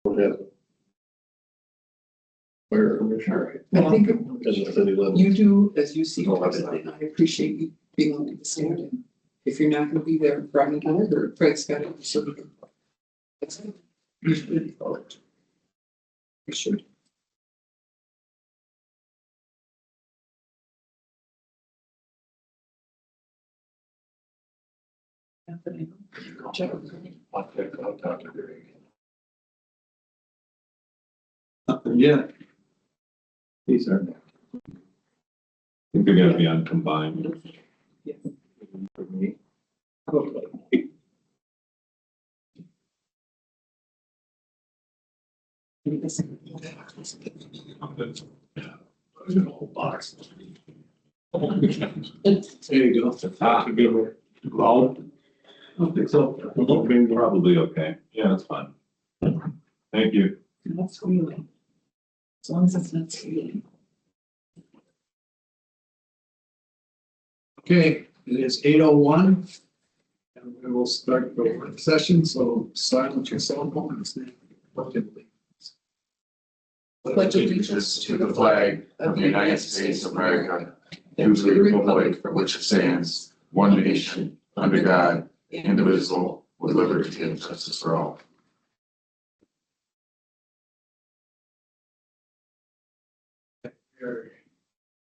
Fire commissioner. I think And the city limits. you do as you see Oh, fit, and I appreciate you being willing to stand in. If you're not gonna be there, Brian and I, or Fred's got it, so we can. That's it. You should follow it. You should. Check. I'll talk to Greg. Yeah. These are. I think they're gonna be on combined. Yeah. For me. Probably. A whole box. There you go. To be loud. I don't think so. Probably okay. Yeah, that's fine. Thank you. Not squealing. As long as it's not squealing. Okay, it is 8:01. And we will start the work session, so silence your cell phones. Pledge allegiance To the flag of the United States of America, and to the republic for which it stands, one nation, under God, indivisible, with liberty and justice for all. Here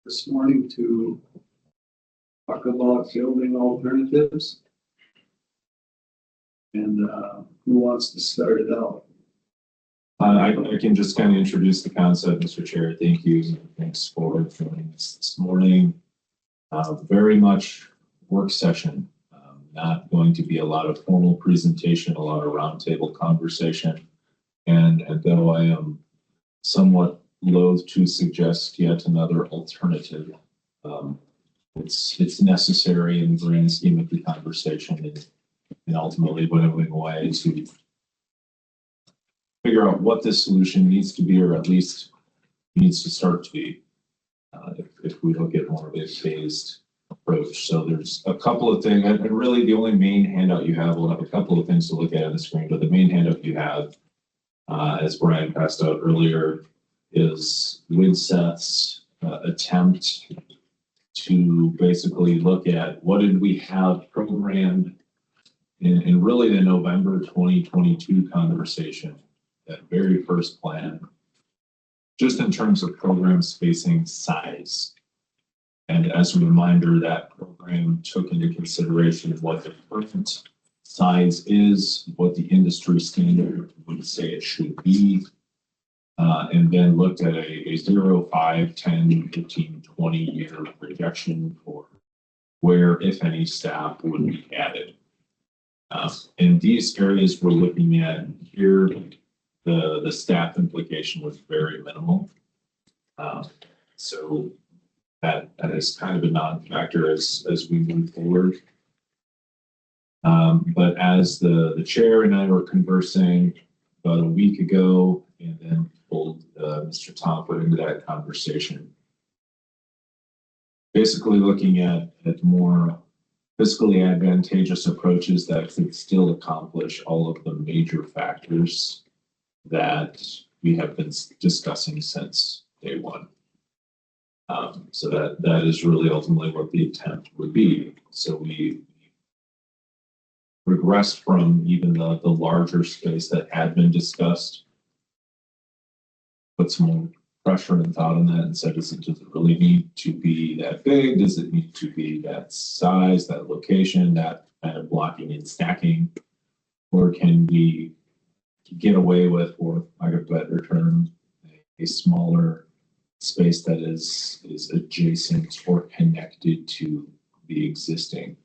this morning to talk about building alternatives. And who wants to start it out? I can just kind of introduce the concept, Mr. Chair. Thank you. Thanks for joining us this morning. Very much work session. Not going to be a lot of formal presentation, a lot of roundtable conversation. And though I am somewhat loath to suggest yet another alternative, it's necessary in the grand scheme of the conversation and ultimately winnowing away to figure out what this solution needs to be, or at least needs to start to be, if we look at more of a phased approach. So there's a couple of things, and really the only main handout you have, we'll have a couple of things to look at on the screen, but the main handout you have, as Brian passed out earlier, is Wasec's attempt to basically look at what did we have programmed in really the November 2022 conversation, that very first plan, just in terms of program spacing size. And as a reminder, that program took into consideration what the current size is, what the industry standard would say it should be, and then looked at a 0, 5, 10, 15, 20 year projection for where, if any, staff would be added. In these areas we're looking at here, the staff implication was very minimal. So that is kind of a non-factor as we move forward. But as the chair and I were conversing about a week ago, and then pulled Mr. Tomford into that conversation, basically looking at more fiscally advantageous approaches that could still accomplish all of the major factors that we have been discussing since day one. So that is really ultimately what the attempt would be. So we regressed from even the larger space that had been discussed, put some more pressure and thought on that and said, does it really need to be that big? Does it need to be that size, that location, that kind of blocking and stacking? Or can we get away with, for lack of a better term, a smaller space that is adjacent or connected to the existing?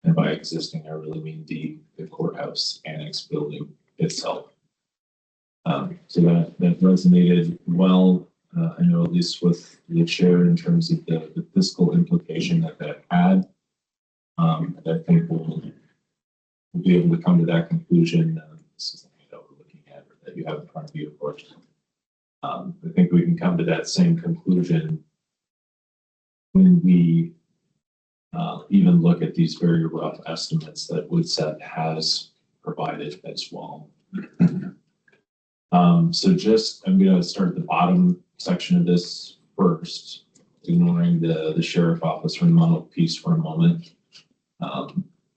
And by existing, I really mean the courthouse annex building itself. So that resonated well. I know, at least with the chair, in terms of the fiscal implication that had. And I think we'll be able to come to that conclusion. This is the handout we're looking at, or that you have in front of you, of course. I think we can come to that same conclusion when we even look at these very rough estimates that Waseca has provided as well. So just, I'm gonna start at the bottom section of this first, ignoring the sheriff office remodel piece for a moment.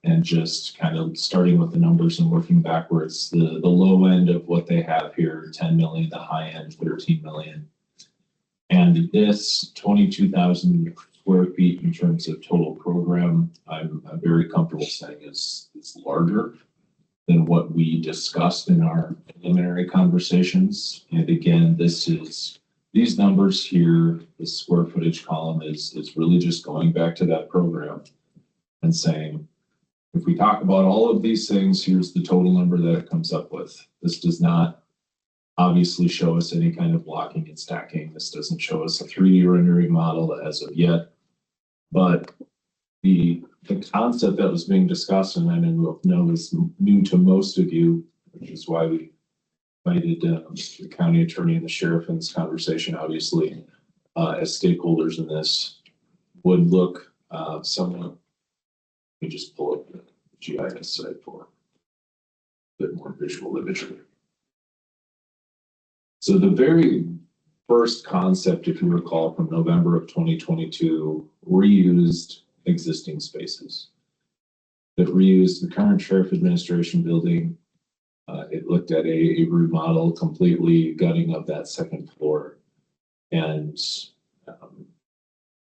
And just kind of starting with the numbers and working backwards, the low end of what they have here, 10 million, the high end, 13 million. And this 22,000 square feet in terms of total program, I'm very comfortable saying is larger than what we discussed in our preliminary conversations. And again, these numbers here, the square footage column is really just going back to that program and saying, if we talk about all of these things, here's the total number that it comes up with. This does not obviously show us any kind of blocking and stacking. This doesn't show us a 3D rendering model as of yet. But the concept that was being discussed, and I know is new to most of you, which is why we invited the county attorney and the sheriff in this conversation, obviously, as stakeholders in this, would look somewhat. Let me just pull up the GIS site for a bit more visual imagery. So the very first concept, if you recall, from November of 2022, reused existing spaces. It reused the current sheriff administration building. It looked at a remodel, completely gutting of that second floor, and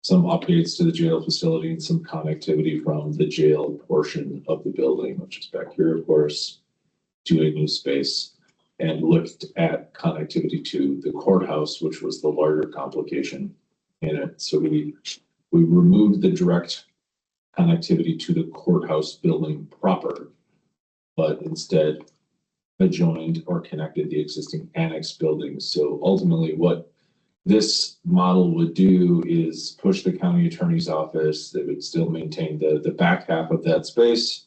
some updates to the jail facility and some connectivity from the jail portion of the building, which is back here, of course, to a new space, and looked at connectivity to the courthouse, which was the larger complication in it. So we removed the direct connectivity to the courthouse building proper, but instead adjoined or connected the existing annex buildings. So ultimately what this model would do is push the county attorney's office. They would still maintain the back half of that space,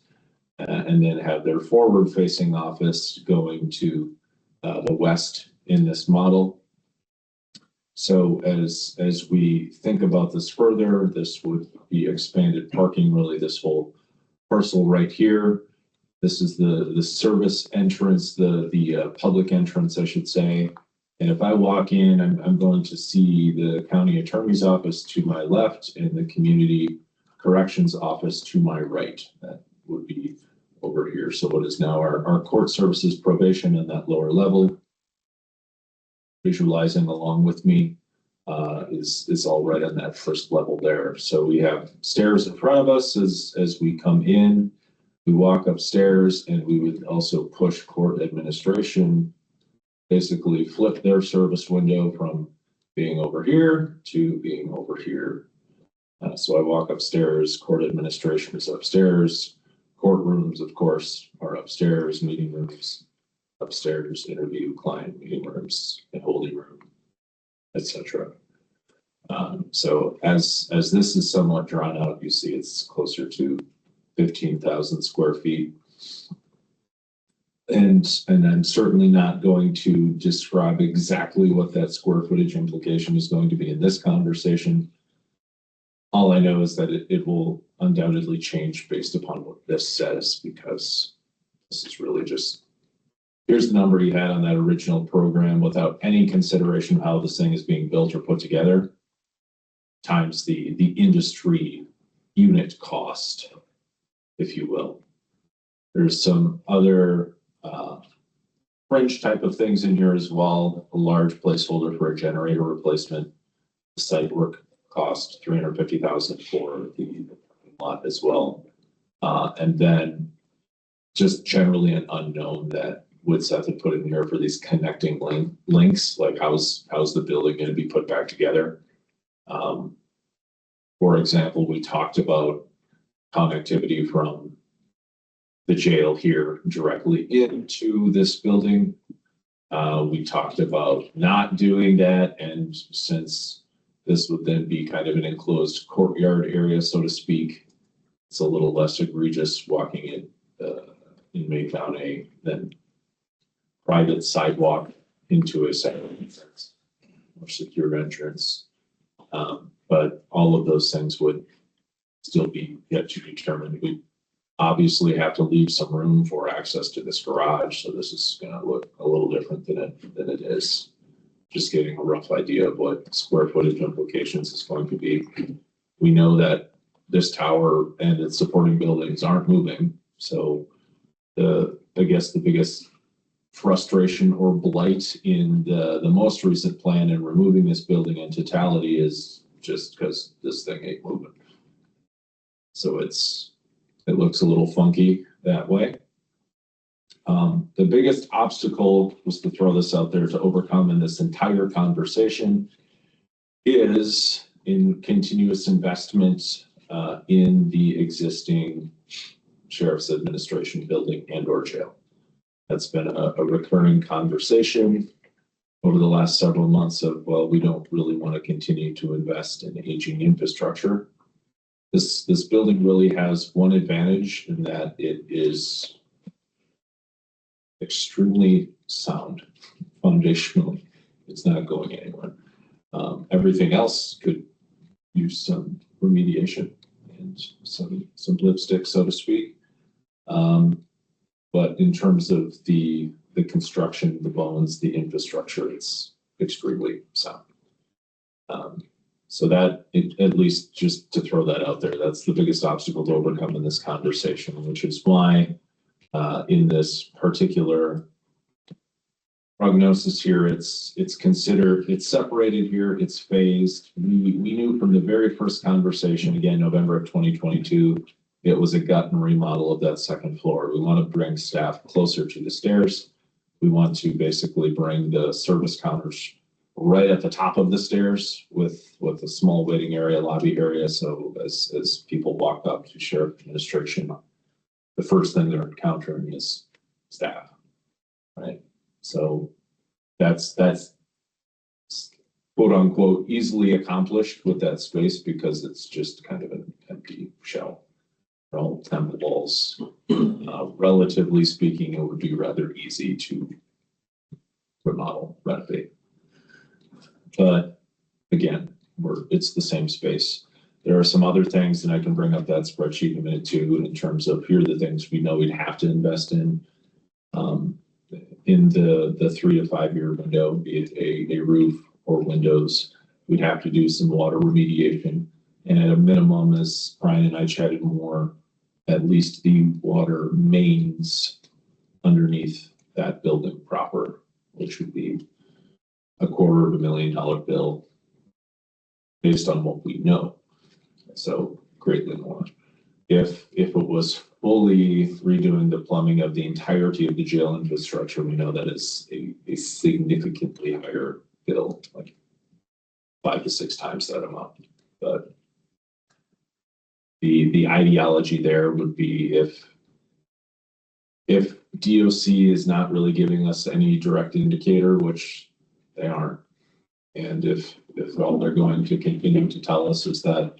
and then have their forward facing office going to the west in this model. So as we think about this further, this would be expanded parking, really this whole parcel right here. This is the service entrance, the public entrance, I should say. And if I walk in, I'm going to see the county attorney's office to my left and the community corrections office to my right. That would be over here. So what is now our court services probation in that lower level, visualizing along with me, is all right on that first level there. So we have stairs in front of us as we come in. We walk upstairs, and we would also push court administration, basically flip their service window from being over here to being over here. So I walk upstairs, court administration is upstairs, courtrooms, of course, are upstairs, meeting rooms upstairs, interview, client meeting rooms, and holding room, etc. So as this is somewhat drawn out, you see it's closer to 15,000 square feet. And I'm certainly not going to describe exactly what that square footage implication is going to be in this conversation. All I know is that it will undoubtedly change based upon what this says, because this is really just, here's the number you had on that original program without any consideration of how this thing is being built or put together, times the industry unit cost, if you will. There's some other fringe type of things in here as well. A large placeholder for a generator replacement. The site work cost $350,000 for the lot as well. And then just generally an unknown that Waseca had put in here for these connecting links, like how's the building going to be put back together. For example, we talked about connectivity from the jail here directly into this building. We talked about not doing that, and since this would then be kind of an enclosed courtyard area, so to speak, it's a little less egregious walking in Maytown A than private sidewalk into a separate entrance or secure entrance. But all of those things would still be yet to be determined. We obviously have to leave some room for access to this garage, so this is going to look a little little different than it is. Just getting a rough idea of what square footage implications is going to be. We know that this tower and its supporting buildings aren't moving. So I guess the biggest frustration or blight in the most recent plan in removing this building in totality is just because this thing ain't moving. So it looks a little funky that way. The biggest obstacle, was to throw this out there, to overcome in this entire conversation is in continuous investment in the existing Sheriff's Administration building and or jail. That's been a recurring conversation over the last several months of, well, we don't really want to continue to invest in aging infrastructure. This building really has one advantage in that it is extremely sound foundationally. It's not going anywhere. Everything else could use some remediation and some lipstick, so to speak. But in terms of the construction, the bones, the infrastructure, it's extremely sound. So that, at least just to throw that out there, that's the biggest obstacle to overcome in this conversation, which is why in this particular prognosis here, it's considered, it's separated here, it's phased. We knew from the very first conversation, again, November of 2022, it was a gut and remodel of that second floor. We want to bring staff closer to the stairs. We want to basically bring the service counters right at the top of the stairs with a small waiting area, lobby area. So as people walk up to Sheriff Administration, the first thing they're encountering is staff, right? So that's quote unquote easily accomplished with that space because it's just kind of an empty shell. All temple walls. Relatively speaking, it would be rather easy to remodel, renovate. But again, it's the same space. There are some other things, and I can bring up that spreadsheet in a minute too, in terms of here are the things we know we'd have to invest in the 3 to 5 year window, be it a roof or windows. We'd have to do some water remediation. And at a minimum, as Brian and I chatted more, at least the water mains underneath that building proper, which would be $250,000 bill based on what we know. So greatly more. If it was fully redoing the plumbing of the entirety of the jail infrastructure, we know that is a significantly higher bill, like 5 to 6 times that amount. But the ideology there would be if DOC is not really giving us any direct indicator, which they aren't, and if all they're going to continue to tell us is that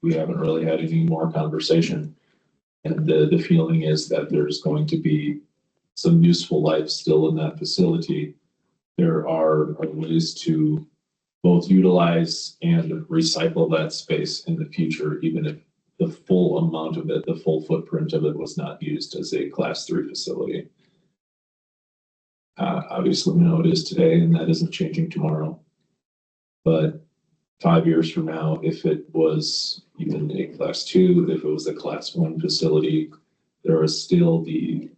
we haven't really had any more conversation, and the feeling is that there's going to be some useful life still in that facility, there are ways to both utilize and recycle that space in the future, even if the full amount of it, the full footprint of it was not used as a Class 3 facility. Obviously, we know it is today, and that isn't changing tomorrow. But 5 years from now, if it was even a Class 2, if it was a Class 1 facility, there is still the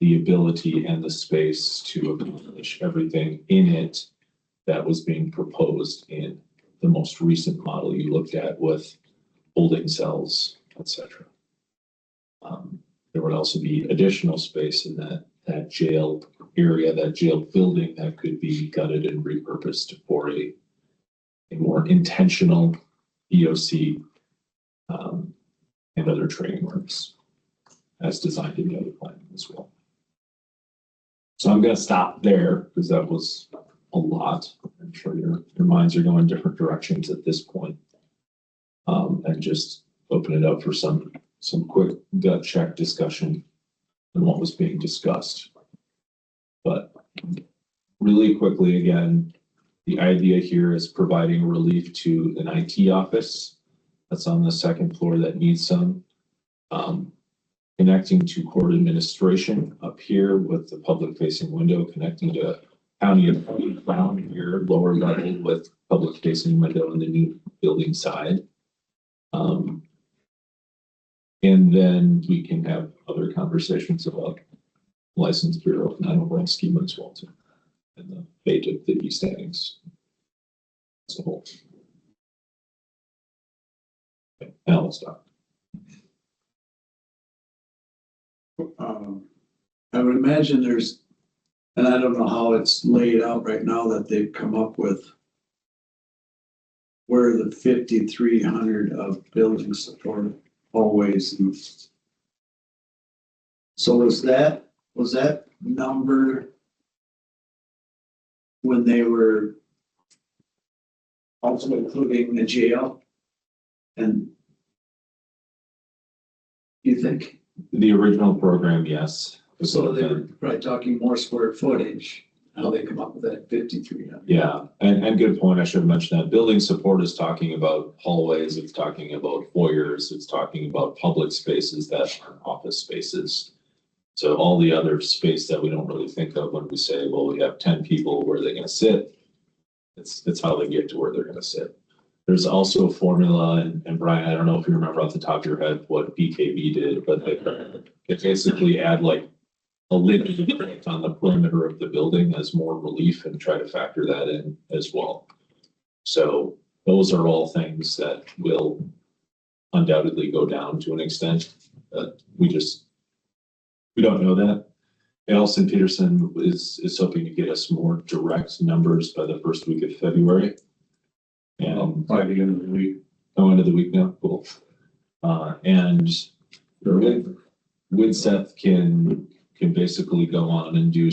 ability and the space to accomplish everything in it that was being proposed in the most recent model you looked at with holding cells, etc. There would also be additional space in that jail area, that jail building that could be gutted and repurposed for a more intentional EOC and other training rooms as designed in the other plan as well. So I'm going to stop there because that was a lot. I'm sure your minds are going different directions at this point. And just open it up for some quick gut check discussion on what was being discussed. But really quickly, again, the idea here is providing relief to an IT office that's on the second floor that needs some. connecting to court administration up here with the public facing window, connecting to county attorney down here, lower level with public facing window in the new building side. And then we can have other conversations about license bureau and overall schema as well too. And the fate of the East Annings as a whole. Okay, now let's stop. I would imagine there's, and I don't know how it's laid out right now that they've come up with where the 5,300 of building support always. So was that number when they were also including the jail? And you think? The original program, yes. So they were probably talking more square footage, how they come up with that 5,300. Yeah, and good point. I should have mentioned that. Building support is talking about hallways, it's talking about foyers, it's talking about public spaces that are office spaces. So all the other space that we don't really think of when we say, well, we have 10 people, where are they gonna sit? It's how they get to where they're gonna sit. There's also a formula, and Brian, I don't know if you remember off the top of your head what BKB did, but they basically add like a lid on the perimeter of the building as more relief and try to factor that in as well. So those are all things that will undoubtedly go down to an extent, but we don't know that. Allison Peterson is hoping to get us more direct numbers by the first week of February. And By the end of the week. end of the week now, cool. And Widseth can basically go on and do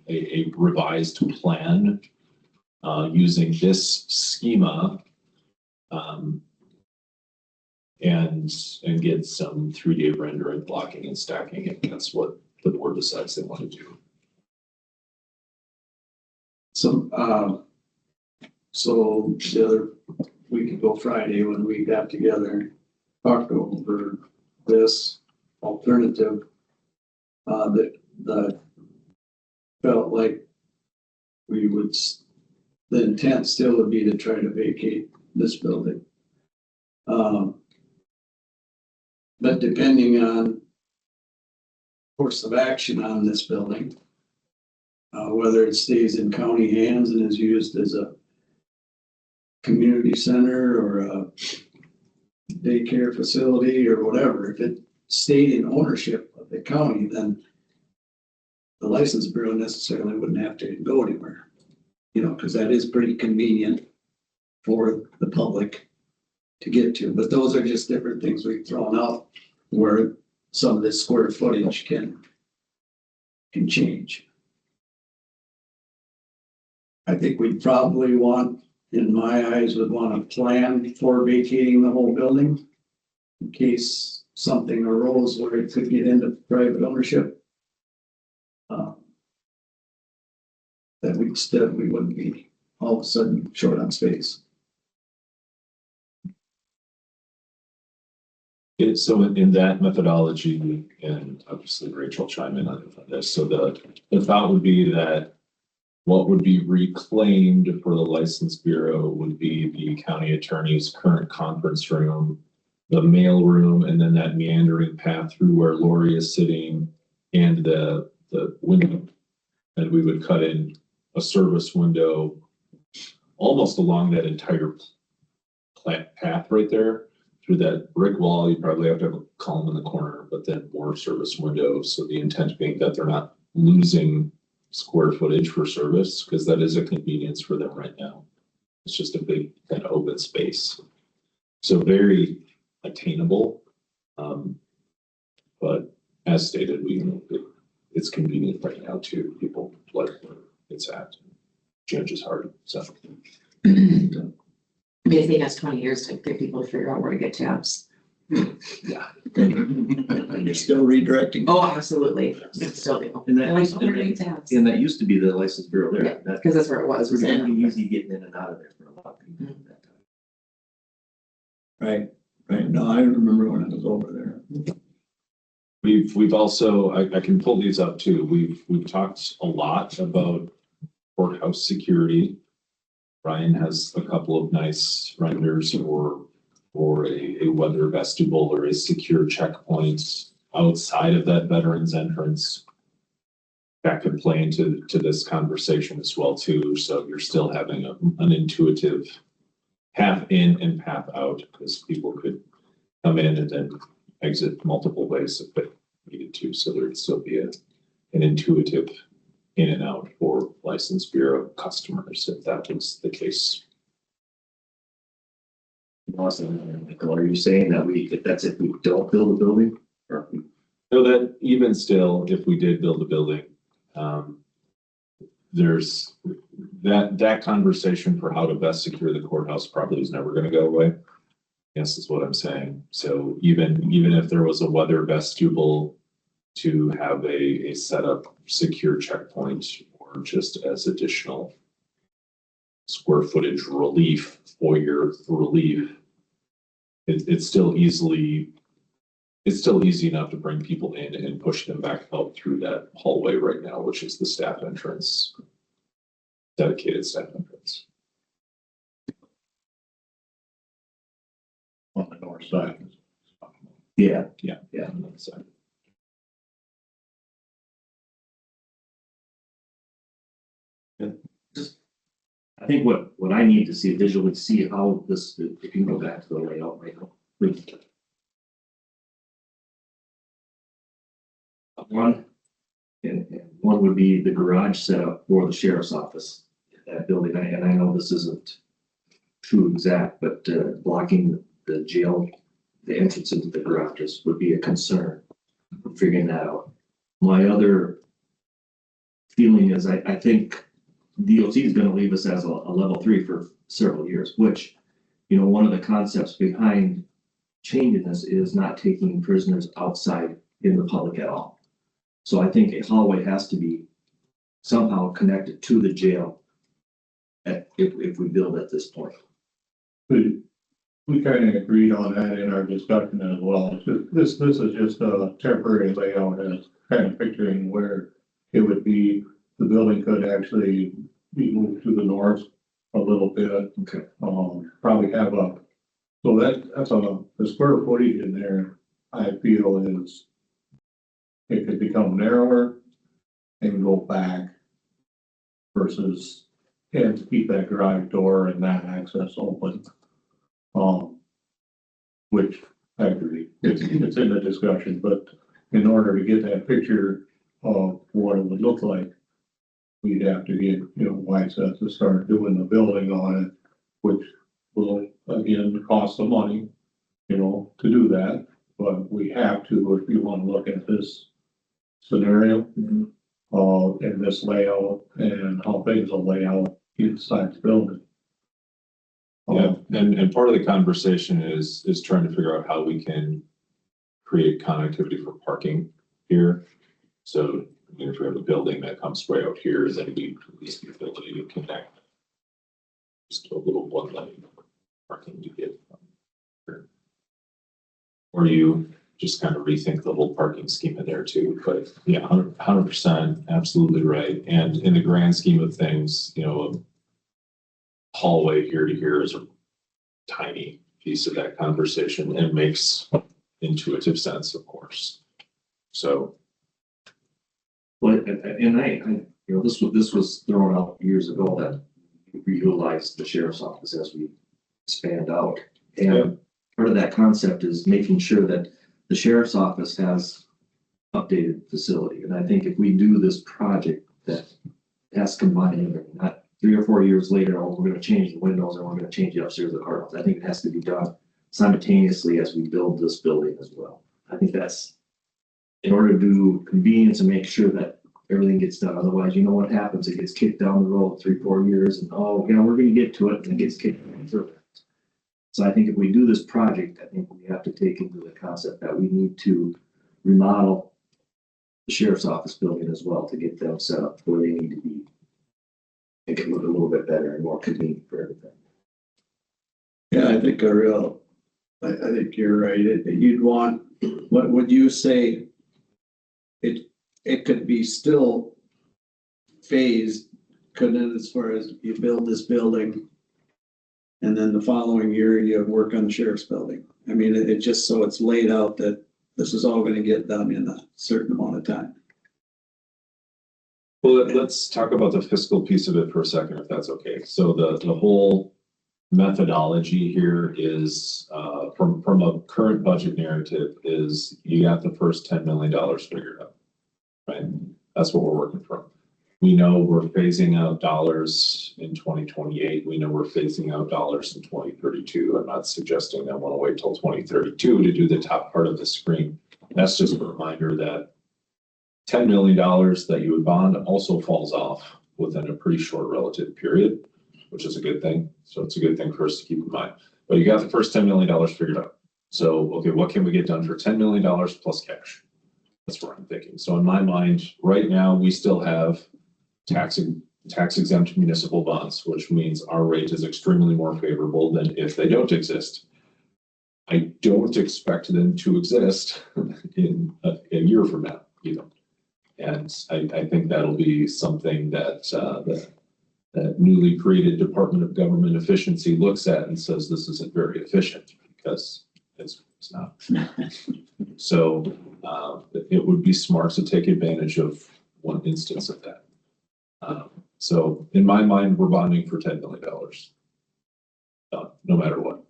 a revised plan using this schema and get some 3D rendering, blocking and stacking, if that's what the board decides they want to do. So the other week ago Friday, when we got together, talked over this alternative, that felt like the intent still would be to try to vacate this building. But depending on course of action on this building, whether it stays in county hands and is used as a community center or a daycare facility or whatever, if it stayed in ownership of the county, then the license bureau necessarily wouldn't have to go anywhere, because that is pretty convenient for the public to get to. But those are just different things we've thrown out where some of this square footage can change. I think we'd probably want, in my eyes, would want to plan for vacating the whole building in case something arose where it could get into private ownership. That we wouldn't be all of a sudden short on space. So in that methodology, and obviously Rachel chime in on this, so the thought would be that what would be reclaimed for the license bureau would be the county attorney's current conference room, the mail room, and then that meandering path through where Lori is sitting and the window. And we would cut in a service window almost along that entire path right there. Through that brick wall, you probably have to have a column in the corner, but then more service windows. So the intent being that they're not losing square footage for service, because that is a convenience for them right now. It's just a big kind of open space. So very attainable. But as stated, it's convenient right now to people like where it's at. Change is hard, so. Basically, it has 20 years to get people to figure out where to get tabs. Yeah. You're still redirecting. Oh, absolutely. It's still do. And They're like, that, oh, where do I get tabs? and that used to be the license bureau Yeah, there. That because that's where it was. was really easy getting in and out of there for a lot of people at that time. Right. No, I remember when I was over there. We've also, I can pull these up too. We've talked a lot about courthouse security. Ryan has a couple of nice renders for a weather vestibule or a secure checkpoint outside of that veterans entrance. That could play into this conversation as well too. So you're still having an intuitive path in and path out, because people could come in and then exit multiple ways if they needed to. So there'd still be an intuitive in and out for licensed bureau customers if that was the case. Awesome. Michael, are you saying that that's if we don't build a building? Or if we- So that even still, if we did build a building, there's that conversation for how to best secure the courthouse probably is never gonna go away. Yes, is what I'm saying. So even if there was a weather vestibule to have a set up secure checkpoint or just as additional square footage relief, foyer relief, it's still easy enough to bring people in and push them back out through that hallway right now, which is the staff entrance, dedicated staff entrance. On the north side. Yeah, Yeah, on that side. I think what I need to see visually, see how this, if you can go back to the layout, Michael, please. One, and one would be the garage setup for the sheriff's office, that building, and I know this isn't true exact, but blocking the jail, the entrance into the garages would be a concern, figuring that out. My other feeling is I think DOT is gonna leave us as a level 3 for several years, which, you know, one of the concepts behind changing this is not taking prisoners outside in the public at all. So I think a hallway has to be somehow connected to the jail if we build at this point. We kind of agreed on that in our discussion as well. It's just- This is just a temporary layout and it's kind of picturing where it would be. The building could actually be moved to the north a little bit. Okay. Probably have so that's the square footage in there, I feel is, it could become narrower and go back versus, and keep that garage door and that access open. Which I agree, it's in the discussion, but in order to get that picture of what it would look like, we'd have to get, Waseca to start doing the building on it, which will again cost some money, to do that, but we have to, if you want to look at this scenario, in this layout and how things will lay out inside the building. Yeah, and part of the conversation is trying to figure out how we can create connectivity for parking here. So, I mean, if we have a building that comes way out here, then we at least the ability to connect just a little one lane parking to get from here. Or you just kind of rethink the whole parking scheme in there too. But yeah, 100%, absolutely right. And in the grand scheme of things, a hallway here to here is a tiny piece of that conversation and makes intuitive sense, of course. So. Well, and I, this was thrown out years ago that we utilized the sheriff's office as we expand out. And part of that concept is making sure that the sheriff's office has updated facility. And I think if we do this project that has combined, not 3 or 4 years later, oh, we're gonna change the windows and we're gonna change the upstairs of the courthouse. I think it has to be done simultaneously as we build this building as well. I think that's in order to do convenience and make sure that everything gets done. Otherwise, you know what happens? It gets kicked down the road 3, 4 years and we're gonna get to it and it gets kicked further. So I think if we do this project, I think we have to take into the concept that we need to remodel the sheriff's office building as well to get them set up where they need to be. Make it look a little bit better and more convenient for everything. Yeah, I think I think you're right. You'd want, what would you say it could be still phased, couldn't it, as far as you build this building and then the following year you work on the sheriff's building. I mean, it just so it's laid out that this is all gonna get done in a certain amount of time. Well, let's talk about the fiscal piece of it for a second, if that's okay. So the whole methodology here is, from a current budget narrative is you got the first $10 million figured out, right? That's what we're working from. We know we're phasing out dollars in 2028. We know we're phasing out dollars in 2032. I'm not suggesting I want to wait till 2032 to do the top part of the screen. That's just a reminder that $10 million that you would bond also falls off within a pretty short relative period, which is a good thing. So it's a good thing for us to keep in mind. But you got the first $10 million figured out. So, okay, what can we get done for $10 million plus cash? That's what I'm thinking. So in my mind, right now, we still have tax exempt municipal bonds, which means our rate is extremely more favorable than if they don't exist. I don't expect them to exist in a year from now, either. And I think that'll be something that that newly created Department of Government Efficiency looks at and says this isn't very efficient, because it's not. So it would be smart to take advantage of one instance of that. So in my mind, we're bonding for $10 million, no matter what,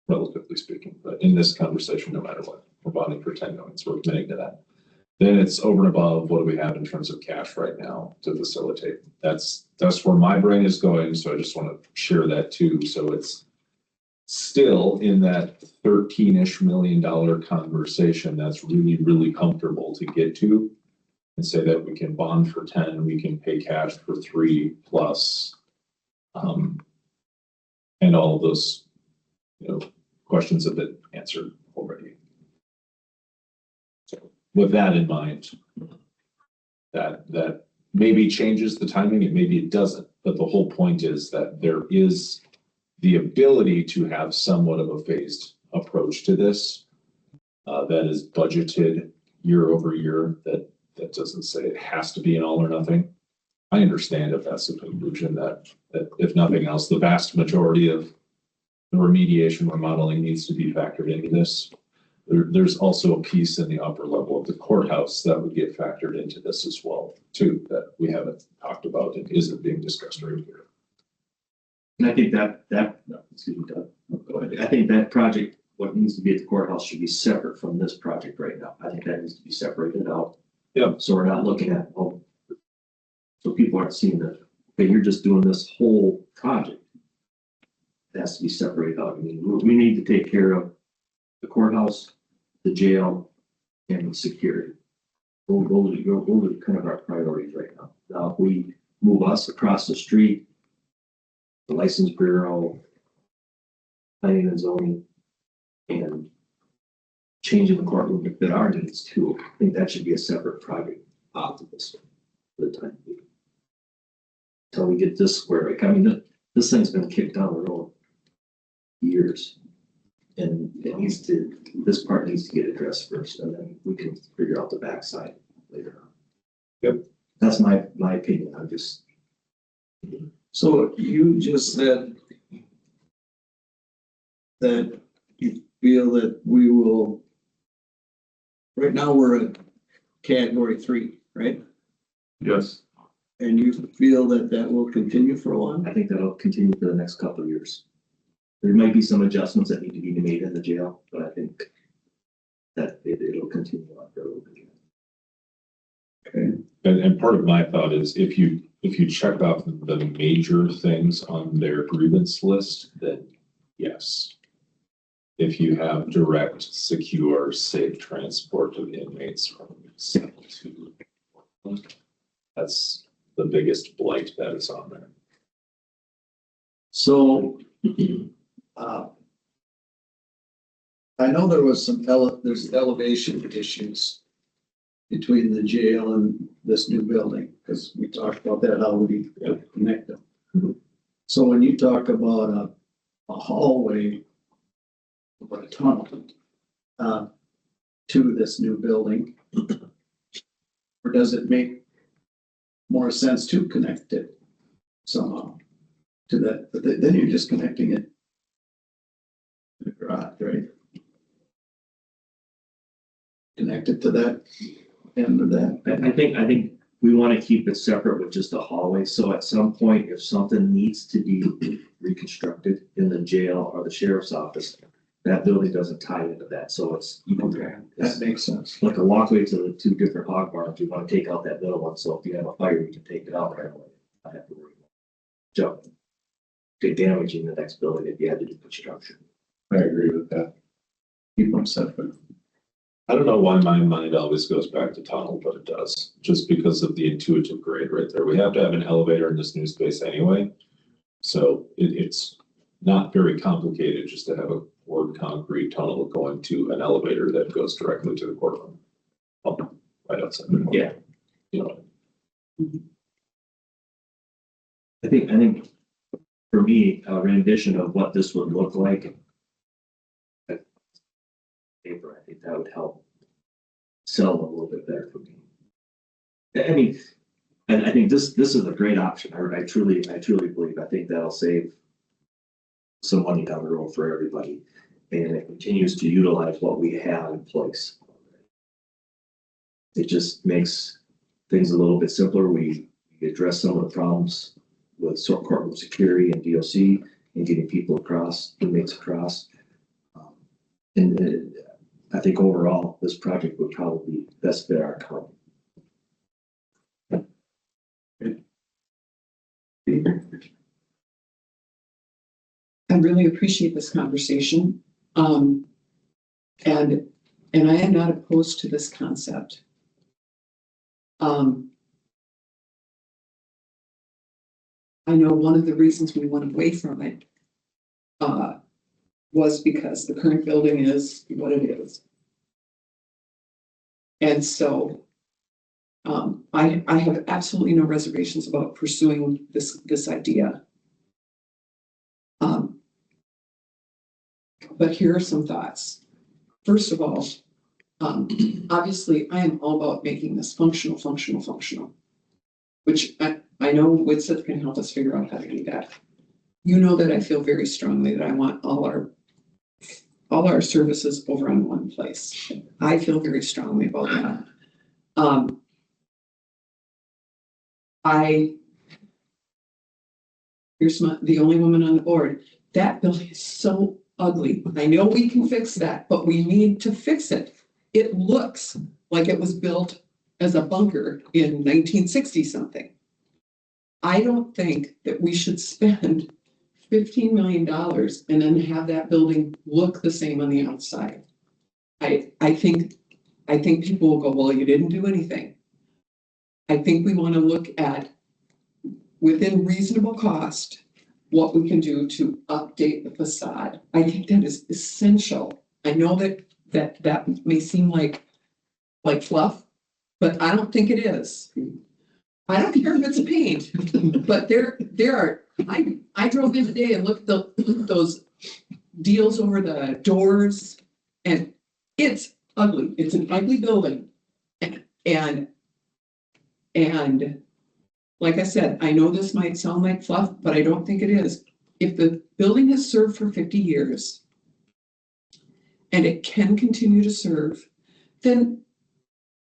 relatively speaking. But in this conversation, no matter what, we're bonding for 10 million. So we're committing to that. Then it's over and above what do we have in terms of cash right now to facilitate. That's where my brain is going. So I just want to share that too. So it's still in that $13-ish million conversation that's really, really comfortable to get to and say that we can bond for 10, we can pay cash for 3 plus, and all of those, questions have been answered already. So with that in mind, that maybe changes the timing, and maybe it doesn't, but the whole point is that there is the ability to have somewhat of a phased approach to this that is budgeted year over year, that doesn't say it has to be an all or nothing. I understand if that's the conclusion that if nothing else, the vast majority of the remediation remodeling needs to be factored into this. There's also a piece in the upper level of the courthouse that would get factored into this as well, too, that we haven't talked about and isn't being discussed right here. And I think excuse me, Doug, go ahead. I think that project, what needs to be at the courthouse, should be separate from this project right now. I think that needs to be separated out. Yeah. So we're not looking at, so people aren't seeing that, okay, you're just doing this whole project. It has to be separated out. I mean, we need to take care of the courthouse, the jail, and security. Those are kind of our priorities right now. Now, if we move us across the street, the license bureau, planning and zoning, and changing the courtroom to fit our needs too, I think that should be a separate project out of this for the time being. Until we get this squared away. I mean, this thing's been kicked down the road years. And this part needs to get addressed first, and then we can figure out the backside later on. Yep. That's my opinion. I'm just. So you just said that you feel that we will, right now we're at category 3, right? Yes. And you feel that will continue for a while? I think that'll continue for the next couple of years. There might be some adjustments that need to be made in the jail, but I think that it'll continue on for a little bit. Okay. And part of my thought is if you check off the major things on their grievance list, then yes. If you have direct, secure, safe transport of inmates from cell to, that's the biggest blight that is on there. So I know there was there's elevation issues between the jail and this new building, because we talked about that, how we connect them. Mm-hmm. So when you talk about a hallway or a tunnel to this new building, Or does it make more sense to connect it somehow to that, but then you're just connecting it to the garage, right? Connect it to that end of that. I think we want to keep it separate with just a hallway, so at some point, if something needs to be reconstructed in the jail or the sheriff's office, that building doesn't tie into that, so it's. Okay, that makes sense. Like a walkway to the two different hog barns, you want to take out that middle one, so if you have a fire, you can take it out right away. Not have to worry about jump. Damaging the next building if you had to do construction. I agree with that. Keep them separate. I don't know why my mind always goes back to tunnel, but it does, just because of the intuitive grade right there. We have to have an elevator in this new space anyway. So it's not very complicated just to have a poured concrete tunnel going to an elevator that goes directly to the courtroom. Right outside. Yeah. You know, I think for me, a rendition of what this would look like. Paper, I think that would help sell a little bit better for me. I mean, and I think this is a great option. I truly believe, I think that'll save some money down the road for everybody. And it continues to utilize what we have in place. It just makes things a little bit simpler. We address some of the problems with courtroom security and DOC and getting people across, inmates across. And I think overall, this project would probably best fit our county. I really appreciate this conversation. And I am not opposed to this concept. I know one of the reasons we went away from it was because the current building is what it is. And so I have absolutely no reservations about pursuing this idea. But here are some thoughts. First of all, obviously I am all about making this functional, which I know Waseca can help us figure out how to do that. You know that I feel very strongly that I want all our services over on one place. I feel very strongly about that. Here's the only woman on the board. That building is so ugly. I know we can fix that, but we need to fix it. It looks like it was built as a bunker in 1960 something. I don't think that we should spend $15 million and then have that building look the same on the outside. I think people will go, well, you didn't do anything. I think we want to look at, within reasonable cost, what we can do to update the facade. I think that is essential. I know that may seem like fluff, but I don't think it is. I don't care if it's a paint, but there are, I drove in today and looked at those deals over the doors, and it's ugly. It's an ugly building. And like I said, I know this might sound like fluff, but I don't think it is. If the building has served for 50 years and it can continue to serve, then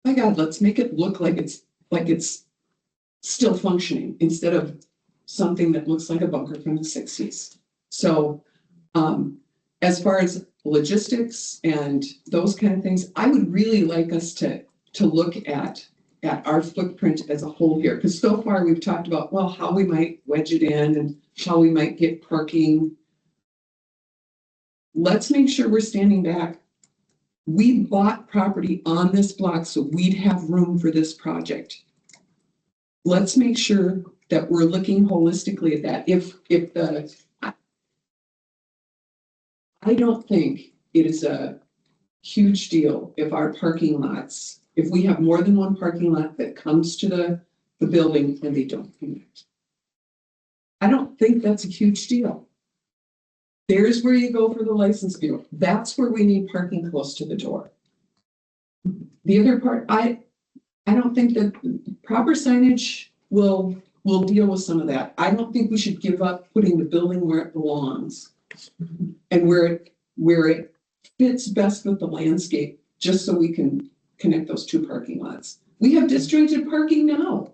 my God, let's make it look like it's still functioning instead of something that looks like a bunker from the 60s. So as far as logistics and those kind of things, I would really like us to look at our footprint as a whole here, because so far we've talked about, well, how we might wedge it in and how we might get parking. Let's make sure we're standing back. We bought property on this block so we'd have room for this project. Let's make sure that we're looking holistically at that. I don't think it is a huge deal if our parking lots, if we have more than one parking lot that comes to the building and they don't connect. I don't think that's a huge deal. There's where you go for the license bureau. That's where we need parking close to the door. The other part, I don't think that proper signage will deal with some of that. I don't think we should give up putting the building where it belongs. And where it fits best with the landscape, just so we can connect those two parking lots. We have disjointed parking now.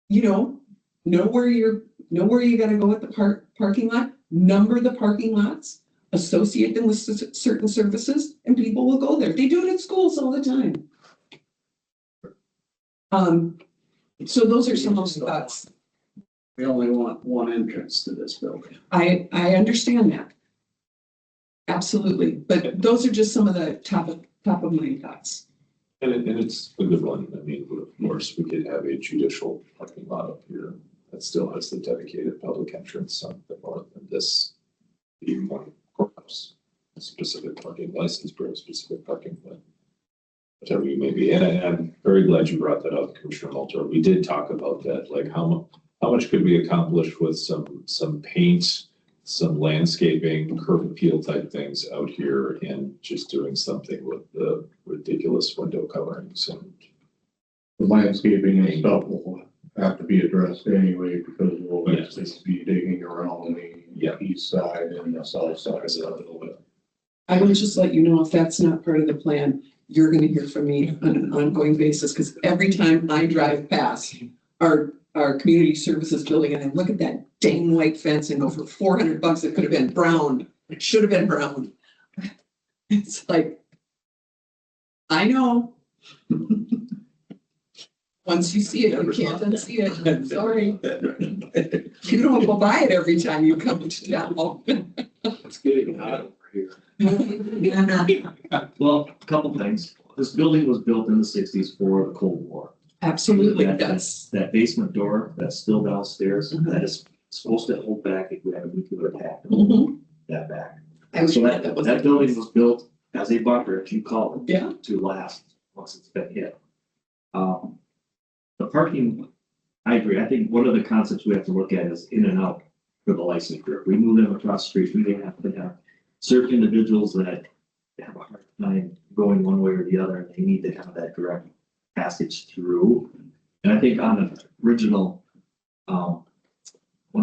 You know where you gotta go at the parking lot, number the parking lots, associate them with certain services, and people will go there. They do it at schools all the time. So those are some of the thoughts. We only want one entrance to this building. I understand that. Absolutely, but those are just some of the top of mind thoughts. And it's a good one. I mean, of course, we could have a judicial parking lot up here that still has the dedicated public entrance on the north and this being one courthouse, a specific parking license for a specific parking plan. Whatever you may be. And I'm very glad you brought that up, Commissioner Multer. We did talk about that, like how much could we accomplish with some paint, some landscaping, curb appeal type things out here, and just doing something with the ridiculous window coverings and The landscaping and stuff will have to be addressed anyway, because we'll actually be digging around the east side and the south side a little bit. I will just let you know, if that's not part of the plan, you're gonna hear from me on an ongoing basis, because every time I drive past our community services building and I look at that dang white fence and go, for $400, it could have been brown. It should have been brown. It's like, I know. Once you see it, you can't unsee it. I'm sorry. You don't go by it every time you come to town. It's getting hot over here. Well, a couple things. This building was built in the sixties for the Cold War. Absolutely, That- that's, That basement door that's still downstairs, Mhm. that is supposed to hold back if we have a nuclear attack, Mhm. that back. I was So sure that, that was. that building was built as a bunker, if you call it. Yeah. To last once it's been hit. The parking, I agree. I think one of the concepts we have to look at is in and out for the license group. We move them across the street. We have to have certain individuals that have a hard time going one way or the other, and they need to have that direct passage through. And I think on the original, one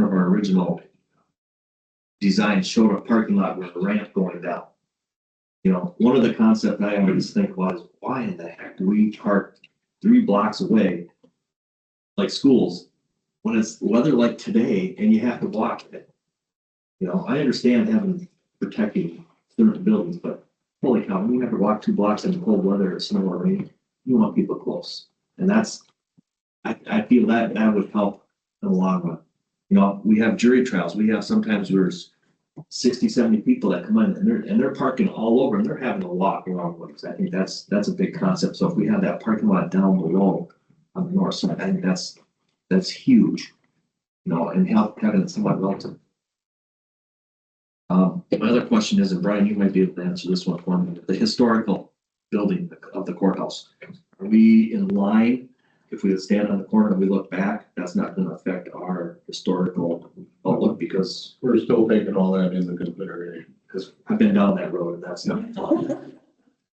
of our original designs showed a parking lot with a ramp going down. You know, one of the concepts I always think was, why in the heck do we park 3 blocks away, like schools, when it's weather like today and you have to walk it? You know, I understand having protecting certain buildings, but holy cow, when you have to walk 2 blocks in the cold weather or snow or rain, you want people close. And that's, I feel that would help in the long run. You know, we have jury trials. We have sometimes there's 60, 70 people that come in and they're parking all over and they're having to walk around ways. I think that's a big concept. So if we have that parking lot down below on the north side, I think that's huge. You know, and having it somewhat relative. My other question is, and Brian, you might be able to answer this one for me, the historical building of the courthouse. Are we in line? If we stand on the corner and we look back, that's not gonna affect our historical outlook, because We're still taking all that into consideration. I've been down that road and that's not fun.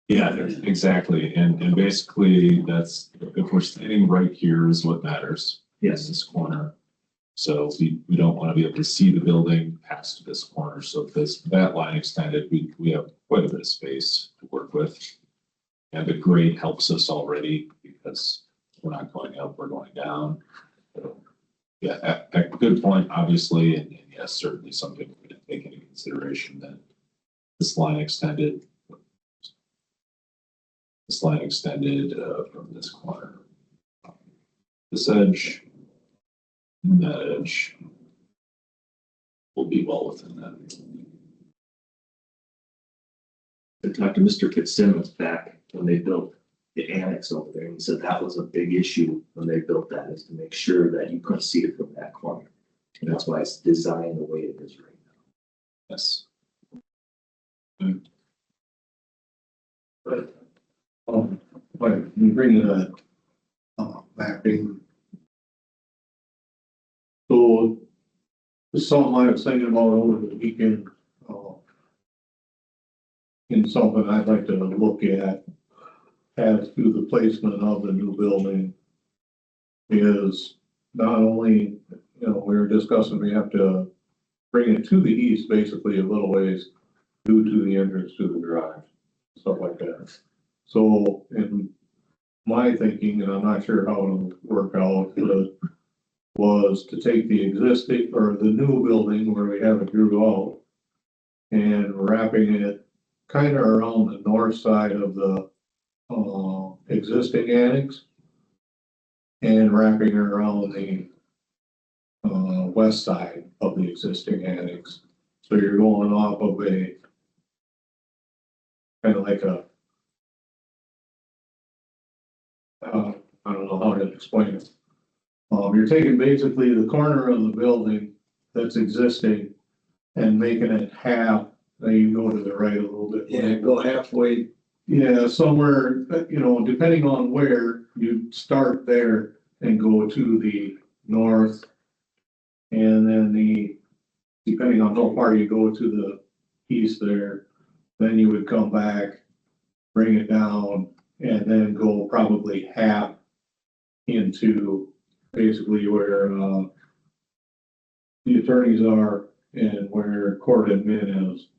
yeah, exactly. And basically that's, if we're standing right here is what matters. Yes, This corner. So we don't want to be able to see the building past this corner. So if that line extended, we have quite a bit of space to work with. And the grade helps us already because we're not going up, we're going down. So, yeah, a good point, obviously, and yes, certainly something we're going to take into consideration that this line extended from this corner. This edge, and that edge will be well within that. I talked to Mr. Fitzsimmons back when they built the annex over there, and he said that was a big issue when they built that, is to make sure that you couldn't see it from that corner. And that's why it's designed the way it is right now. Yes. But we bring the mapping. So there's something I was thinking about over the weekend. And something I'd like to look at as to the placement of the new building is not only, you know, we were discussing, we have to bring it to the east, basically a little ways due to the entrance to the garage, stuff like that. So in my thinking, and I'm not sure how it'll work out, but was to take the existing or the new building where we have it grew out and wrapping it kind of around the north side of the existing annex and wrapping it around the west side of the existing annex. So you're going off of a kind of like a I don't know how to explain it. You're taking basically the corner of the building that's existing and making it half. Now you go to the right a little bit. Yeah, go halfway. Yeah, somewhere, you know, depending on where you start there and go to the north. And then depending on how far you go to the east there, then you would come back, bring it down, and then go probably half into basically where the attorneys are and where court admin is.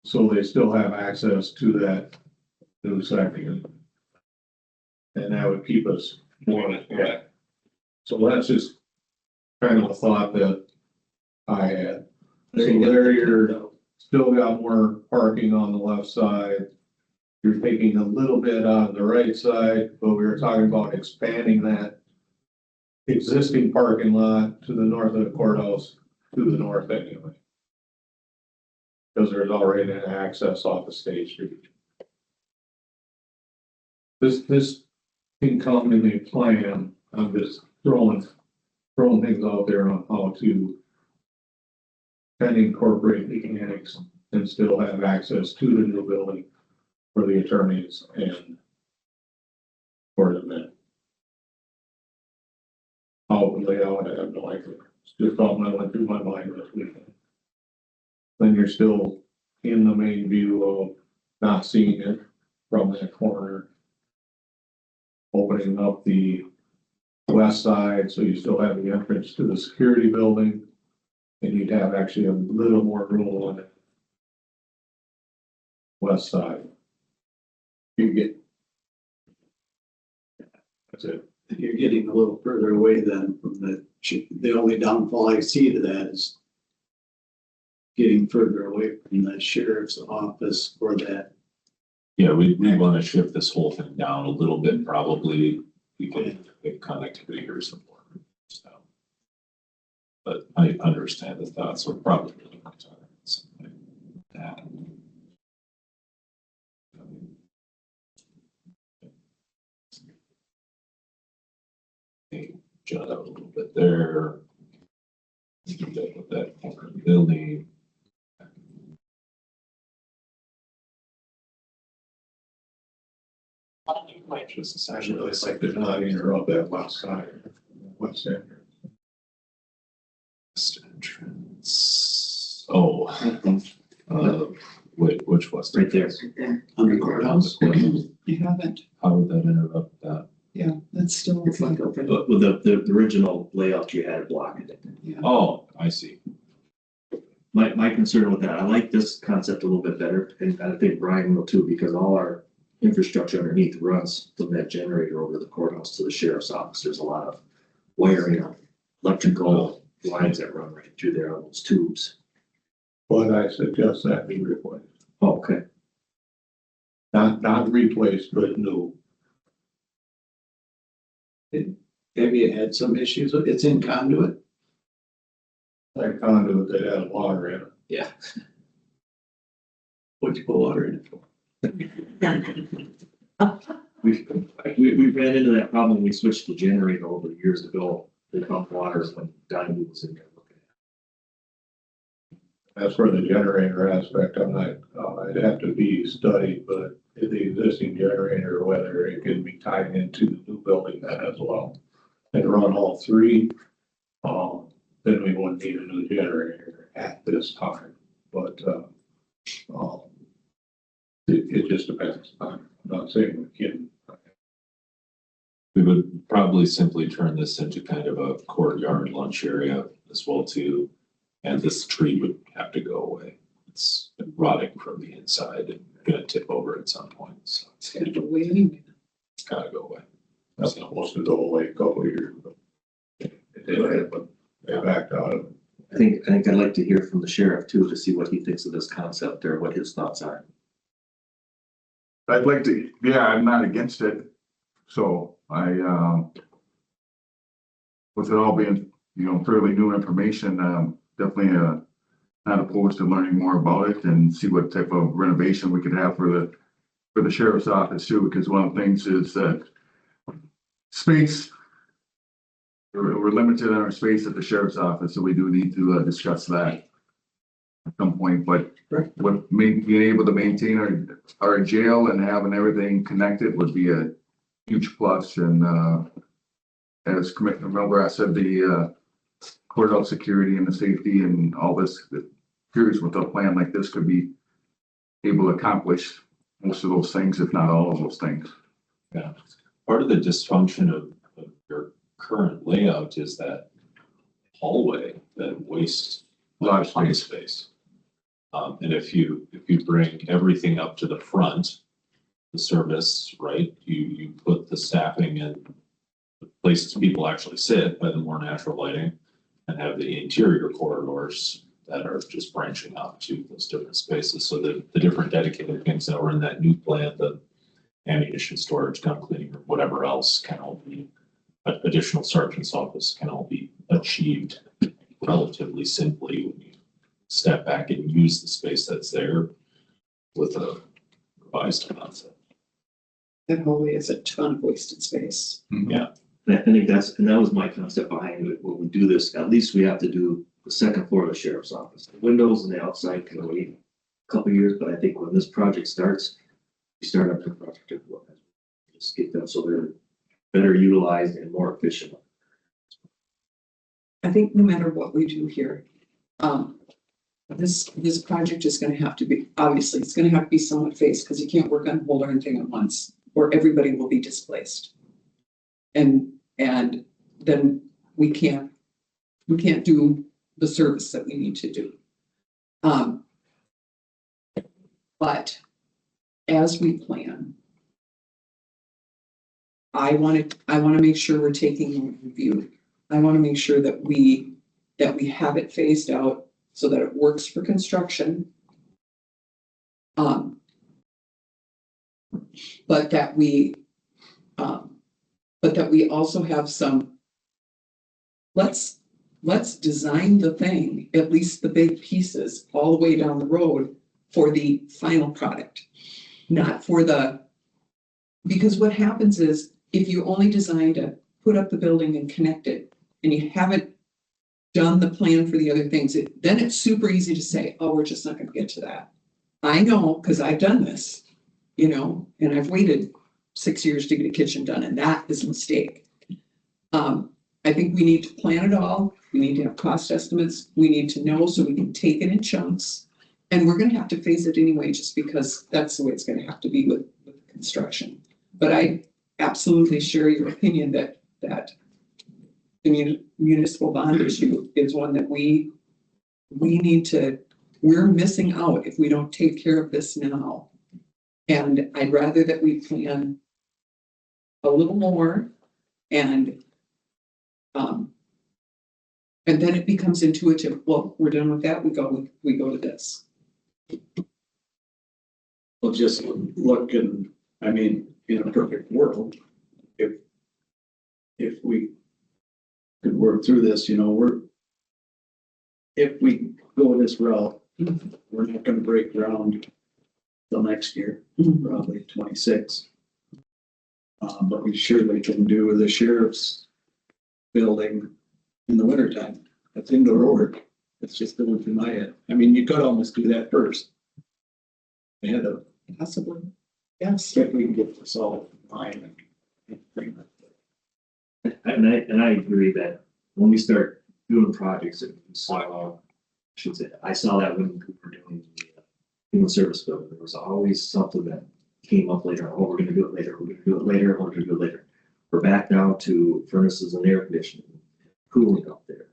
So they still have access to that new section. And that would keep us more in check. So that's just kind of a thought that I had. So there you're still got more parking on the left side. You're taking a little bit on the right side, but we were talking about expanding that existing parking lot to the north of the courthouse, to the north anyway. Because there's already an access off of State Street. This can come in the plan. I'm just throwing things out there on how to kind of incorporate the annex and still have access to the new building for the attorneys and for the men. How it would lay out, I have no idea. It's just something that went through my mind this weekend. Then you're still in the main view of not seeing it from that corner. Opening up the west side, so you still have the entrance to the security building. And you'd have actually a little more room on the west side. You get. That's it. You're getting a little further away then from the only downfall I see to that is getting further away from the sheriff's office for that. Yeah, we want to shift this whole thing down a little bit, probably, because of connectivity here somewhere. So. But I understand the thoughts, so probably really want to something like that. Jut out a little bit there. Do that with that corner of the building. Just essentially It's like to not interrupt that west side, west end. entrance. Oh, which was Right there. On the courthouse. You haven't, How would that interrupt that? yeah, that's still. It's like open. But with the original layout you had blocking it. Yeah. Oh, I see. My concern with that, I like this concept a little bit better, and I think Brian will too, because all our infrastructure underneath runs from that generator over to the courthouse to the sheriff's office. There's a lot of wiring, electrical lines that run right through there on those tubes. But I suggest that be replaced. Oh, okay. Not replaced, but new. Maybe it had some issues. It's in conduit. That conduit that has water in it. What'd you put water in it for? We ran into that problem when we switched the generator over years ago. They pumped water when Diamond was in there looking at That's where the generator aspect, I'm not, it'd have to be studied, but if the existing generator, whether it can be tied into the new building that as well. And run all three, then we wouldn't need a new generator at this time, but, It just depends. I'm not saying we can. We would probably simply turn this into kind of a courtyard lunch area as well too. And this tree would have to go away. It's rotting from the inside and gonna tip over at some point, so It's gonna go away anyway. it's gotta go away. That's supposed to go away a couple of years ago. It did happen. They backed out of it. I think I'd like to hear from the sheriff too, to see what he thinks of this concept or what his thoughts are. I'd like to, yeah, I'm not against it. So with it all being, fairly new information, definitely, not opposed to learning more about it and see what type of renovation we could have for the sheriff's office too, because one of the things is that space, we're limited on our space at the sheriff's office, so we do need to discuss that at some point, but being able to maintain our jail and having everything connected would be a huge plus. And as Commissioner Milber said, the courthouse security and the safety and all this, curious what a plan like this could be able to accomplish most of those things, if not all of those things. Yeah, part of the dysfunction of your current layout is that hallway that wastes A lot of ton of space. And if you bring everything up to the front, the service, right, you put the staffing in the places people actually sit by the more natural lighting and have the interior corridors that are just branching out to those different spaces. So the different dedicated things that were in that new plan, the ammunition storage, gun cleaning, or whatever else can all be, additional sergeant's office can all be achieved relatively simply when you step back and use the space that's there with a revised concept. That hallway is a ton of wasted space. And I think that was my concept behind it. When we do this, at least we have to do the second floor of the sheriff's office. The windows and the outside can wait a couple of years, but I think when this project starts, we start up the project. Just get them so they're better utilized and more efficient. I think no matter what we do here, this project is gonna have to be, obviously, it's gonna have to be somewhat phased, because you can't work on the whole darn thing at once, or everybody will be displaced. And then we can't do the service that we need to do. But as we plan, I want to make sure we're taking a review. I want to make sure that we have it phased out so that it works for construction. But that we also have some, let's design the thing, at least the big pieces, all the way down the road for the final product, not for because what happens is if you only design to put up the building and connect it and you haven't done the plan for the other things, then it's super easy to say, oh, we're just not going to get to that. I know, because I've done this, and I've waited 6 years to get a kitchen done, and that is a mistake. I think we need to plan it all. We need to have cost estimates. We need to know so we can take it in chunks. And we're going to have to phase it anyway, just because that's the way it's going to have to be with construction. But I absolutely share your opinion that the municipal bond issue is one that we need to, we're missing out if we don't take care of this now. And I'd rather that we plan a little more and then it becomes intuitive. Well, we're done with that. We go to this. Well, just look and, in a perfect world, if we could work through this, if we go this route, we're not gonna break ground till next year, probably 26. But we surely can do the sheriff's building in the wintertime. That's indoor work. It's just going through my head. You could almost do that first. Ahead of, Possibly. Yes. if we can get this all fine and agreement. And I agree that when we start doing projects, I saw that when we were doing human service building, there was always something that came up later. Oh, we're gonna do it later, we're gonna do it later, we're gonna do it later. We're back down to furnaces and air conditioning, cooling up there.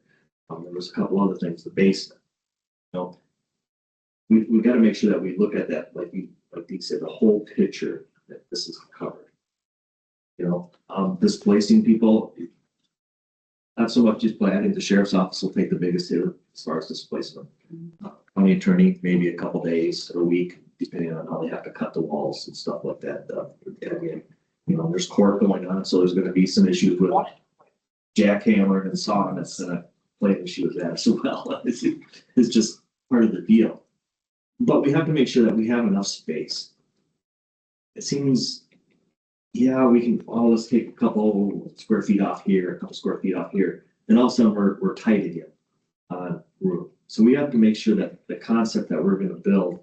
There was a couple other things, the basement. You know, we gotta make sure that we look at that, like you said, the whole picture that this is covered. You know, displacing people, not so much just by adding the sheriff's office will take the biggest hit as far as displacement. County attorney, maybe a couple days or a week, depending on how they have to cut the walls and stuff like that. Again, you know, there's court going on, so there's gonna be some issues with jackhammering and sawing. That's gonna play an issue with that as well. It's just part of the deal. But we have to make sure that we have enough space. It seems, yeah, we can, oh, let's take a couple square feet off here, a couple square feet off here, and all of a sudden we're tight again. Room. So we have to make sure that the concept that we're gonna build,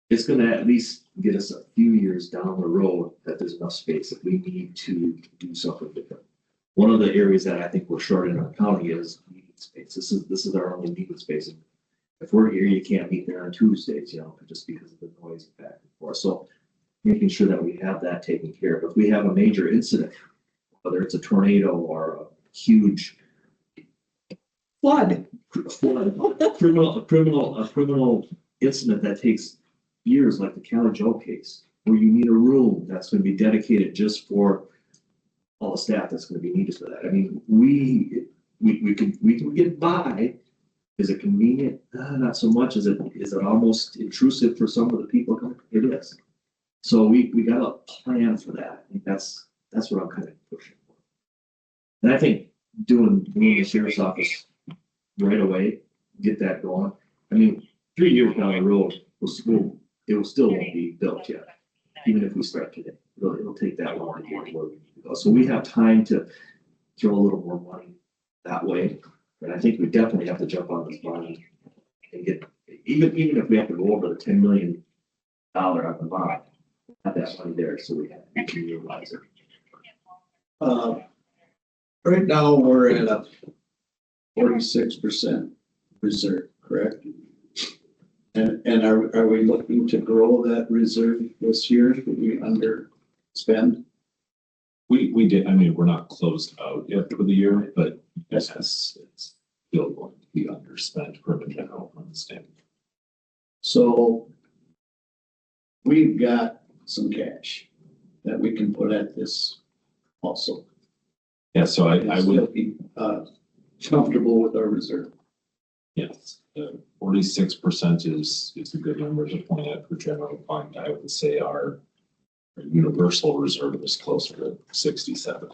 it's gonna at least get us a few years down the road that there's enough space if we need to do something different. One of the areas that I think we're short in our county is meeting space. This is our only meeting space. And if we're here, you can't meet there on Tuesdays, you know, just because of the noise back and forth. So making sure that we have that taken care of. If we have a major incident, whether it's a tornado or a huge Flood. criminal incident that takes years, like the Cali Joe case, where you need a room that's going to be dedicated just for all the staff that's going to be needed for that. I mean, we can get by. Is it convenient? Not so much. Is it almost intrusive for some of the people coming? It is. So we got to plan for that. I think that's what I'm kind of pushing for. And I think doing the sheriff's office right away, get that going. I mean, 3 years down the road, it will still won't be built yet, even if we start today. It'll take that long to get where we need to go. So we have time to throw a little more money that way. But I think we definitely have to jump on this bond and get, even if we have to go over the $10 million on the bond, have that money there so we can utilize it. Right now, we're at a 46% reserve, correct? And are we looking to grow that reserve this year? Did we underspend? We did, I mean, we're not closed out yet for the year, but yes, it's still going to be underspent from a general fund standpoint. So we've got some cash that we can put at this also. Yeah, so I would, be comfortable with our reserve. yes, 46% is a good number to point at for general fund. I would say our universal reserve is closer to 67.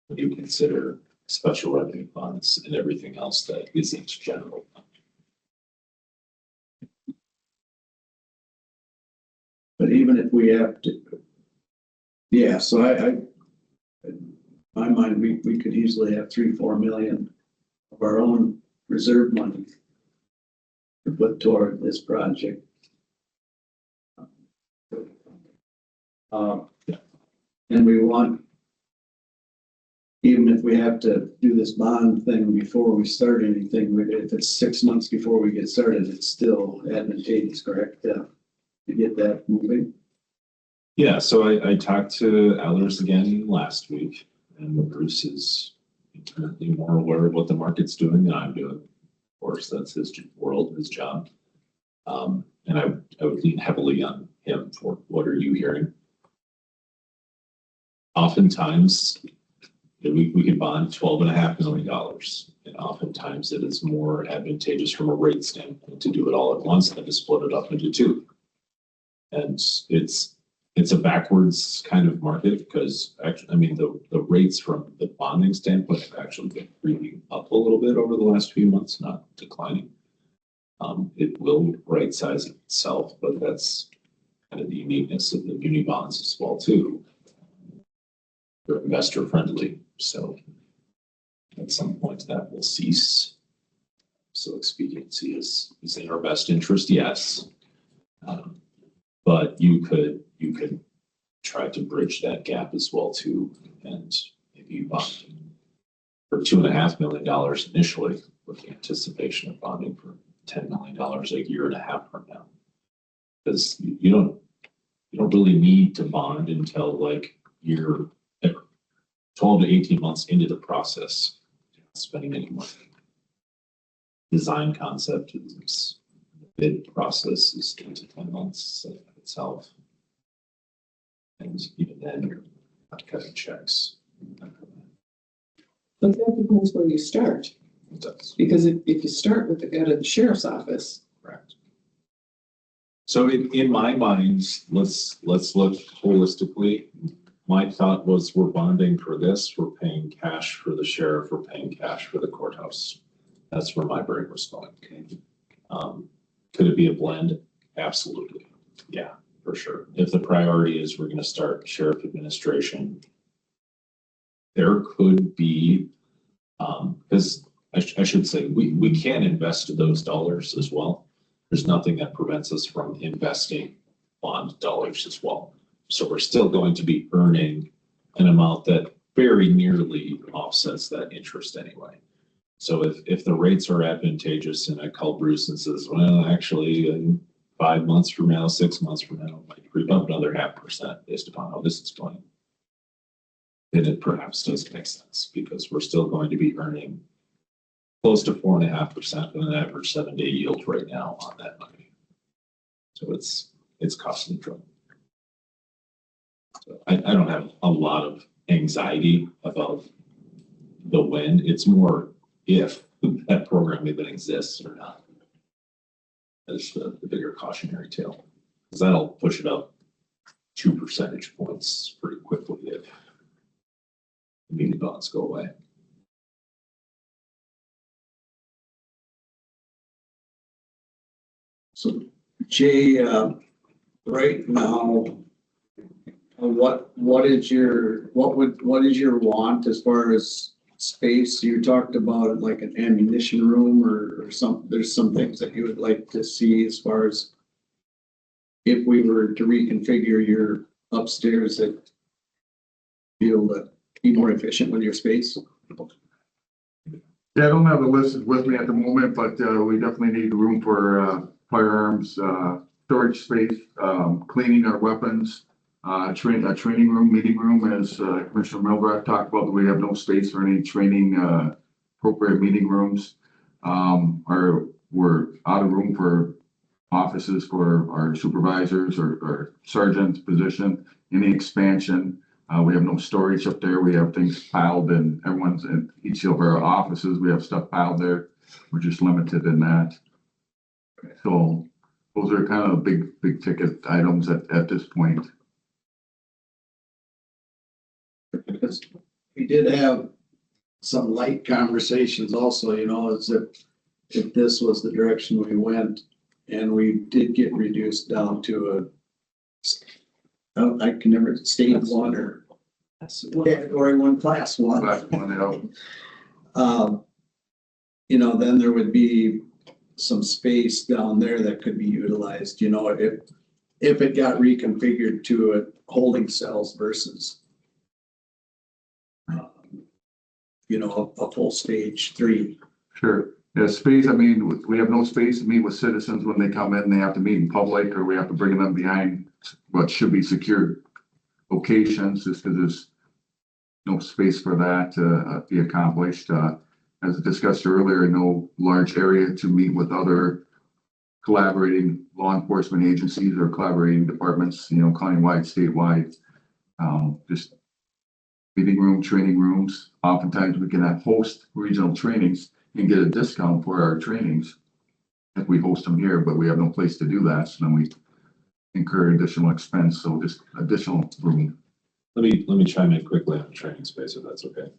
When you consider special revenue funds and everything else that isn't general fund. But even if we have to, yeah, so in my mind, we could easily have 3-4 million of our own reserve money to put toward this project. And we want, even if we have to do this bond thing before we start anything, if it's 6 months before we get started, it's still advantageous, correct? To get that moving. Yeah, so I talked to Ellers again last week, and Bruce is intimately more aware of what the market's doing than I'm doing. Of course, that's his world, his job. And I would lean heavily on him for what are you hearing? Oftentimes, we could bond $12.5 million, and oftentimes it is more advantageous from a rate standpoint to do it all at once than to split it up into two. And it's a backwards kind of market because actually, I mean, the rates from the bonding standpoint have actually been creeping up a little bit over the last few months, not declining. It will right size itself, but that's kind of the uniqueness of the muni bonds as well too. They're investor friendly, so at some point that will cease. So expediency is in our best interest, yes. But you could try to bridge that gap as well too, and maybe you bond for $2.5 million initially with the anticipation of bonding for $10 million a year and a half from now. Because you don't really need to bond until like you're 12 to 18 months into the process, you're not spending any money. Design concept is, the bid process is 10 to 10 months itself. And even then, you're not cutting checks. But that depends where you start, That's because if you start with the, out of the sheriff's office, correct. So in my mind, let's look holistically. My thought was we're bonding for this, we're paying cash for the sheriff, we're paying cash for the courthouse. That's where my brain was going. Could it be a blend? Absolutely. Yeah, for sure. If the priority is we're gonna start sheriff administration, there could be, because I should say, we can invest those dollars as well. There's nothing that prevents us from investing bond dollars as well. So we're still going to be earning an amount that very nearly offsets that interest anyway. So if the rates are advantageous and I call Bruce and says, well, actually, in 5 months from now, 6 months from now, might creep up another 0.5% based upon how this is going, then it perhaps does make sense because we're still going to be earning close to 4.5% with an average 7-day yield right now on that money. So it's cost neutral. So I don't have a lot of anxiety about the when. It's more if that program even exists or not. That's the bigger cautionary tale. Because that'll push it up 2 percentage points pretty quickly if the muni bonds go away. So Jay, right now, what is your want as far as space? You talked about like an ammunition room or some, there's some things that you would like to see as far as if we were to reconfigure your upstairs that be able to be more efficient with your space. Yeah, I don't have the list with me at the moment, but we definitely need room for firearms, storage space, cleaning our weapons, a training room, meeting room, as Commissioner Milbrock talked about, that we have no space for any training, appropriate meeting rooms. We're out of room for offices for our supervisors or sergeant's position, any expansion. We have no storage up there. We have things piled in each of our offices. We have stuff piled there. We're just limited in that. So those are kind of big ticket items at this point. Because we did have some light conversations also, you know, as if this was the direction we went and we did get reduced down to I can never state one or category 1, class 1. Last one, yeah. You know, then there would be some space down there that could be utilized, you know, if it got reconfigured to a holding cells versus you know, a full stage 3. Sure. Yeah, space, I mean, we have no space to meet with citizens when they come in. They have to meet in public, or we have to bring them behind what should be secured locations, just because there's no space for that to be accomplished. As discussed earlier, no large area to meet with other collaborating law enforcement agencies or collaborating departments, you know, countywide, statewide. Just meeting room, training rooms. Oftentimes we can host regional trainings and get a discount for our trainings if we host them here, but we have no place to do that. So then we incur additional expense. So just additional room. Let me chime in quickly on the training space, if that's okay.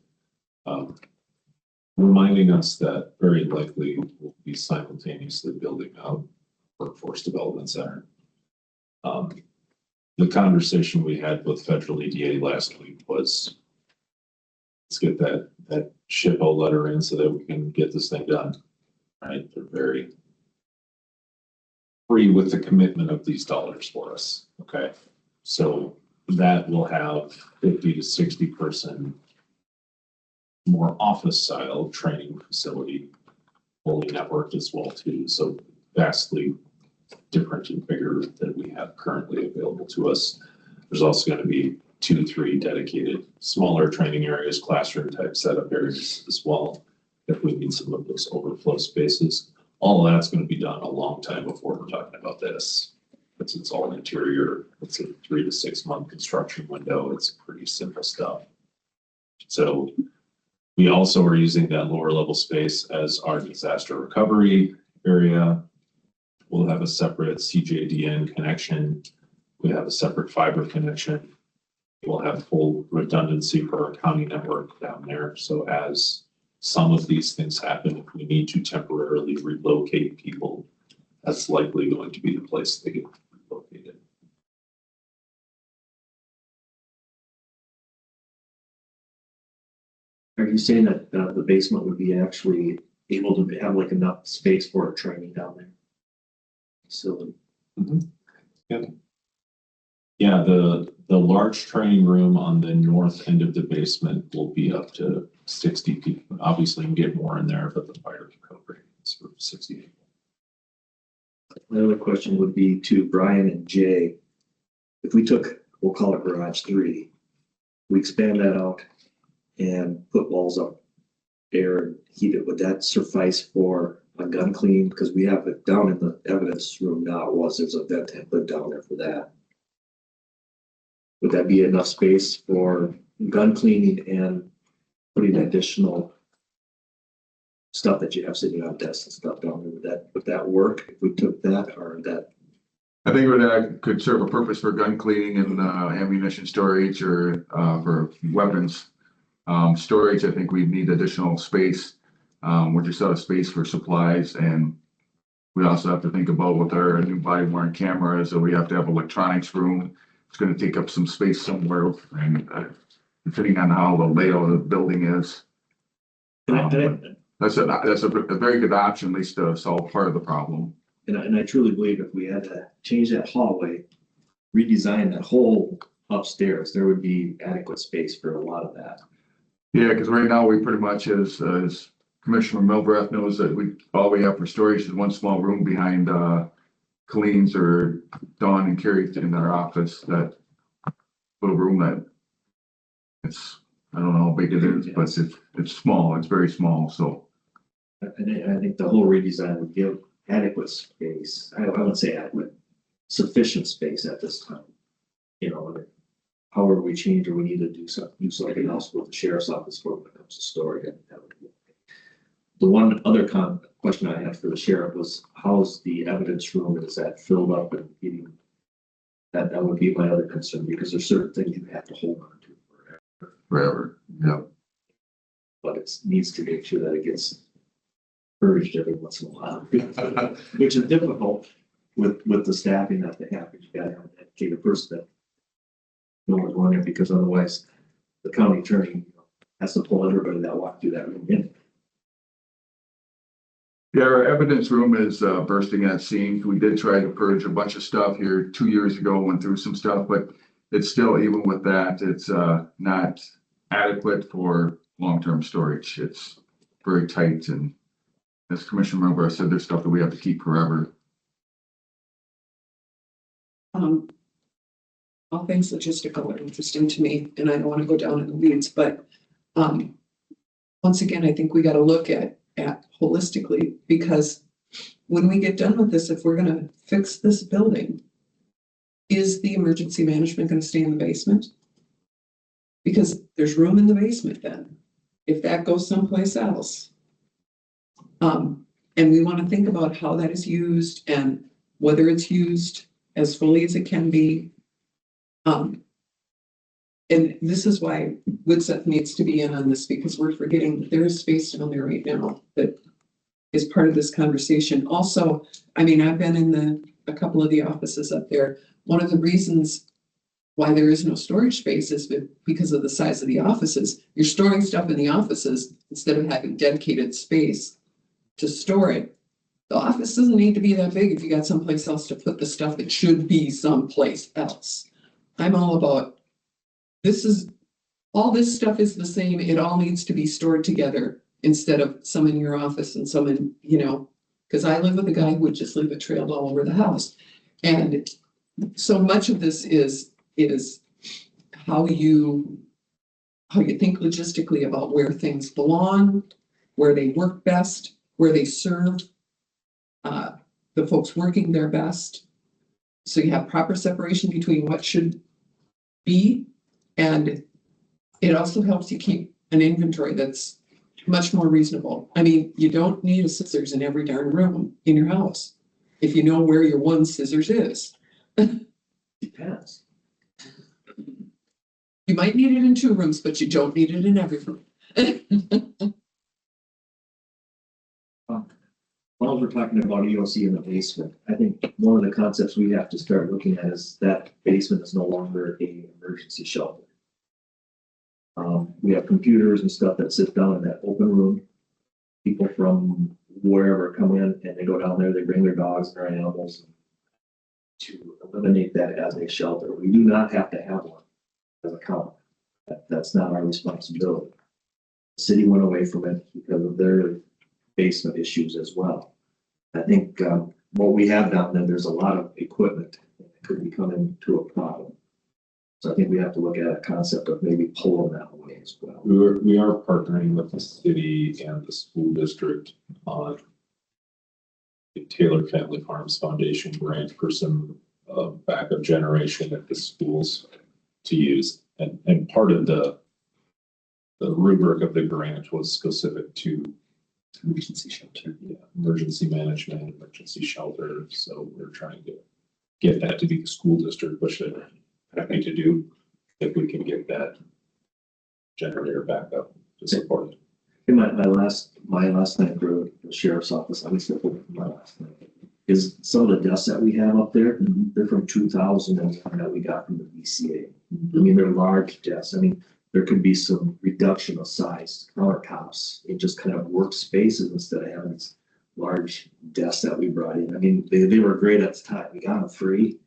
Reminding us that very likely we'll be simultaneously building out workforce development center. The conversation we had with federal EDA last week was, let's get that SHPO letter in so that we can get this thing done. Right? They're very free with the commitment of these dollars for us. Okay. So that will have 50 to 60 person more office style training facility fully networked as well too. So vastly different and bigger than we have currently available to us. There's also going to be 2-3 dedicated smaller training areas, classroom type setup areas as well, if we need some of those overflow spaces. All of that's going to be done a long time before we're talking about this. It's all interior. It's a 3 to 6 month construction window. It's pretty simple stuff. So we also are using that lower level space as our disaster recovery area. We'll have a separate CJDN connection. We have a separate fiber connection. We'll have full redundancy for our county network down there. So as some of these things happen, if we need to temporarily relocate people, that's likely going to be the place they get relocated. Are you saying that the basement would be actually able to have like enough space for training down there? So. Yeah, the large training room on the north end of the basement will be up to 60 people. Obviously, you can get more in there, but the fire code rating is for 60 people. My other question would be to Brian and Jay. If we took, we'll call it garage 3, we expand that out and put walls up there and heat it, would that suffice for a gun clean? Because we have it down in the evidence room now. There's a vent template down there for that. Would that be enough space for gun cleaning and putting additional stuff that you have sitting on desks and stuff down there? Would that work if we took that, or that? I think that could serve a purpose for gun cleaning and ammunition storage, or for weapons storage. I think we need additional space. We're just out of space for supplies, and we also have to think about with our new body worn cameras, so we have to have electronics room. It's going to take up some space somewhere, and depending on how the layout of the building is, that's a very good option, at least to solve part of the problem. And I truly believe if we had to change that hallway, redesign that whole upstairs, there would be adequate space for a lot of that. Yeah, because right now we pretty much, as Commissioner Milbreath knows, that all we have for storage is one small room behind Colleen's or Dawn and Carrie in their office. That little room, that it's, I don't know how big it is, but it's small. It's very small. So I think the whole redesign would give adequate space. I wouldn't say adequate, sufficient space at this time. You know, however we change or we need to do something else with the sheriff's office for when it comes to storage. That would be okay. The one other question I had for the sheriff was, how's the evidence room? Is that filled up and getting? That would be my other concern, because there's certain things you have to hold on to forever. Yeah. But it needs to make sure that it gets purged every once in a while, which is difficult with the staffing that they have. You got to have an educated person that no one's going there, because otherwise the county attorney has to pull everybody that walked through that room in. Yeah, our evidence room is bursting at seams. We did try to purge a bunch of stuff here 2 years ago, went through some stuff, but it's still, even with that, it's not adequate for long-term storage. It's very tight, and as Commissioner Member said, there's stuff that we have to keep forever. All things logistical are interesting to me, and I don't want to go down in the weeds, but once again, I think we got to look at holistically, because when we get done with this, if we're going to fix this building, is the emergency management going to stay in the basement? Because there's room in the basement then, if that goes someplace else. And we want to think about how that is used and whether it's used as fully as it can be. And this is why Waseca needs to be in on this, because we're forgetting that there is space down there right now that is part of this conversation. Also, I mean, I've been in a couple of the offices up there. One of the reasons why there is no storage space is because of the size of the offices. You're storing stuff in the offices instead of having dedicated space to store it. The office doesn't need to be that big if you got someplace else to put the stuff that should be someplace else. I'm all about, all this stuff is the same. It all needs to be stored together instead of some in your office and some in, because I live with a guy who would just leave it trailed all over the house. And so much of this is how you think logistically about where things belong, where they work best, where they serve the folks working there best. So you have proper separation between what should be, and it also helps you keep an inventory that's much more reasonable. I mean, you don't need a scissors in every darn room in your house if you know where your one scissors is. Depends. You might need it in 2 rooms, but you don't need it in every room. While we're talking about EOC in the basement, I think one of the concepts we have to start looking at is that basement is no longer a emergency shelter. We have computers and stuff that sit down in that open room. People from wherever come in and they go down there, they bring their dogs and their animals. To eliminate that as a shelter, we do not have to have one as a county. That's not our responsibility. The city went away from it because of their basement issues as well. I think what we have down there's a lot of equipment that could be coming to a problem. So I think we have to look at a concept of maybe pulling that away as well. We are partnering with the city and the school district on the Taylor Family Farms Foundation grant for some backup generation at the schools to use. And part of the rubric of the grant was specific to emergency shelter. Yeah, emergency management, emergency shelter. So we're trying to get that to be the school district, which they're happy to do if we can get that generator back up to support it. In my last night for the sheriff's office, I was looking my last night, is some of the desks that we have up there, they're from 2000 and that we got from the BCA. I mean, they're large desks. I mean, there could be some reduction of size countertops in just kind of workspaces instead of having these large desks that we brought in. I mean, they were great at the time. We got them free,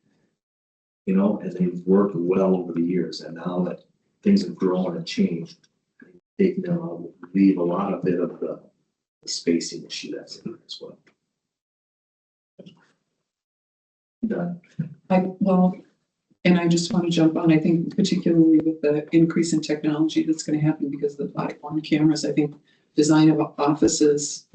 and they've worked well over the years. And now that things have grown and changed, taking them out will leave a lot of bit of the spacing issue that's in there as well. Done. And I just want to jump on, I think particularly with the increase in technology that's going to happen because of the body-worn cameras, I think design of offices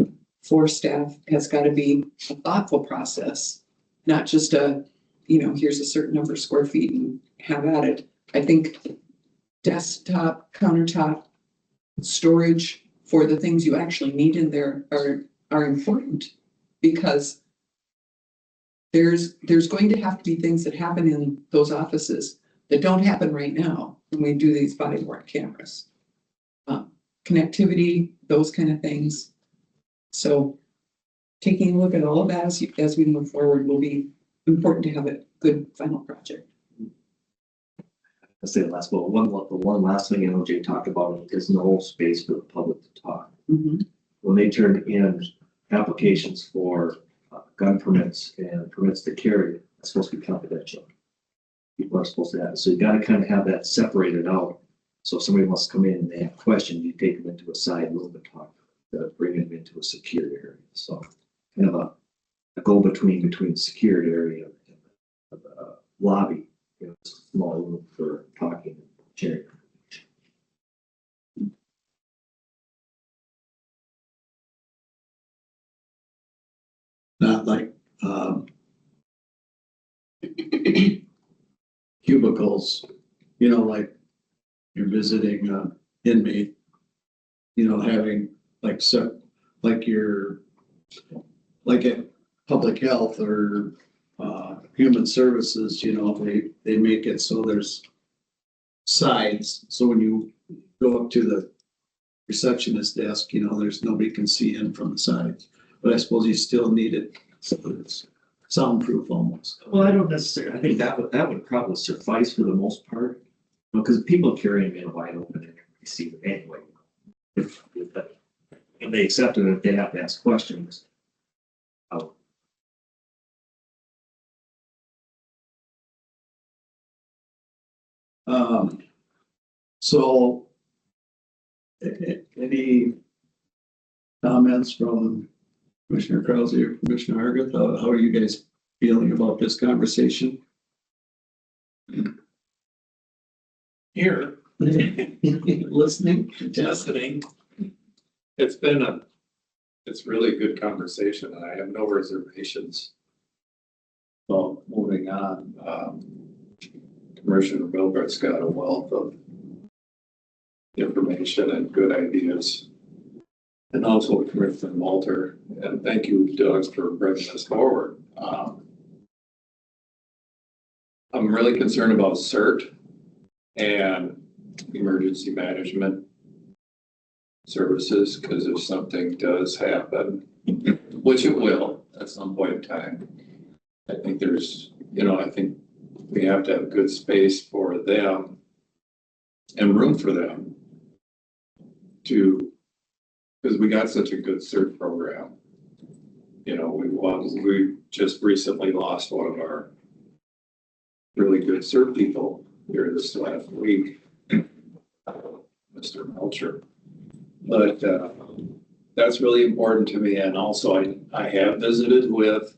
for staff has got to be a thoughtful process, not just here's a certain number of square feet and have at it. I think desktop, countertop, storage for the things you actually need in there are important, because there's going to have to be things that happen in those offices that don't happen right now when we do these body-worn cameras. Connectivity, those kind of things. So taking a look at all of that as we move forward will be important to have a good final project. I'll say the last last thing Jay talked about is no space for the public to talk. When they turn in applications for gun permits and permits to carry, that's supposed to be confidential. People are supposed to have it. So you got to kind of have that separated out. So if somebody wants to come in and they have questions, you take them into a side room and talk, bring them into a secured area. So kind of a go between the secured area and the lobby. It's a small room for talking and sharing. Not like cubicles, like you're visiting an inmate, having like at public health or human services, they make it so there's sides. So when you go up to the receptionist desk, there's nobody can see in from the sides. But I suppose you still need it so that it's soundproof almost. Well, I don't necessarily. I think that would probably suffice for the most part, because people carry them in wide open and receive it anyway. If they accept it, if they have to ask questions. So any comments from Commissioner Krause or Commissioner Hargit? How are you guys feeling about this conversation? Here, Listening, listening, it's really a good conversation, and I have no reservations. Well, moving on, Commissioner Milbert's got a wealth of information and good ideas. And also Commissioner Walter, and thank you, Doug, for bringing this forward. I'm really concerned about CERT and emergency management services, because if something does happen, which it will at some point in time, I think there's, I think we have to have good space for them and room for them to, because we got such a good CERT program. We just recently lost one of our really good CERT people here this last week, Mr. Melcher. But that's really important to me. And also I have visited with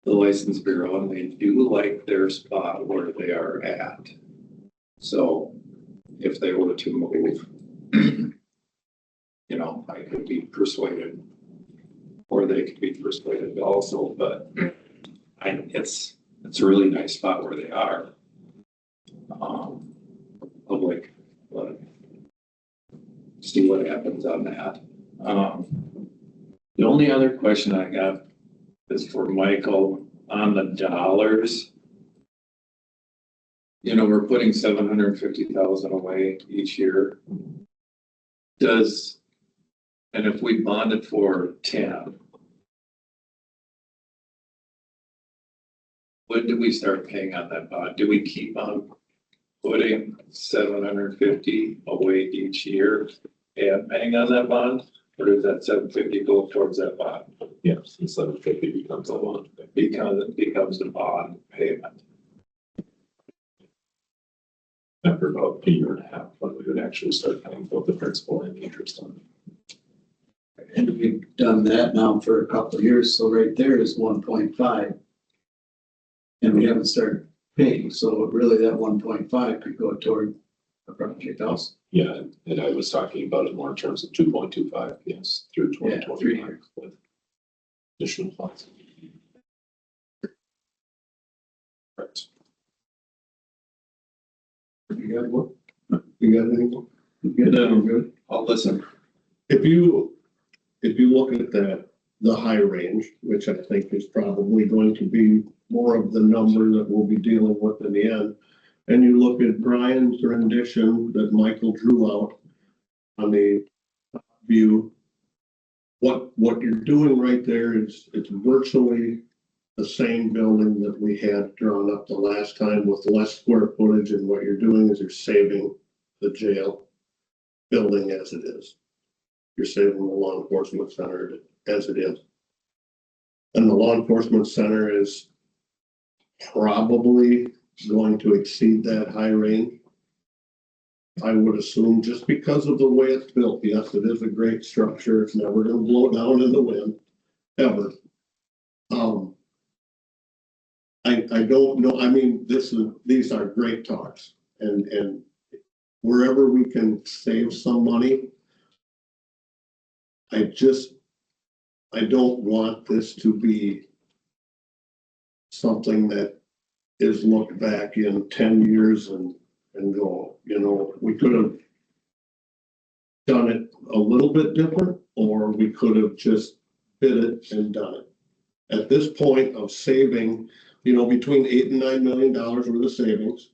the License Bureau, and they do like their spot where they are at. So if they were to move, I could be persuaded, or they could be persuaded also, but it's a really nice spot where they are. Public, but see what happens on that. The only other question I got is for Michael on the dollars. We're putting 750,000 away each year. And if we bonded for 10, when do we start paying on that bond? Do we keep on putting 750 away each year and paying on that bond? Or does that 750 go towards that bond? Yes, the 750 becomes a bond. Because it becomes a bond payment. After about a year and a half, when we would actually start paying both the principal and the interest on it. and we've done that now for a couple of years, so right there is 1.5. And we haven't started paying, so really that 1.5 could go toward a project also. Yeah, and I was talking about it more in terms of 2.25, yes, through 2025 with additional funds. Right. You got what? You got anything? Good. I'll listen. If you look at the high range, which I think is probably going to be more of the number that we'll be dealing with in the end, and you look at Brian's rendition that Michael drew out on the view, what you're doing right there is it's virtually the same building that we had drawn up the last time with less square footage, and what you're doing is you're saving the jail building as it is. You're saving the law enforcement center as it is. And the law enforcement center is probably going to exceed that high range. I would assume, just because of the way it's built. Yes, it is a great structure. It's never going to blow down in the wind, ever. I don't know. I mean, these are great talks, and wherever we can save some money, I don't want this to be something that is looked back in 10 years and go, we could have done it a little bit different, or we could have just bid it and done it. At this point of saving, between $8 and $9 million worth of savings,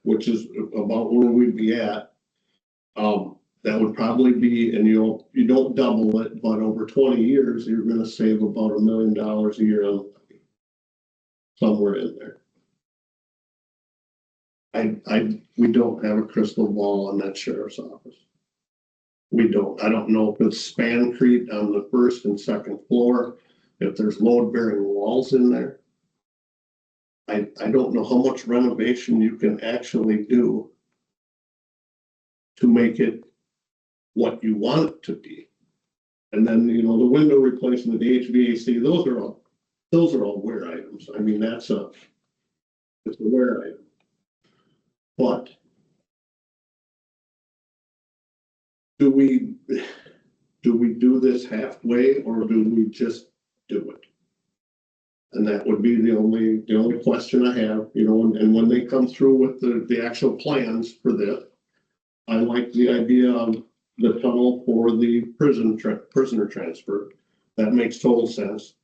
which is about where we'd be at, that would probably be, and you don't double it, but over 20 years, you're going to save about $1 million a year on somewhere in there. We don't have a crystal ball on that sheriff's office. We don't. I don't know if it's spancrete on the first and second floor, if there's load-bearing walls in there. I don't know how much renovation you can actually do to make it what you want it to be. And then, you know, the window replacement, the HVAC, those are all wear items. I mean, it's a wear item. But do we do this halfway or do we just do it? And that would be the only question I have, you know, and when they come through with the actual plans for this, I like the idea of the tunnel for the prisoner transfer. That makes total sense.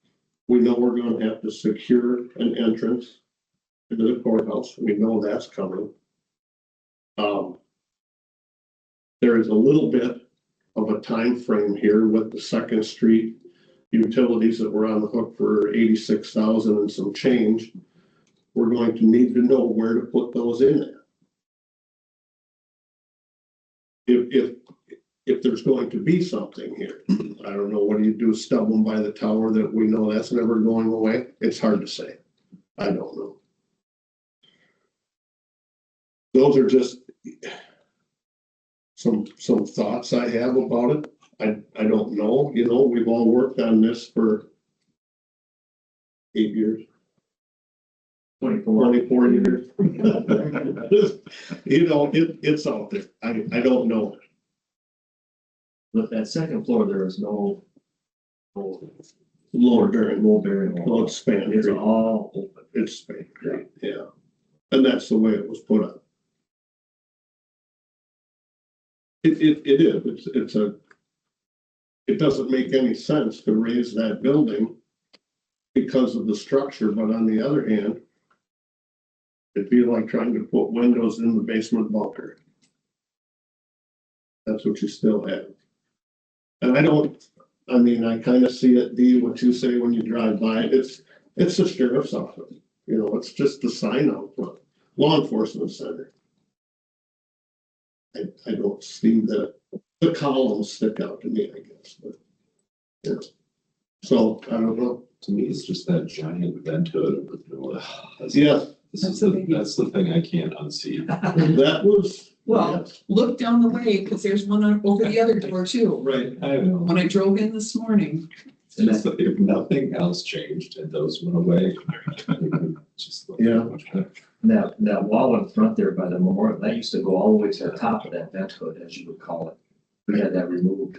We know we're gonna have to secure an entrance into the courthouse. We know that's coming. There is a little bit of a time frame here with the Second Street utilities that were on the hook for 86,000 and some change. We're going to need to know where to put those in at. If there's going to be something here, I don't know, what do you do, stub them by the tower that we know that's never going away? It's hard to say. I don't know. Those are just some thoughts I have about it. I don't know, you know, we've all worked on this for 8 years. 24 years. You know, it's out there. I don't know. But that second floor, there is no Lower bearing, low bearing well, wall. it's span It's creek. all open. It's span creek, yeah. And that's the way it was put up. It is, it doesn't make any sense to raise that building because of the structure, but on the other hand, it'd be like trying to put windows in the basement bunker. That's what you still have. And I kind of see it, D, what you say when you drive by, it's the sheriff's office. You know, it's just the sign out front, law enforcement center. I don't see the columns stick out to me, I guess, but, yeah. So, I don't know. To me, it's just that giant vent hood with no. Yeah, That's the thing I can't unsee. that was. Well, look down the way, because there's one over the other door too. Right. I know. When I drove in this morning, Just that if nothing else changed and those went away. Just look Yeah. much better. That wall in front there by the memorial, that used to go all the way to the top of that vent hood, as you would call it. We had that removed.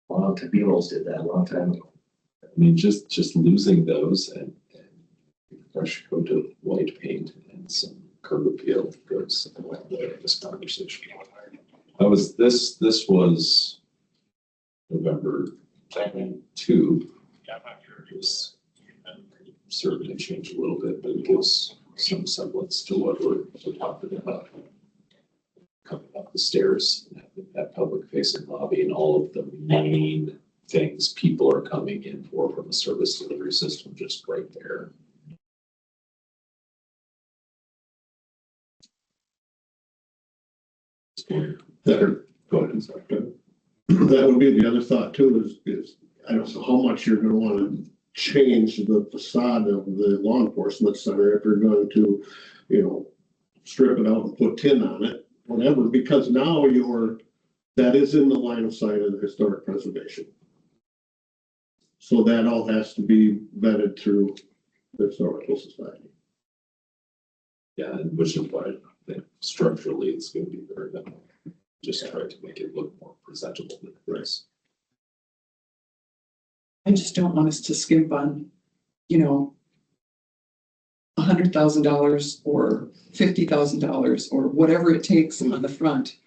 Well, Tabilos did that a long time ago. I mean, just losing those and fresh coat of white paint and some curb appeal goes a long way in this conversation. This was November 2. It was certainly changed a little bit, but it gives some semblance to what we're talking about. Coming up the stairs, that public facing lobby and all of the main things people are coming in for from a service delivery system, just right there. That Go ahead, sorry. would be the other thought too, is I don't know how much you're gonna wanna change the facade of the law enforcement center if you're going to, you know, strip it out and put tin on it, whatever, because now that is in the line of sight of the historic preservation. So that all has to be vetted through the historical society. Yeah, and which is why I think structurally it's going to be very minimal. Just try to make it look more presentable than it is. I just don't want us to skimp on, you know, $100,000 or $50,000 or whatever it takes on the front.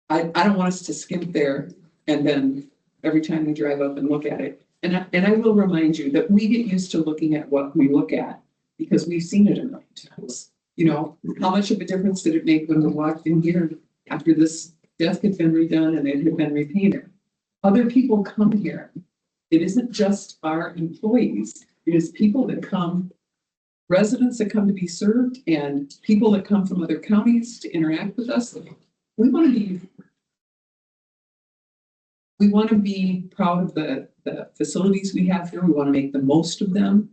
I don't want us to skimp there and then every time we drive up and look at it. And I will remind you that we get used to looking at what we look at because we've seen it a million times. You know, how much of a difference did it make when we walked in here after this desk had been redone and it had been repainted? Other people come here. It isn't just our employees. It is people that come, residents that come to be served and people that come from other counties to interact with us. We want to be proud of the facilities we have here. We want to make the most of them.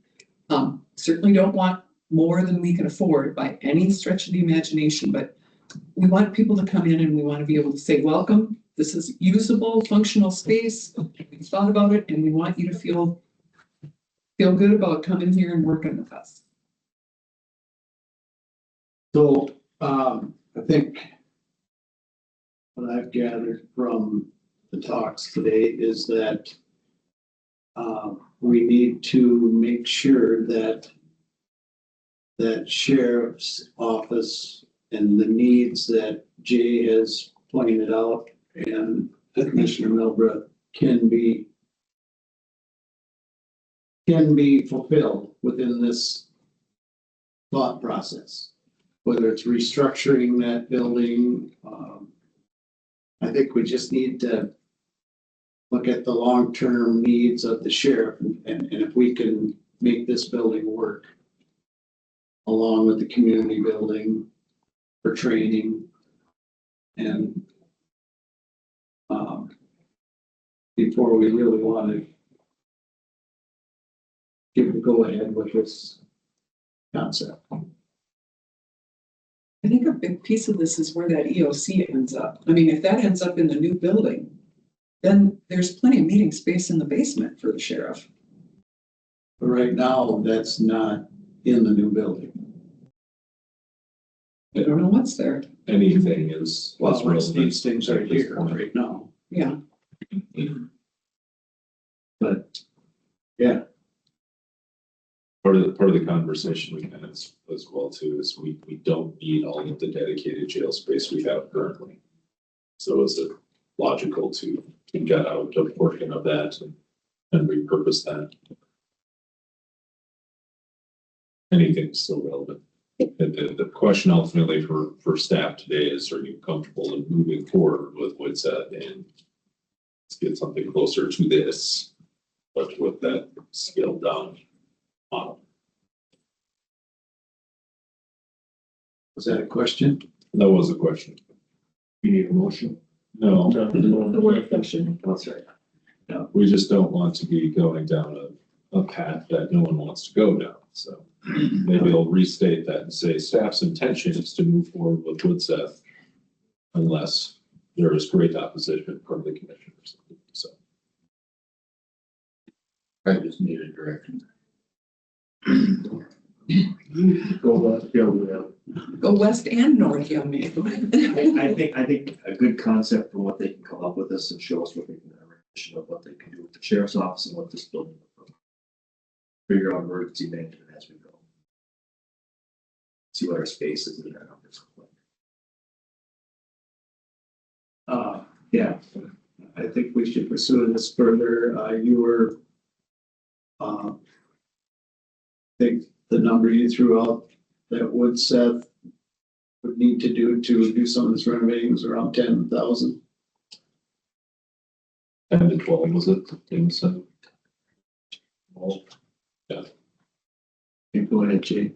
Certainly don't want more than we can afford by any stretch of the imagination, but we want people to come in and we want to be able to say welcome this is usable, functional space. We thought about it and we want you to feel good about coming here and working with us. So, I think what I've gathered from the talks today is that we need to make sure that sheriff's office and the needs that Jay has pointed out and Commissioner Milbrook can be fulfilled within this thought process. Whether it's restructuring that building, I think we just need to look at the long-term needs of the sheriff and if we can make this building work along with the community building for training and before we really want to give the go-ahead with this concept. I think a big piece of this is where that EOC ends up. I mean, if that ends up in the new building, then there's plenty of meeting space in the basement for the sheriff. But right now, that's not in the new building. I don't know what's there. Anything is. Well, relevant these things are at this here point. right now, Yeah. but yeah, Part of the conversation we had as well too, is we don't need all of the dedicated jail space we have currently. So is it logical to get out a portion of that and repurpose that? Anything's still relevant. The question ultimately for staff today is, are you comfortable in moving forward with Waseca and let's get something closer to this, but with that scaled down model? was that a question? That was a question. You need a motion? No, The work session. That's right. we just don't want to be going down a path that no one wants to go down. So maybe I'll restate that and say staff's intention is to move forward with Waseca unless there is great opposition from the commission or something. So I just needed direction. Go left, go right. Go west and north, young man. I think a good concept for what they can come up with this and show us what they can, of what they can do with the sheriff's office and what this building. Figure out emergency management as we go. See what our space is in that numbers look like. Yeah, I think we should pursue this further. You were, I think the number you threw out that would Seth would need to do some of this renovating was around 10,000. 10 to 12 was it? So, well, yeah. Go ahead, Jay.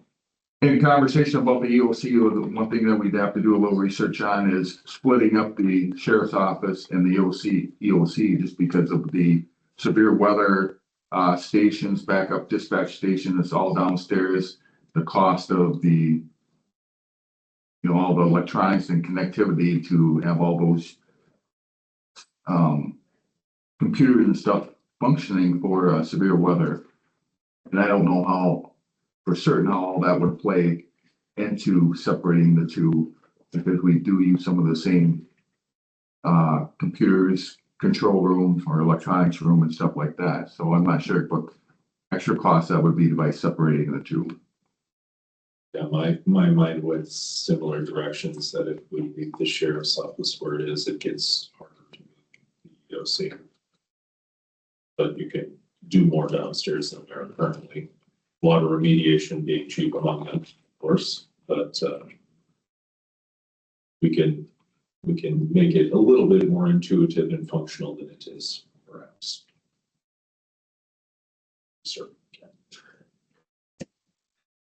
In conversation about the EOC, the one thing that we'd have to do a little research on is splitting up the sheriff's office and the EOC just because of the severe weather, stations, backup dispatch station, it's all downstairs. The cost of the, all the electronics and connectivity to have all those, computers and stuff functioning for, severe weather. And I don't know how, for certain, how all that would play into separating the two, because we do use some of the same computers, control room or electronics room and stuff like that. So I'm not sure what extra cost that would be by separating the two. Yeah, my mind went similar directions, that if we leave the sheriff's office where it is, it gets harder to see. But you can do more downstairs than there are currently. Water remediation being cheap among them, of course, but we can make it a little bit more intuitive and functional than it is, perhaps. Sure.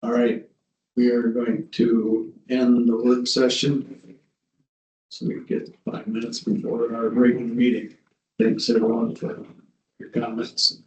All right, we are going to end the work session. So we get 5 minutes before our regular meeting. Thanks everyone for your comments.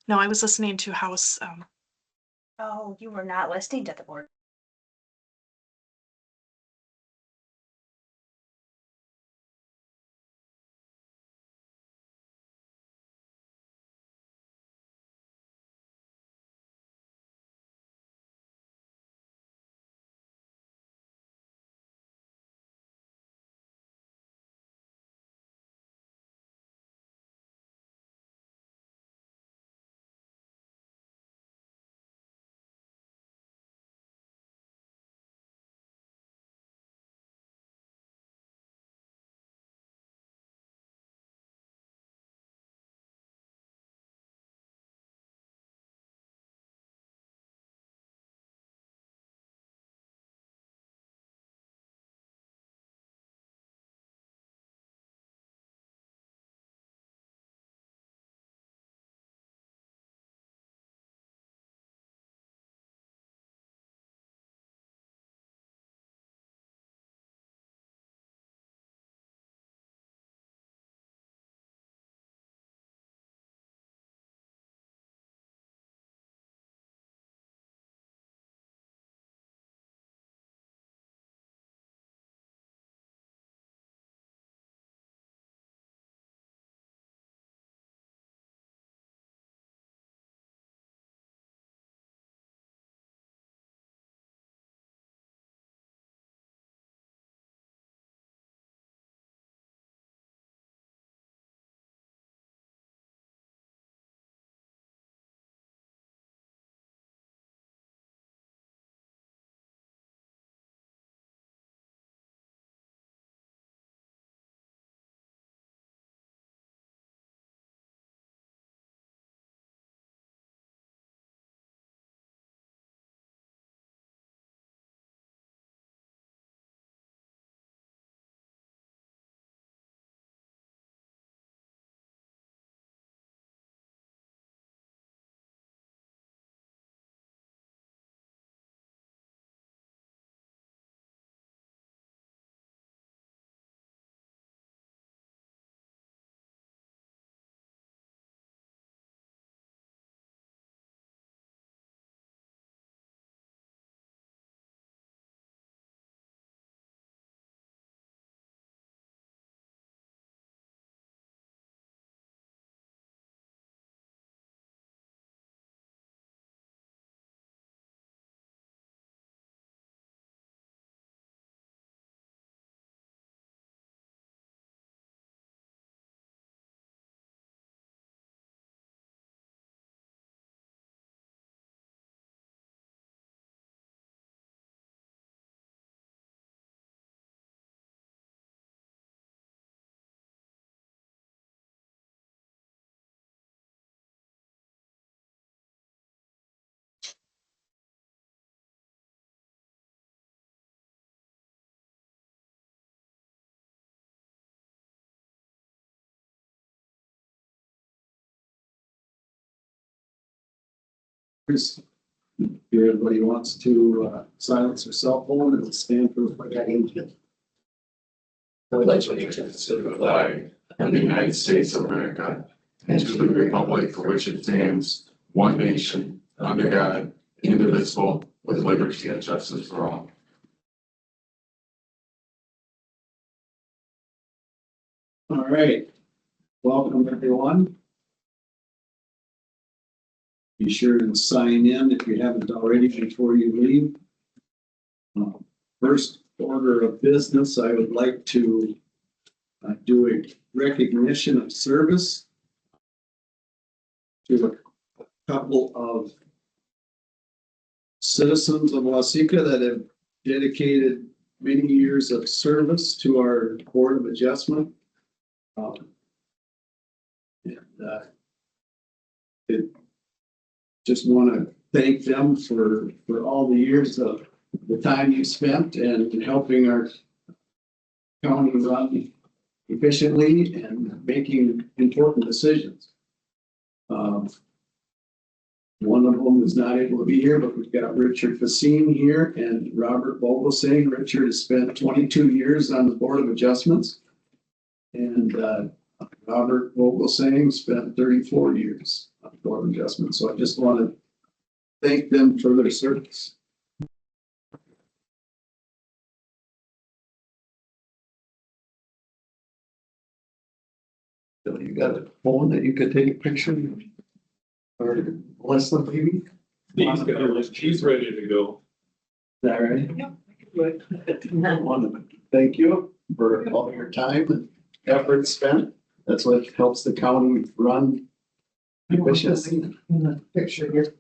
No, I was listening to House, Oh, you were not listening to the board. Chris, if everybody wants to silence their cell phone and stand for the flag. Pledge allegiance to the flag of the United States of America and to the republic for which it stands, one nation, under God, indivisible, with liberty and justice for all. All right, welcome everyone. Be sure to sign in if you haven't already before you leave. First order of business, I would like to do a recognition of service to a couple of citizens of Waseca that have dedicated many years of service to our Board of Adjustment. Just want to thank them for all the years of the time you spent and helping our county run efficiently and making important decisions. One of them is not able to be here, but we've got Richard Facine here and Robert Vogelsang. Richard has spent 22 years on the Board of Adjustments. And Robert Vogelsang spent 34 years on the Board of Adjustment. So I just want to thank them for their service. So you got a phone that you could take a picture or bless the baby? She's ready to go. Is that right? I want to thank you for all your time and effort spent. That's what helps the county run efficiently. In the picture here.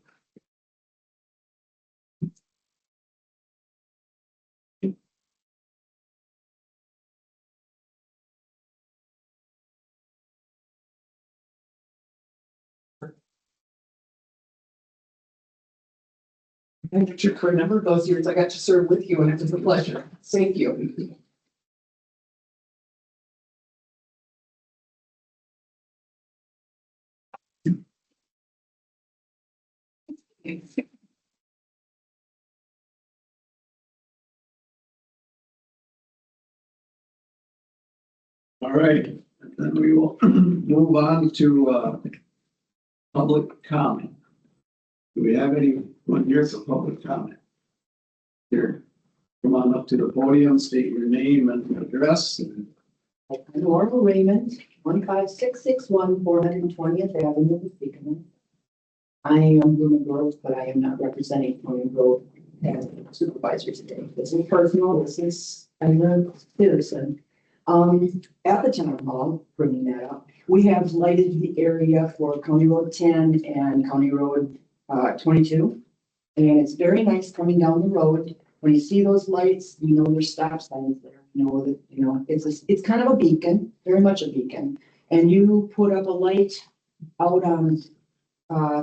And get your crew number, those years I got to serve with you, and it was a pleasure. Thank you. All right, then we will move on to public comment. Do we have anyone here for public comment? Here, come on up to the podium, state your name and address. Laura Raymond, 15661 420th Avenue, Beacon. I am Blooming Grove, but I am not representing Blooming Grove as a supervisor today. This is personal, this is, I'm a citizen. At the town hall, bringing that up, we have lighted the area for County Road 10 and County Road 22. And it's very nice coming down the road. When you see those lights, you know there's stop signs there. You know that, you know, it's kind of a beacon, very much a beacon. And you put up a light out on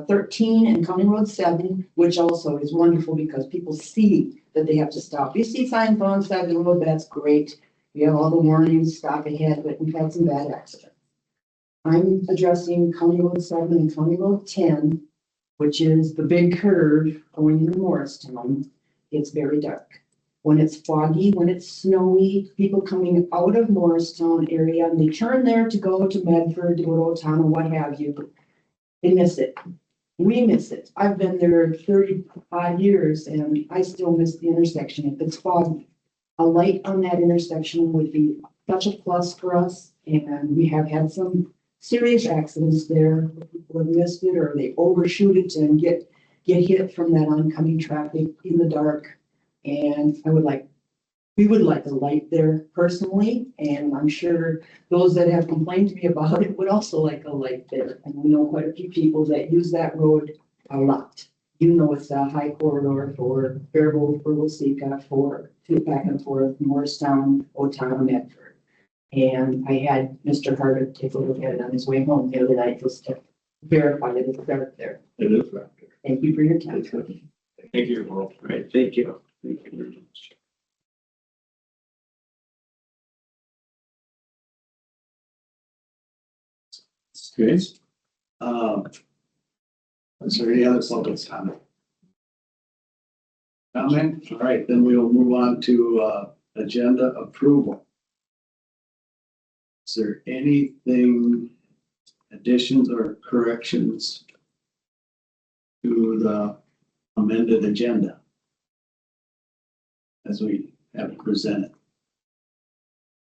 13 and County Road 7, which also is wonderful because people see that they have to stop. You see signs on the side of the road, that's great. We have all the warnings, stop ahead, but we've had some bad accidents. I'm addressing County Road 7 and County Road 10, which is the big curve going into Morristown. It's very dark. When it's foggy, when it's snowy, people coming out of Morristown area, and they turn there to go to Medford, to go to Otana, what have you, they miss it. We miss it. I've been there 35 years and I still miss the intersection if it's foggy. A light on that intersection would be such a plus for us, and we have had some serious accidents there. People have missed it or they overshoot it and get hit from that oncoming traffic in the dark. And we would like a light there personally, and I'm sure those that have complained to me about it would also like a light there. And we know quite a few people that use that road a lot. You know, it's a high corridor for Faribault, for Waseca, for back and forth, Morristown, Otana, Medford. And I had Mr. Harder take a look at it on his way home the other night just to verify that it's dark there. It is right there. Thank you for your time. Thank you, Laurel. Right, thank you. Thank you very much. Good. Is there any other public comment? Comment? All right, then we will move on to agenda approval. Is there anything, additions or corrections to the amended agenda as we have presented?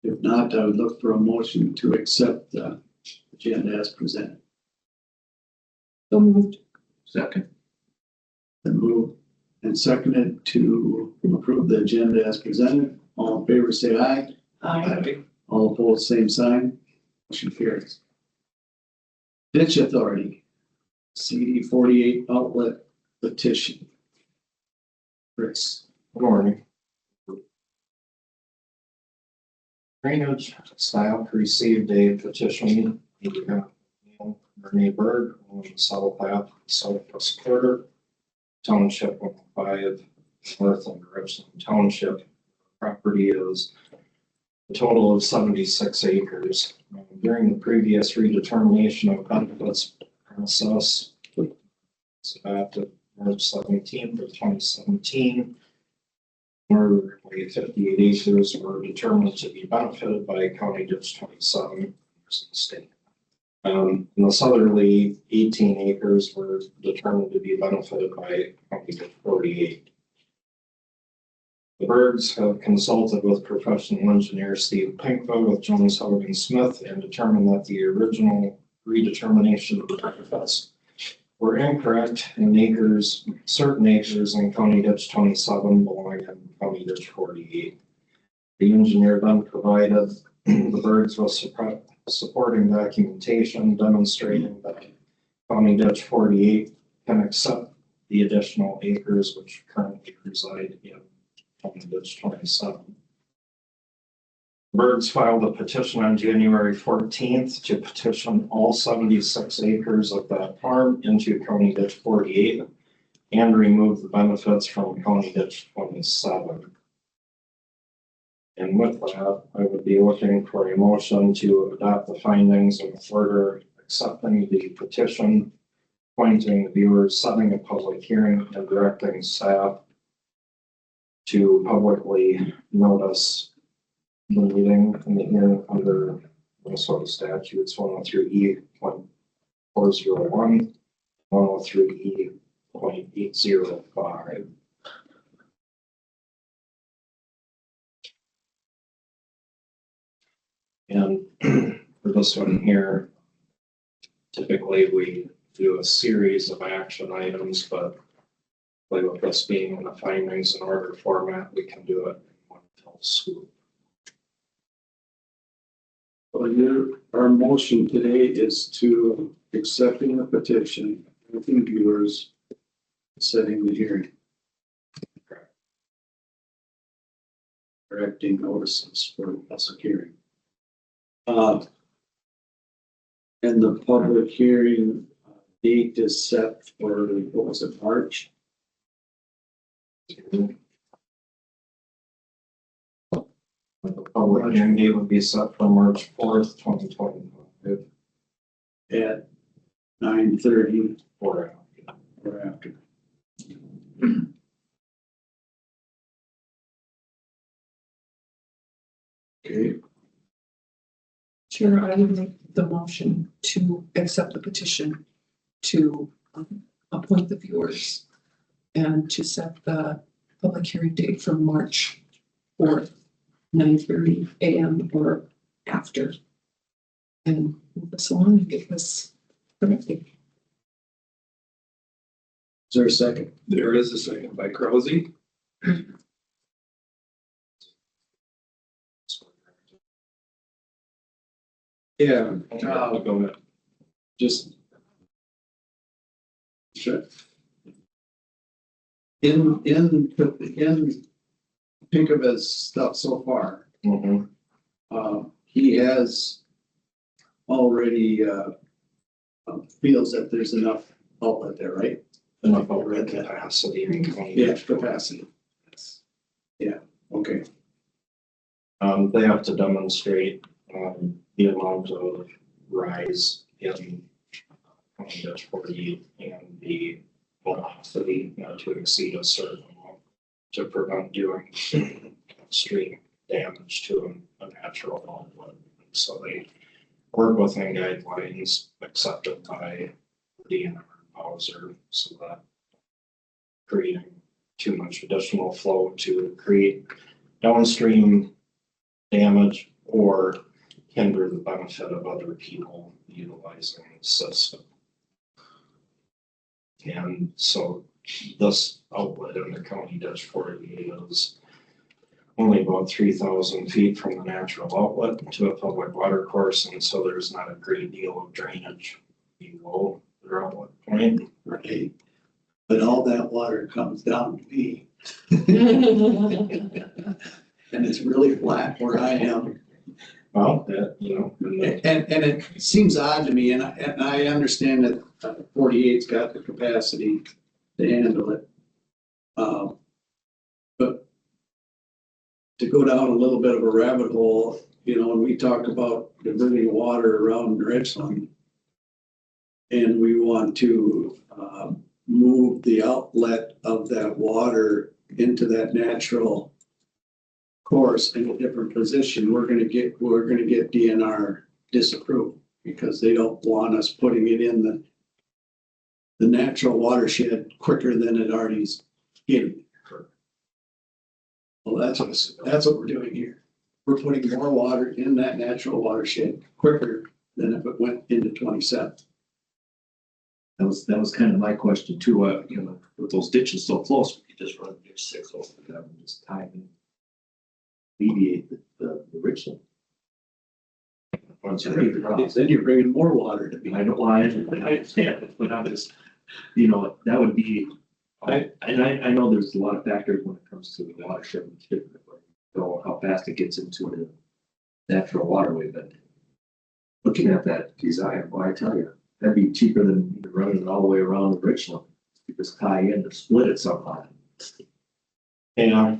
If not, I would look for a motion to accept the agenda as presented. So moved. Second. Then move and seconded to approve the agenda as presented. All in favor, say aye. Aye. All opposed, same sign. Motion carries. Ditch Authority, CD 48 outlet petition. Chris. Good morning. Drainage staff received a petition from Bernie Berg on the south half, southwest quarter, township 105, north of Richland Township. Property is a total of 76 acres. During the previous redetermination of benefits process, it's adopted March 17th of 2017. Where 58 acres were determined to be benefited by County Ditch 27 in the state. In the southerly 18 acres were determined to be benefited by County Ditch 48. The Bergs have consulted with professional engineer Steve Pinkfoot with Jones Hogan Smith and determined that the original redetermination of the benefits were incorrect in acres, certain acres in County Ditch 27 belong in County Ditch 48. The engineer then provided the Bergs with supporting documentation demonstrating that County Ditch 48 can accept the additional acres which currently reside in County Ditch 27. Bergs filed a petition on January 14th to petition all 76 acres of that farm into County Ditch 48 and remove the benefits from County Ditch 27. And with that, I would be looking for a motion to adopt the findings in order accepting the petition, appointing the viewers, setting a public hearing, and directing staff to publicly notice the meeting and the hearing under Minnesota statutes 103E.401, 103E.805. And for this one here, typically we do a series of action items, but with this being in the findings in order format, we can do it in one fell swoop. Well, our motion today is to accepting the petition, with viewers, setting the hearing. Correcting notices for public hearing. And the public hearing date is set for, what was it, March? The public hearing date would be set for March 4th, 2025. At 9:30 Or or after. Okay, Chair, I would make the motion to accept the petition to appoint the viewers and to set the public hearing date for March 4th, 9:30 a.m. or after. And move this along and get this corrected. is there a second? There is a second by Krause. Yeah, go ahead. just. Sure. In Pinkova's stuff so far, he has already feels that there's enough outlet there, right? Enough overhead capacity in County Yeah, Ditch 48. capacity. Yeah, okay. They have to demonstrate the amount of rise in County Ditch 48 and the velocity not to exceed a certain amount to prevent doing extreme damage to a natural outlet. So they work within guidelines accepted by the DNR Bowser, so that creating too much additional flow to create downstream damage or hinder the benefit of other people utilizing the system. And so this outlet in the County Ditch 48 is only about 3,000 feet from the natural outlet to a public water course, and so there's not a great deal of drainage below their outlet point. Right. But all that water comes down to me. And it's really flat where I am. Well, that, you know. And it seems odd to me, and I understand that 48's got the capacity to handle it. But to go down a little bit of a rabbit hole, when we talk about diverting water around Richland, and we want to move the outlet of that water into that natural course in a different position, we're gonna get DNR disapproval. because they don't want us putting it in the natural watershed quicker than it already is in. Well, that's what we're doing here. We're putting more water in that natural watershed quicker than if it went into 27. That was kind of my question too, you know, with those ditches so close, we could just run ditch 6 over them and just tie and alleviate the Richland. Once you're ready to cross. Then you're bringing more water to me. I don't, I understand, it, but I'm just, you know, that would be, I know there's a lot of factors when it comes to the watershed, and different, so how fast it gets into the natural waterway, but looking at that design, well, I tell you, that'd be cheaper than running it all the way around the Richland. You just tie in to split it somehow. Yeah,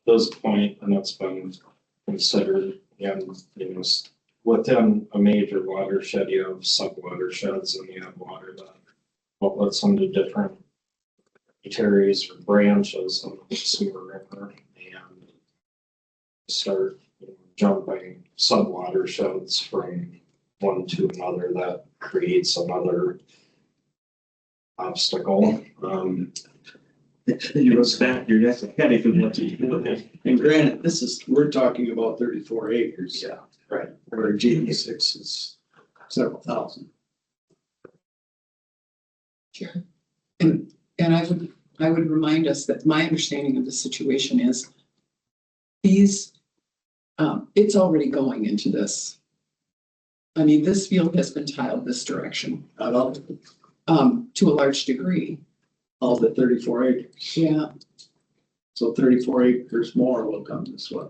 those point, and that's been considered, and, you know, within a major watershed, you have sub watersheds and you have water that outlets into different tributaries or branches of the Sewer River, and start, you know, jumping sub watersheds from one to another, that creates another obstacle. You expect your next headache is what you do. And granted, we're talking about 34 acres. Yeah. Right. Where GE6 is several thousand. Sure. And I would remind us that my understanding of the situation is these, it's already going into this. I mean, this field has been tiled this direction, Not all, to a large degree. all the 34 acres. Yeah. So 34 acres more will come this way.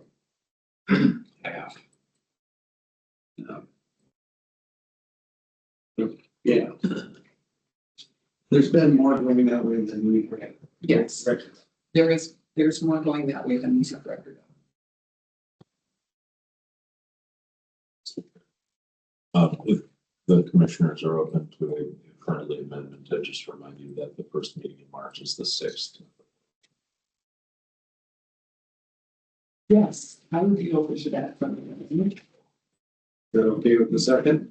Half. Yeah. There's been more going that way than we read. Yes, there's more going that way than we have record of. If the commissioners are open to a friendly amendment, I just remind you that the first meeting in March is the 6th. Yes, I would be open to that from the. Is that okay with the second?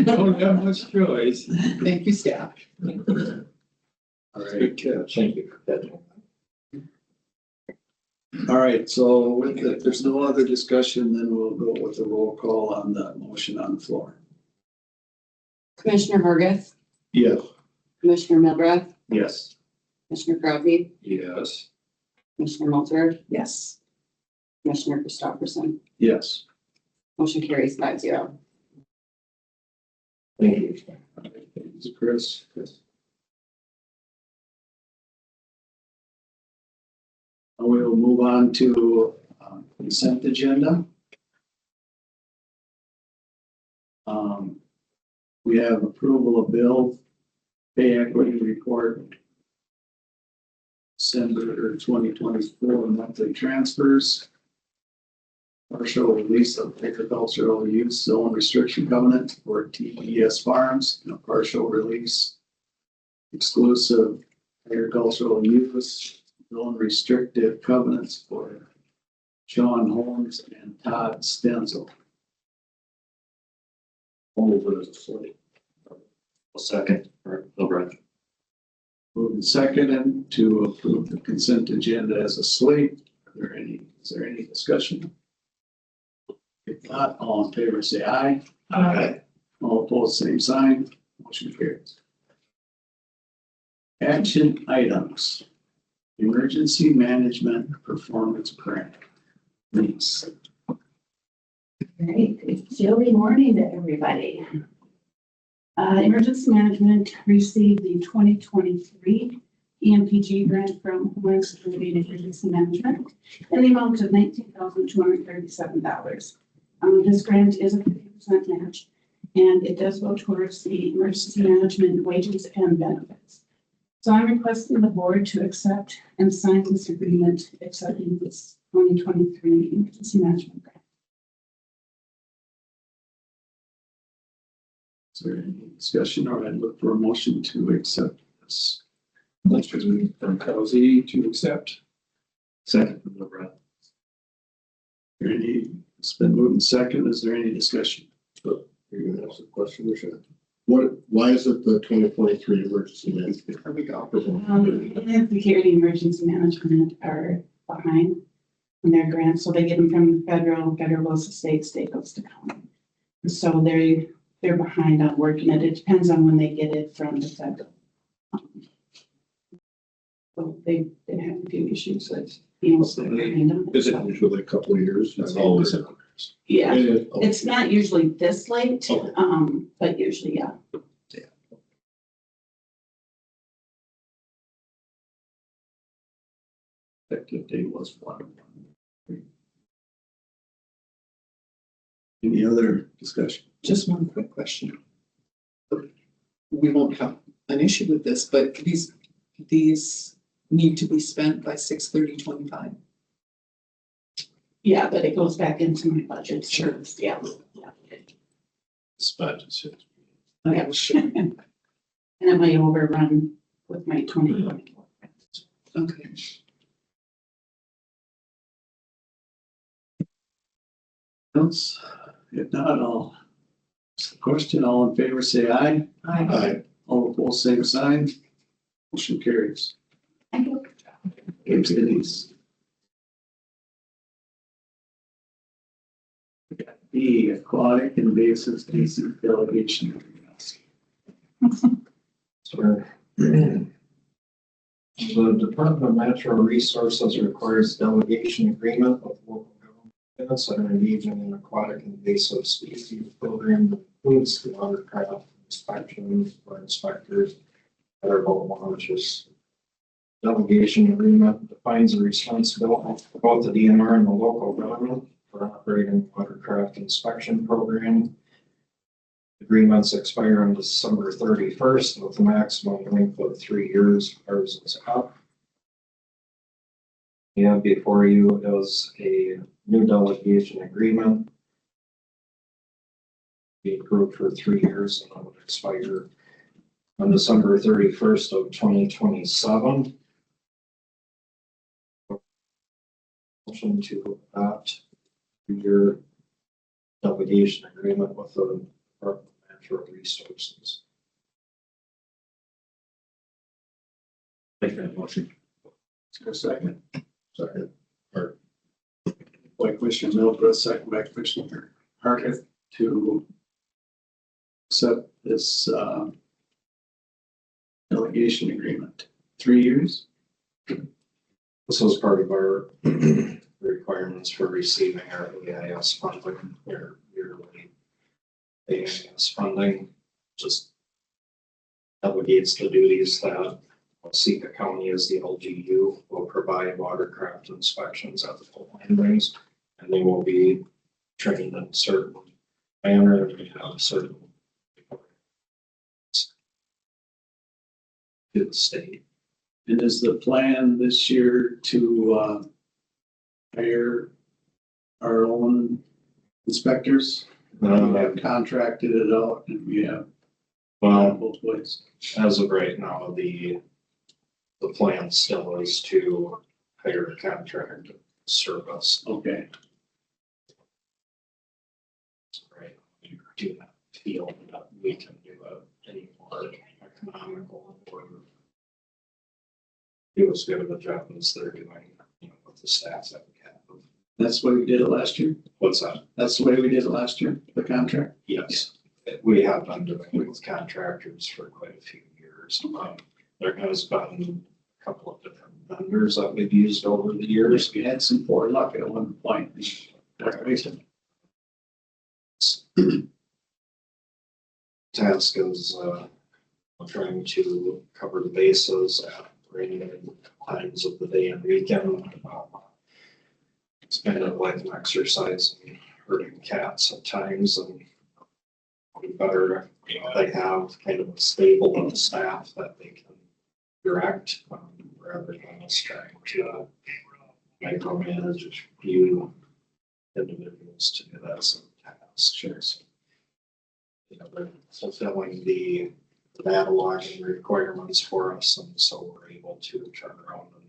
Don't have much choice. Thank you, staff. All right. Thank you for that. All right, so with the, if there's no other discussion, then we'll go with the roll call on the motion on the floor. Commissioner Vargas, Yes. Commissioner Milbroth, Yes. Commissioner Krause, Yes. Commissioner Mulder, Yes. Commissioner Christopherson. Yes. Motion carries 5-0. Thank you. Thanks, Chris. We'll move on to consent agenda. We have approval of bill, pay equity report, December 2024 monthly transfers, partial release of agricultural use zone restriction covenant for TES Farms, and a partial release exclusive agricultural use zone restrictive covenants for Sean Holmes and Todd Stenzel. Over as a slate. A second, or no, Brett. Moving second to approve the consent agenda as a slate. Is there any discussion? If not, all in favor say aye. Aye. All opposed, same sign. Motion carries. Action items. Emergency Management Performance Grant. Please. Great, it's Julie morning to everybody. Emergency Management received the 2023 EMPG grant from Homeland Security and Emergency Management in the amount of $19,237. This grant is a 50% match, and it does go towards the emergency management wages and benefits. So I'm requesting the board to accept and sign this agreement accepting this 2023 emergency management grant. Is there any discussion, or I'd look for a motion to accept this? Motion from Cozy to accept. Second from the Brett. It's been moved and second. Is there any discussion? You're gonna ask a question, Michelle? Why is it the 2023 emergency management? There we go. And security emergency management are behind in their grants, so they get them from federal goes to state goes to county. So they're behind on working it. It depends on when they get it from the federal. So they have a few issues with, behind on it. Is it usually a couple of years? It's always a Yeah, It is. it's not usually this late, Okay. but usually, yeah. Effective date was 1. Any other discussion? Just one quick question. We won't have an issue with this, but these need to be spent by 6/30/25. Yeah, but it goes back into my budget. so Sure. it's- Yeah. spot. Yeah, sure. And it might overrun with my 2024. Okay. Else? If not, I'll, question, all in favor, say aye. Aye. All opposed, same sign. Motion carries. Thank you. Thanks, Denise. We got the aquatic invasive species delegation. Sure. The Department of Natural Resources requires delegation agreement with local governments that are engaging in aquatic invasive species program that includes the watercraft inspections for inspectors that are boat launches. Delegation agreement defines the responsibility of both the DNR and the local government for operating watercraft inspection program. Agreements expire on December 31st with a maximum length of 3 years. Ours is up. Yeah, before you is a new delegation agreement. Be approved for 3 years and it would expire on December 31st of 2027. Motion to adopt your delegation agreement with the Department of Natural Resources. Make that motion. Is there a second? Second. By Commissioner Milbrook, second by Commissioner Harkett to accept this delegation agreement. 3 years? This was part of our requirements for receiving our AIS funding, or yearly AIS funding. Just delegates the duties that Waseca County as the LGU will provide watercraft inspections at the full landings, and they will be trained in a certain manner and have certain to the state. And is the plan this year to hire our own inspectors? We have contracted it out and we have both ways. As of right now, the plan still is to hire a contractor service. Okay, Right. We do not feel that we can do it any more economical or do as good of a job as they're doing, with the staff that we have. that's the way we did it last year? What's that? That's the way we did it last year, the contract? Yes, we have been doing it with contractors for quite a few years. There has been a couple of different vendors that we've used over the years. We had some poor luck at one point. Task is trying to cover the bases at random times of the day and weekend. It's kind of like an exercise in herding cats at times, and we better, they have kind of a stable of staff that they can direct, rather than us trying to micromanage a few individuals to do that some task. Sure. So, they're fulfilling the data logging requirements for us, and so we're able to turn around and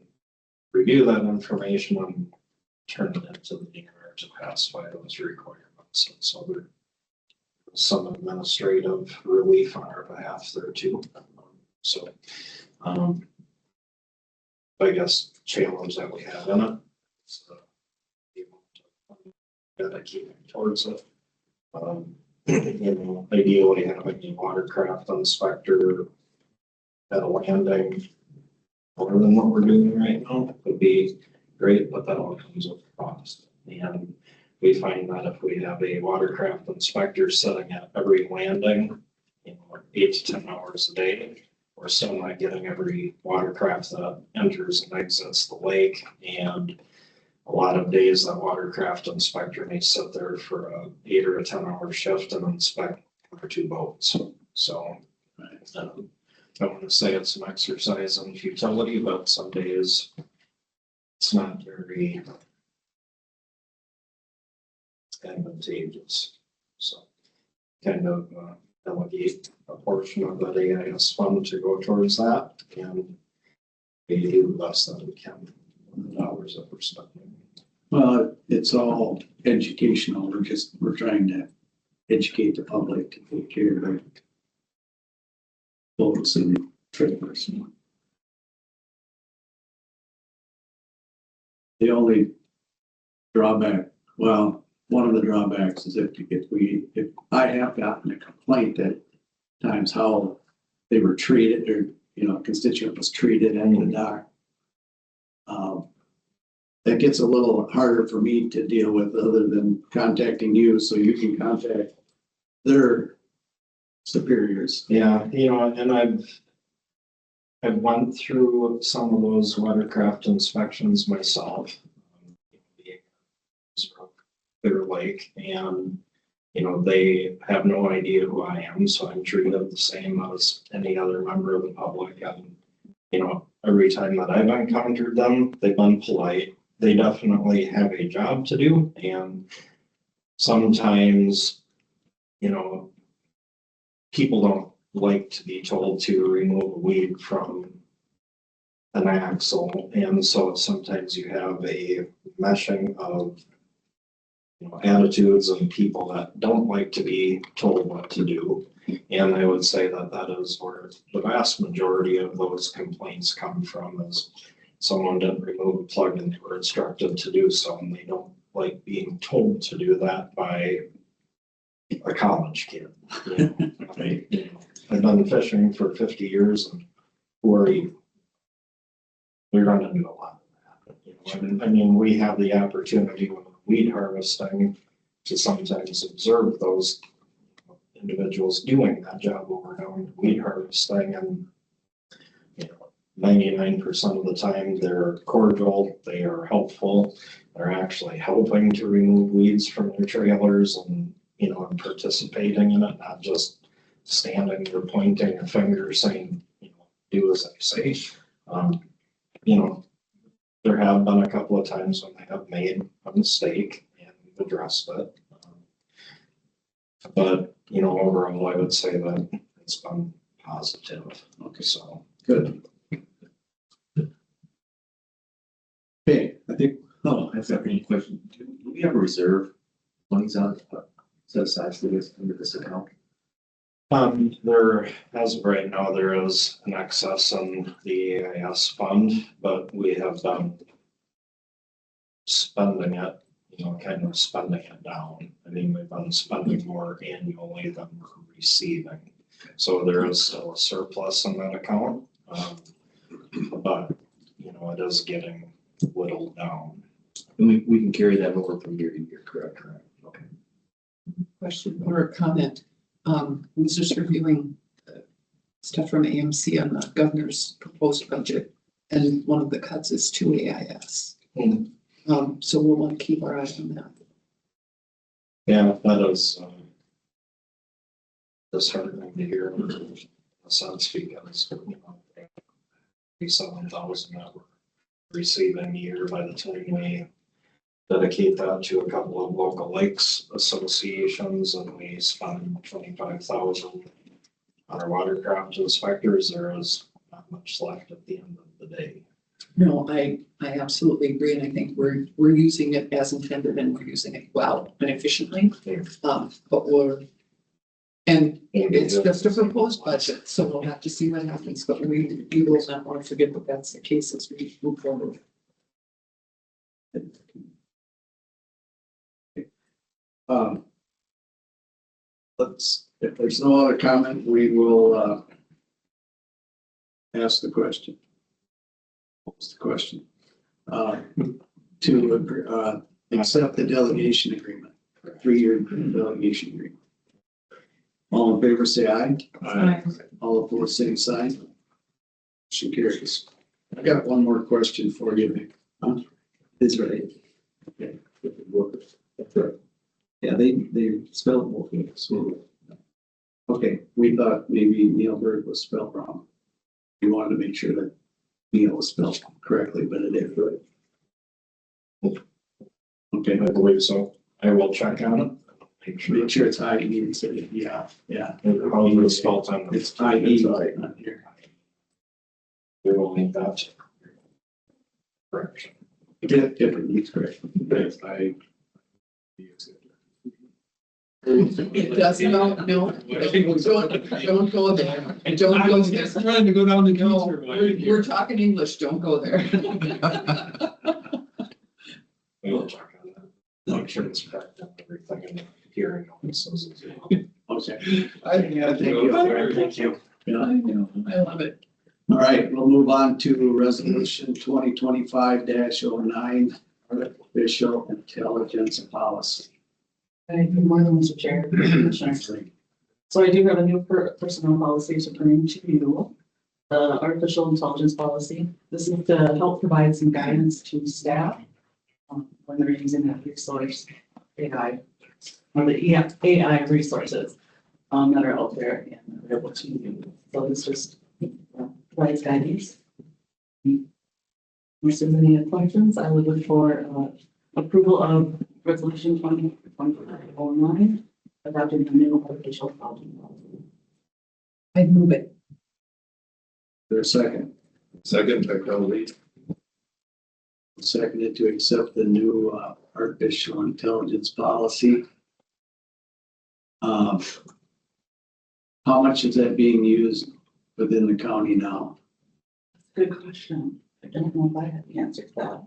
review that information and turn it into the DNR to pacify those requirements. And so there's some administrative relief on our behalf there too. So, I guess challenge that we have in it. So, gotta keep towards it. Ideally having a watercraft inspector at a landing more than what we're doing right now would be great, but that all comes with cost. And we find that if we have a watercraft inspector sitting at every landing, 8 to 10 hours a day, we're still not getting every watercraft that enters and exits the lake. And a lot of days that watercraft inspector may sit there for a 8 or a 10-hour shift and inspect 1 or 2 boats. So I want to say it's an exercise in futility, but some days it's not very advantageous. So kind of delegate a portion of that AIS fund to go towards that, and we do the best that we can with the dollars that we're spending. Well, it's all educational. We're trying to educate the public to take care of boats and trailers. The only drawback, well, one of the drawbacks is if I have gotten a complaint at times how they were treated, or, constituent was treated in the dock. That gets a little harder for me to deal with other than contacting you, so you can contact their superiors. Yeah, and I've went through some of those watercraft inspections myself. Clear Lake, and they have no idea who I am, so I'm treated the same as any other member of the public. And every time that I've encountered them, they've been polite. They definitely have a job to do, and sometimes people don't like to be told to remove a weed from an axle, and so sometimes you have a meshing of attitudes and people that don't like to be told what to do. And I would say that that is where the vast majority of those complaints come from, is someone didn't remove a plug and they were instructed to do so, and they don't like being told to do that by a college kid. I've been fishing for 50 years, and who are you? We run into a lot of that. We have the opportunity when weed harvesting to sometimes observe those individuals doing that job over and over, weed harvesting, and 99% of the time they're cordial, they are helpful, they're actually helping to remove weeds from their trailers, and and participating in it, not just standing there pointing a finger saying, do as I say. There have been a couple of times when they have made a mistake and we've addressed it. But, overall, I would say that it's been positive. Okay, so. Good. Okay, I think, I've got any question. Do we have a reserve monies on set aside for this under this account? There, as of right now, there is an excess in the AIS fund, but we have been spending it, kind of spending it down. We've been spending more annually than we're receiving. So there is still a surplus in that account. But, it is getting whittled down. And we can carry that over from year to year, correct? Okay. Question or a comment. I was just reviewing stuff from AMC on the governor's proposed budget, and one of the cuts is to AIS. So we'll want to keep our eye on that. Yeah, that is disheartening to hear. In a sense, because 7,000 that we're receiving a year by the time we dedicate that to a couple of local lakes associations, and we spend 25,000 on our watercraft inspectors. There is not much left at the end of the day. No, I I absolutely agree, and I think we're using it as intended and we're using it well and efficiently. But and it's just a proposed budget, so we'll have to see what happens, but we will not want to forget that that's the case as we move forward. If there's no other comment, we will, ask the question. What's the question? To, accept the delegation agreement, 3-year delegation agreement. All in favor, say aye. Aye. All opposed, same sign. Motion carries. I got one more question for you, Nick. Huh? Is right. Okay. That's right. Yeah, they spelled both of it, so. Okay, we thought maybe Neil Bird was spelled wrong. We wanted to make sure that Neil was spelled correctly, but it is right. Okay, I believe so. I will check on it. make sure it's I-E instead of, yeah. How you spelled on the. It's I-E, not here. We will need that. Correct. Different, it's correct. It does not, no, don't go there. And don't go there. trying to go down the No, we're talking English, don't go there. We will check on that. Make sure it's correct on everything in the hearing. Okay. Thank you. Thank you. Yeah. I know, I love it. All right, we'll move on to resolution 2025-09, artificial intelligence policy. Good morning, Mr. Chair, Commissioners. So I do have a new personnel policy to bring to you, the artificial intelligence policy. This is to help provide some guidance to staff when they're using that resource, AI, or the AI resources that are out there and available to you. So this just provides guidance. If there's any questions, I would look for approval of resolution 2025-09, adopting the new artificial intelligence policy. I'd move it. There's a second. Second, technology. Seconded to accept the new artificial intelligence policy. How much is that being used within the county now? Good question. I don't know if I have the answer to that.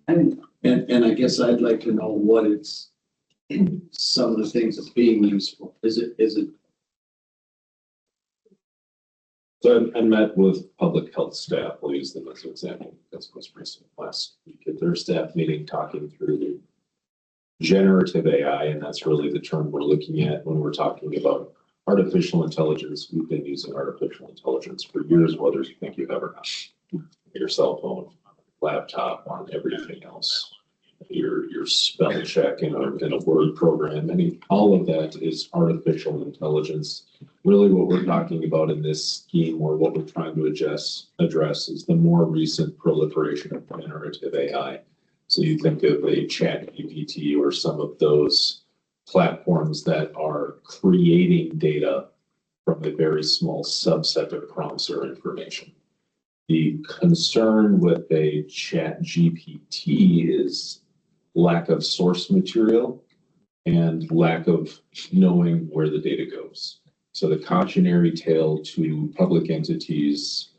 I mean, And I guess I'd like to know what it's, some of the things it's being used for. Is it? So I met with public health staff, we'll use them as an example, that's most recent last week at their staff meeting, talking through generative AI, and that's really the term we're looking at when we're talking about artificial intelligence. We've been using artificial intelligence for years, whether you think you've ever not. Your cell phone, laptop, on everything else. Your spell check in a Word program, all of that is artificial intelligence. Really what we're talking about in this scheme, or what we're trying to address is the more recent proliferation of generative AI. So you think of a ChatGPT or some of those platforms that are creating data from a very small subset of prompts or information. The concern with a ChatGPT is lack of source material and lack of knowing where the data goes. So the cautionary tale to public entities,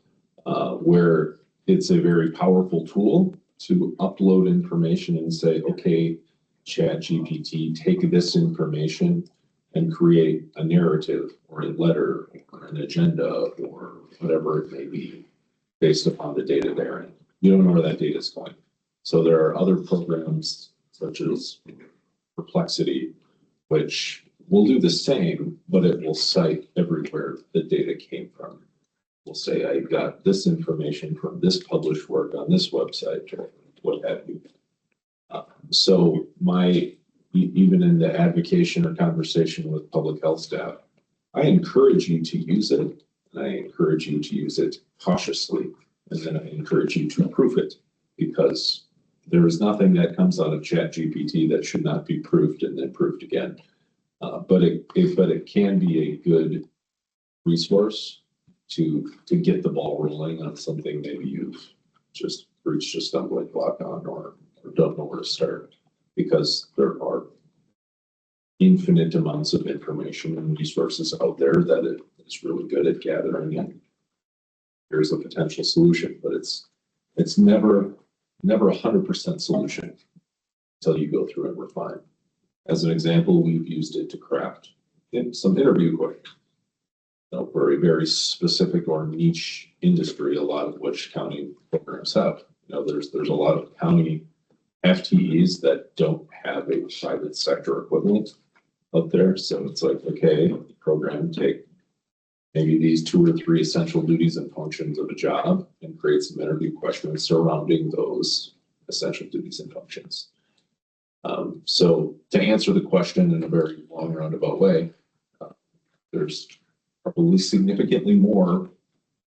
where it's a very powerful tool to upload information and say, okay, ChatGPT, take this information and create a narrative or a letter or an agenda or whatever it may be based upon the data therein. You don't know where that data is going. So there are other programs such as Perplexity, which will do the same, but it will cite everywhere the data came from. We'll say, I got this information from this published work on this website, or what have you. So even in the advocation or conversation with public health staff, I encourage you to use it, and I encourage you to use it cautiously, and then I encourage you to proof it, because there is nothing that comes out of ChatGPT that should not be proofed and then proofed again. But it can be a good resource to get the ball rolling on something maybe you've just reach a stumbling block on or don't know where to start, because there are infinite amounts of information and resources out there that it is really good at gathering, and here's a potential solution, but it's never 100% solution until you go through and refine. As an example, we've used it to craft some interview questions. For a very specific or niche industry, a lot of which county programs have. There's a lot of county FTEs that don't have a private sector equivalent out there. So it's like, okay, the program take maybe these 2 or 3 essential duties and functions of a job and create some interview questions surrounding those essential duties and functions. So to answer the question in a very long roundabout way, there's probably significantly more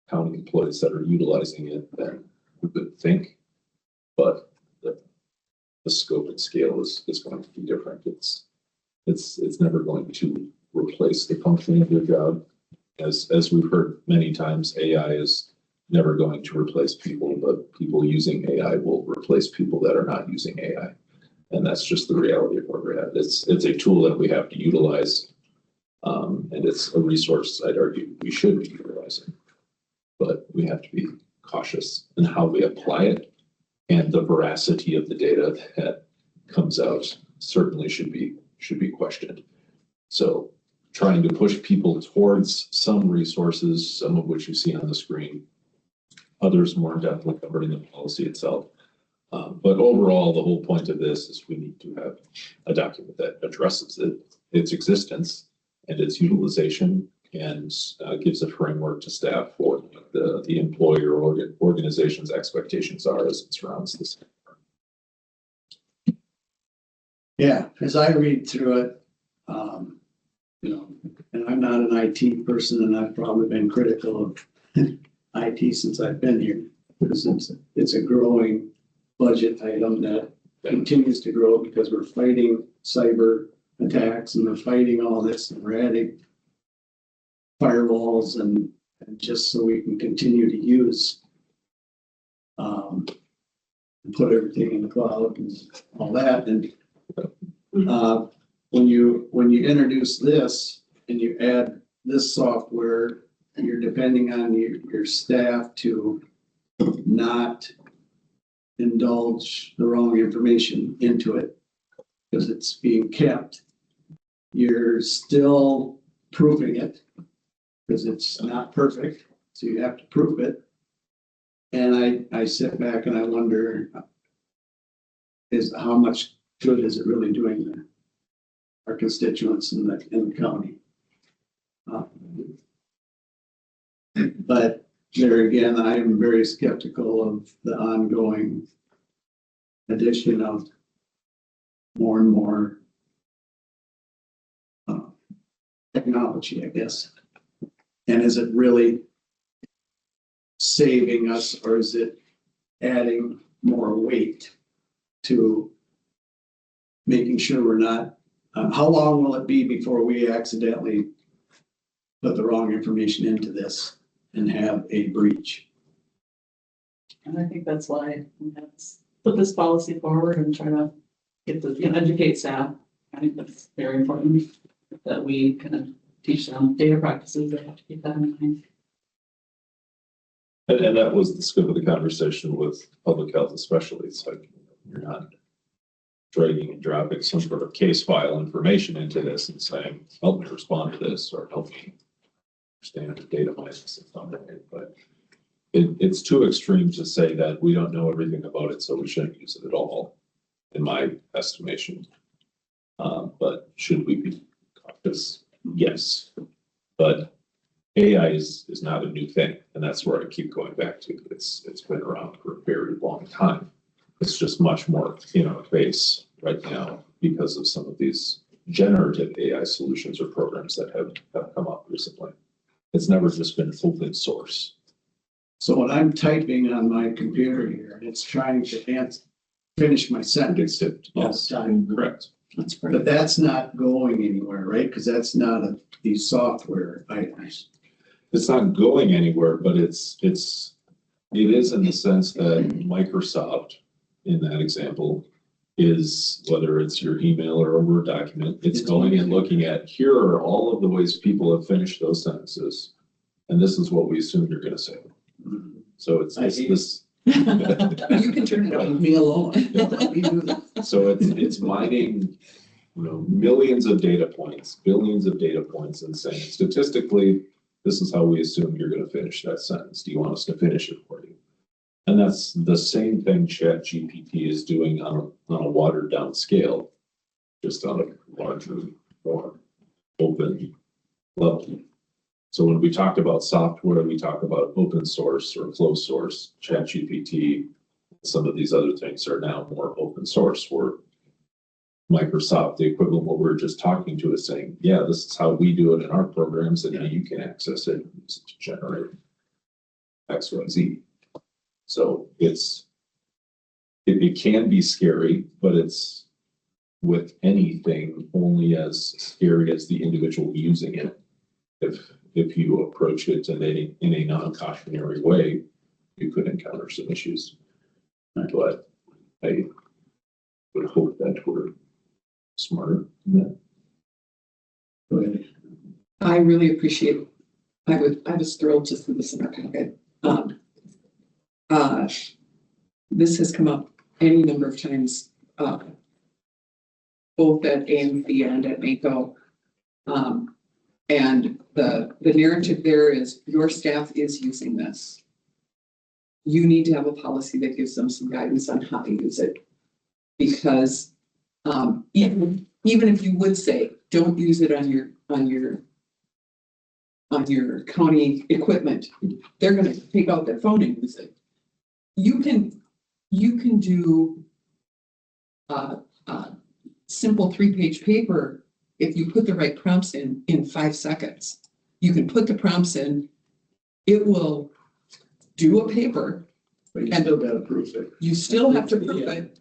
county employees that are utilizing it than we would think, but the scope and scale is going to be different. It's never going to replace the function of your job. As we've heard many times, AI is never going to replace people, but people using AI will replace people that are not using AI. And that's just the reality of where we're at. It's a tool that we have to utilize. And it's a resource I'd argue we should be utilizing, but we have to be cautious in how we apply it, and the veracity of the data that comes out certainly should be questioned. So trying to push people towards some resources, some of which you see on the screen, others more in depth when covered in the policy itself. But overall, the whole point of this is we need to have a document that addresses its existence and its utilization, and gives a framework to staff for what the employer or organization's expectations are as it surrounds this. Yeah, as I read through it, and I'm not an IT person, and I've probably been critical of IT since I've been here, because it's a growing budget item that continues to grow because we're fighting cyber attacks and we're fighting all this, and we're adding firewalls and just so we can continue to use and put everything in the cloud and all that. And when you introduce this and you add this software, and you're depending on your staff to not indulge the wrong information into it because it's being kept, you're still proving it because it's not perfect, so you have to prove it. And I sit back and I wonder, how much good is it really doing our constituents in the county? But there again, I am very skeptical of the ongoing addition of more and more technology, I guess. And is it really saving us, or is it adding more weight to making sure we're not, how long will it be before we accidentally put the wrong information into this and have a breach? And I think that's why we have to put this policy forward and try to get educate staff. I think that's very important that we kind of teach them data practices. They have to keep that in mind. And that was the scope of the conversation with public health, especially. It's like, you're not dragging and dropping some sort of case file information into this and saying, help me respond to this, or help me understand the data minus and something. But it's too extreme to say that we don't know everything about it, so we shouldn't use it at all, in my estimation. But should we be cautious? Yes. But AI is not a new thing, and that's where I keep going back to. It's been around for a very long time. It's just much more in our face right now because of some of these generative AI solutions or programs that have come up recently. It's never just been open source. So when I'm typing on my computer here, and it's trying to finish my sentence all the time. Correct. That's But that's not going anywhere, right? Because that's not these software items. It's not going anywhere, but it's It is in the sense that Microsoft, in that example, is, whether it's your email or a Word document, it's going and looking at, here are all of the ways people have finished those sentences. And this is what we assume you're gonna say. So it's this. You can turn it on, leave me alone. So it's mining, millions of data points, billions of data points, and saying statistically, this is how we assume you're gonna finish that sentence. Do you want us to finish it for you? And that's the same thing ChatGPT is doing on a watered down scale, just on a larger, more open level. So when we talk about software, we talk about open source or closed source. ChatGPT, some of these other things are now more open source, where Microsoft, the equivalent of what we're just talking to, is saying, yeah, this is how we do it in our programs, and you can access it to generate X, Y, Z. So it can be scary, but it's, with anything, only as scary as the individual using it. If you approach it in a non-cautionary way, you could encounter some issues. But I would hope that we're smarter than that. I really appreciate it. I was thrilled to see this in our packet. This has come up any number of times, both at AMC and at NACO. And the narrative there is your staff is using this. You need to have a policy that gives them some guidance on how to use it. Because even if you would say, don't use it on your county equipment, they're gonna take out their phone and use it. You can do simple 3-page paper if you put the right prompts in 5 seconds. You can put the prompts in, it will do a paper. But you still gotta proof it. You still have to prove it.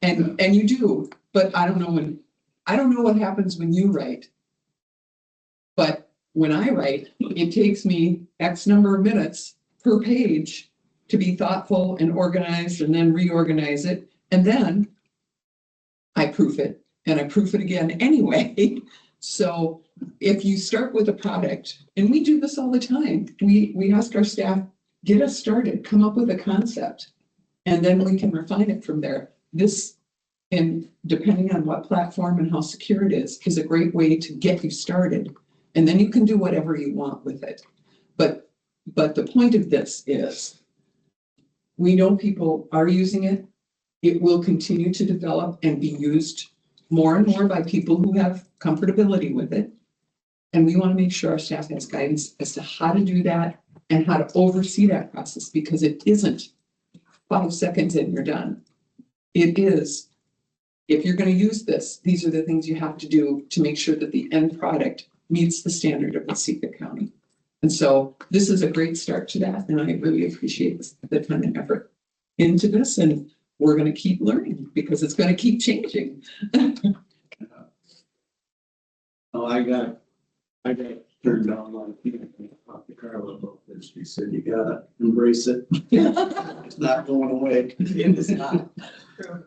And you do, but I don't know what happens when you write. But when I write, it takes me X number of minutes per page to be thoughtful and organized and then reorganize it. And then I proof it and I proof it again anyway. So if you start with a product, and we do this all the time, we ask our staff, get us started, come up with a concept, and then we can refine it from there. This, and depending on what platform and how secure it is a great way to get you started. And then you can do whatever you want with it. But the point of this is, we know people are using it. It will continue to develop and be used more and more by people who have comfortability with it. And we want to make sure our staff has guidance as to how to do that and how to oversee that process, because it isn't 5 seconds and you're done. It is, if you're going to use this, these are the things you have to do to make sure that the end product meets the standard of Waseca County. And so this is a great start to that. And I really appreciate the time and effort into this. And we're going to keep learning because it's going to keep changing. Oh, I got turned down on talk to Carla about this. She said, you gotta embrace it. It's not going away. It is not.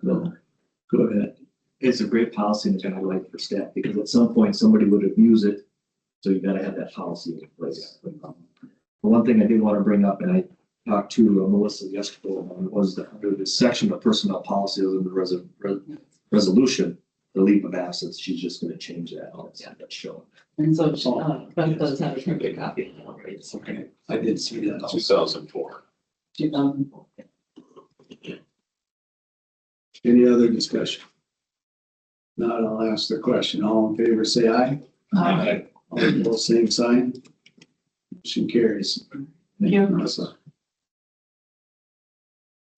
No. Go ahead. It's a great policy and I like for staff, because at some point somebody would abuse it. So you gotta have that policy in place. But one thing I did want to bring up, and I talked to Melissa yesterday, was that under this section of personnel policy in the resolution, the leave of absence, she's just gonna change that. That's shown. And so, Beth does have a printed copy. Okay, I did see that. 2004. 2004. Any other discussion? Not, I'll ask the question. All in favor, say aye. Aye. All opposed, same sign. Motion carries. Thank you. Melissa.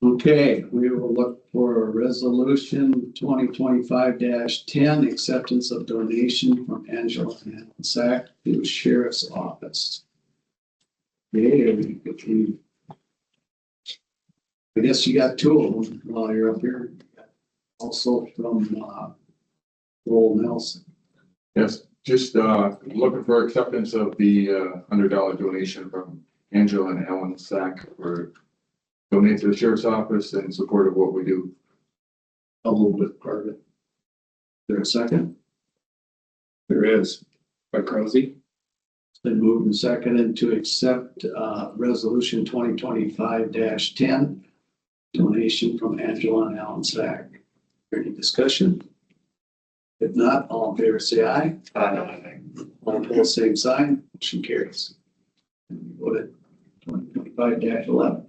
Okay, we will look for resolution 2025-10, acceptance of donation from Angela and Waseca to Sheriff's Office. Yeah, I guess you got 2 of them while you're up here. Also from Lowell Nelson. Yes, just looking for acceptance of the $100 donation from Angela and Ellen Sack for donate to the sheriff's office in support of what we do. I'll move with part of it. There a second? There is. By Crosby? It's been moved and seconded to accept, resolution 2025-10, donation from Angela and Alan Sack. Any discussion? If not, all in favor, say aye. Aye. All opposed, same sign. Motion carries. And we voted 2025-11.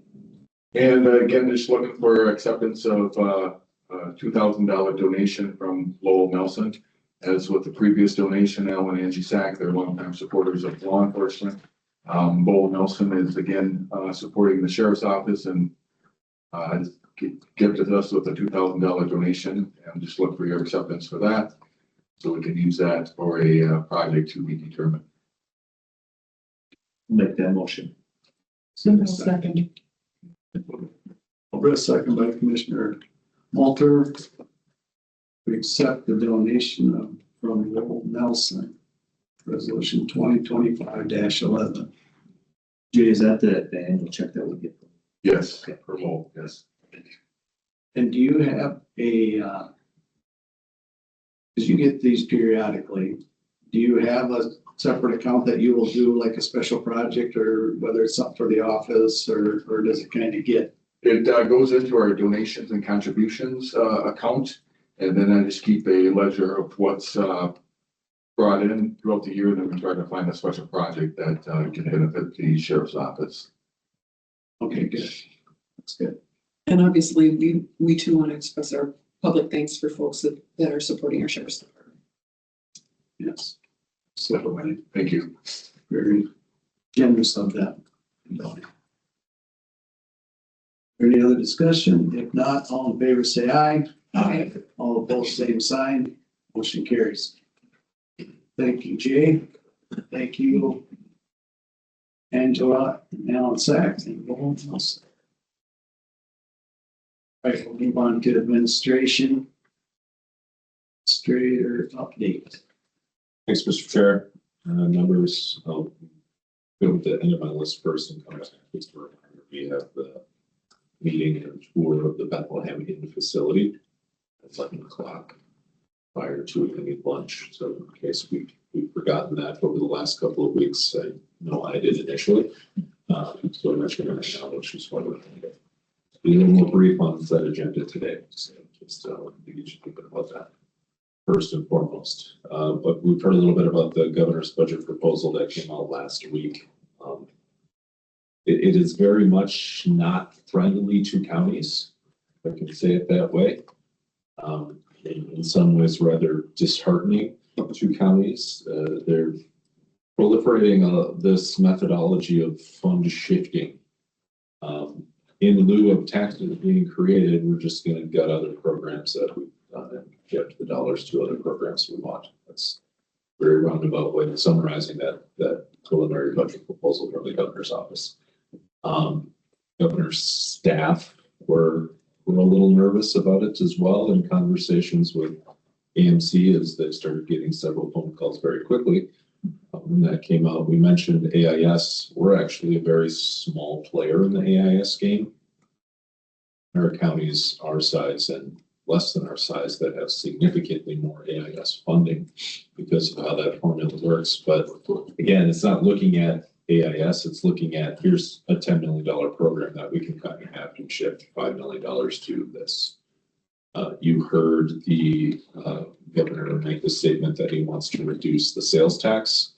And again, just looking for acceptance of $2,000 donation from Lowell Nelson. As with the previous donation, Al and Angie Sack, they're longtime supporters of law enforcement. Lowell Nelson is again supporting the sheriff's office and gifted us with a $2,000 donation, and just look for your acceptance for that. So we can use that for a project to be determined. Make that motion. Second. Over a second by Commissioner Walter. We accept the donation from Lowell Nelson, resolution 2025-11. Jay, is that the annual check that we get? Yes, for Lowell, yes. And do you have a, because you get these periodically, do you have a separate account that you will do like a special project, or whether it's something for the office, or does it kind of get? It goes into our donations and contributions account, and then I just keep a ledger of what's brought in throughout the year. Then we try to find a special project that can benefit the sheriff's office. Okay, good. That's good. And obviously, we too want to express our public thanks for folks that are supporting our sheriff's department. Yes. So, Thank you. very generous of that. Any other discussion? If not, all in favor, say aye. Aye. All opposed, same sign. Motion carries. Thank you, Jay. Thank you, Angela, and Alan Sachs, and Lowell Nelson. All right, we'll move on to administration. Administrator update. Thanks, Mr. Chair. Numbers, I'll go with the end of my list first and come back to the we have the meeting and tour of the Bethlehem Inn facility at 11 o'clock prior to any lunch. So in case we've forgotten that over the last couple of weeks, I know I did initially. So I'm mentioning it right now, which is why we're going to be a little more brief on that agenda today. So just you should think about that first and foremost. But we've heard a little bit about the governor's budget proposal that came out last week. It is very much not friendly to counties, if I can say it that way. In some ways, rather disheartening to counties. They're proliferating this methodology of fund shifting. In lieu of taxes being created, we're just going to gut other programs that we've done and shift the dollars to other programs we want. That's a very roundabout way of summarizing that preliminary budget proposal from the governor's office. Governor's staff were a little nervous about it as well in conversations with AMC as they started getting several phone calls very quickly. When that came out, we mentioned AIS. We're actually a very small player in the AIS game. There are counties our size and less than our size that have significantly more AIS funding because of how that formula works. But again, it's not looking at AIS, it's looking at here's a $10 million program that we can kind of have and shift $5 million to this. You heard the governor make the statement that he wants to reduce the sales tax,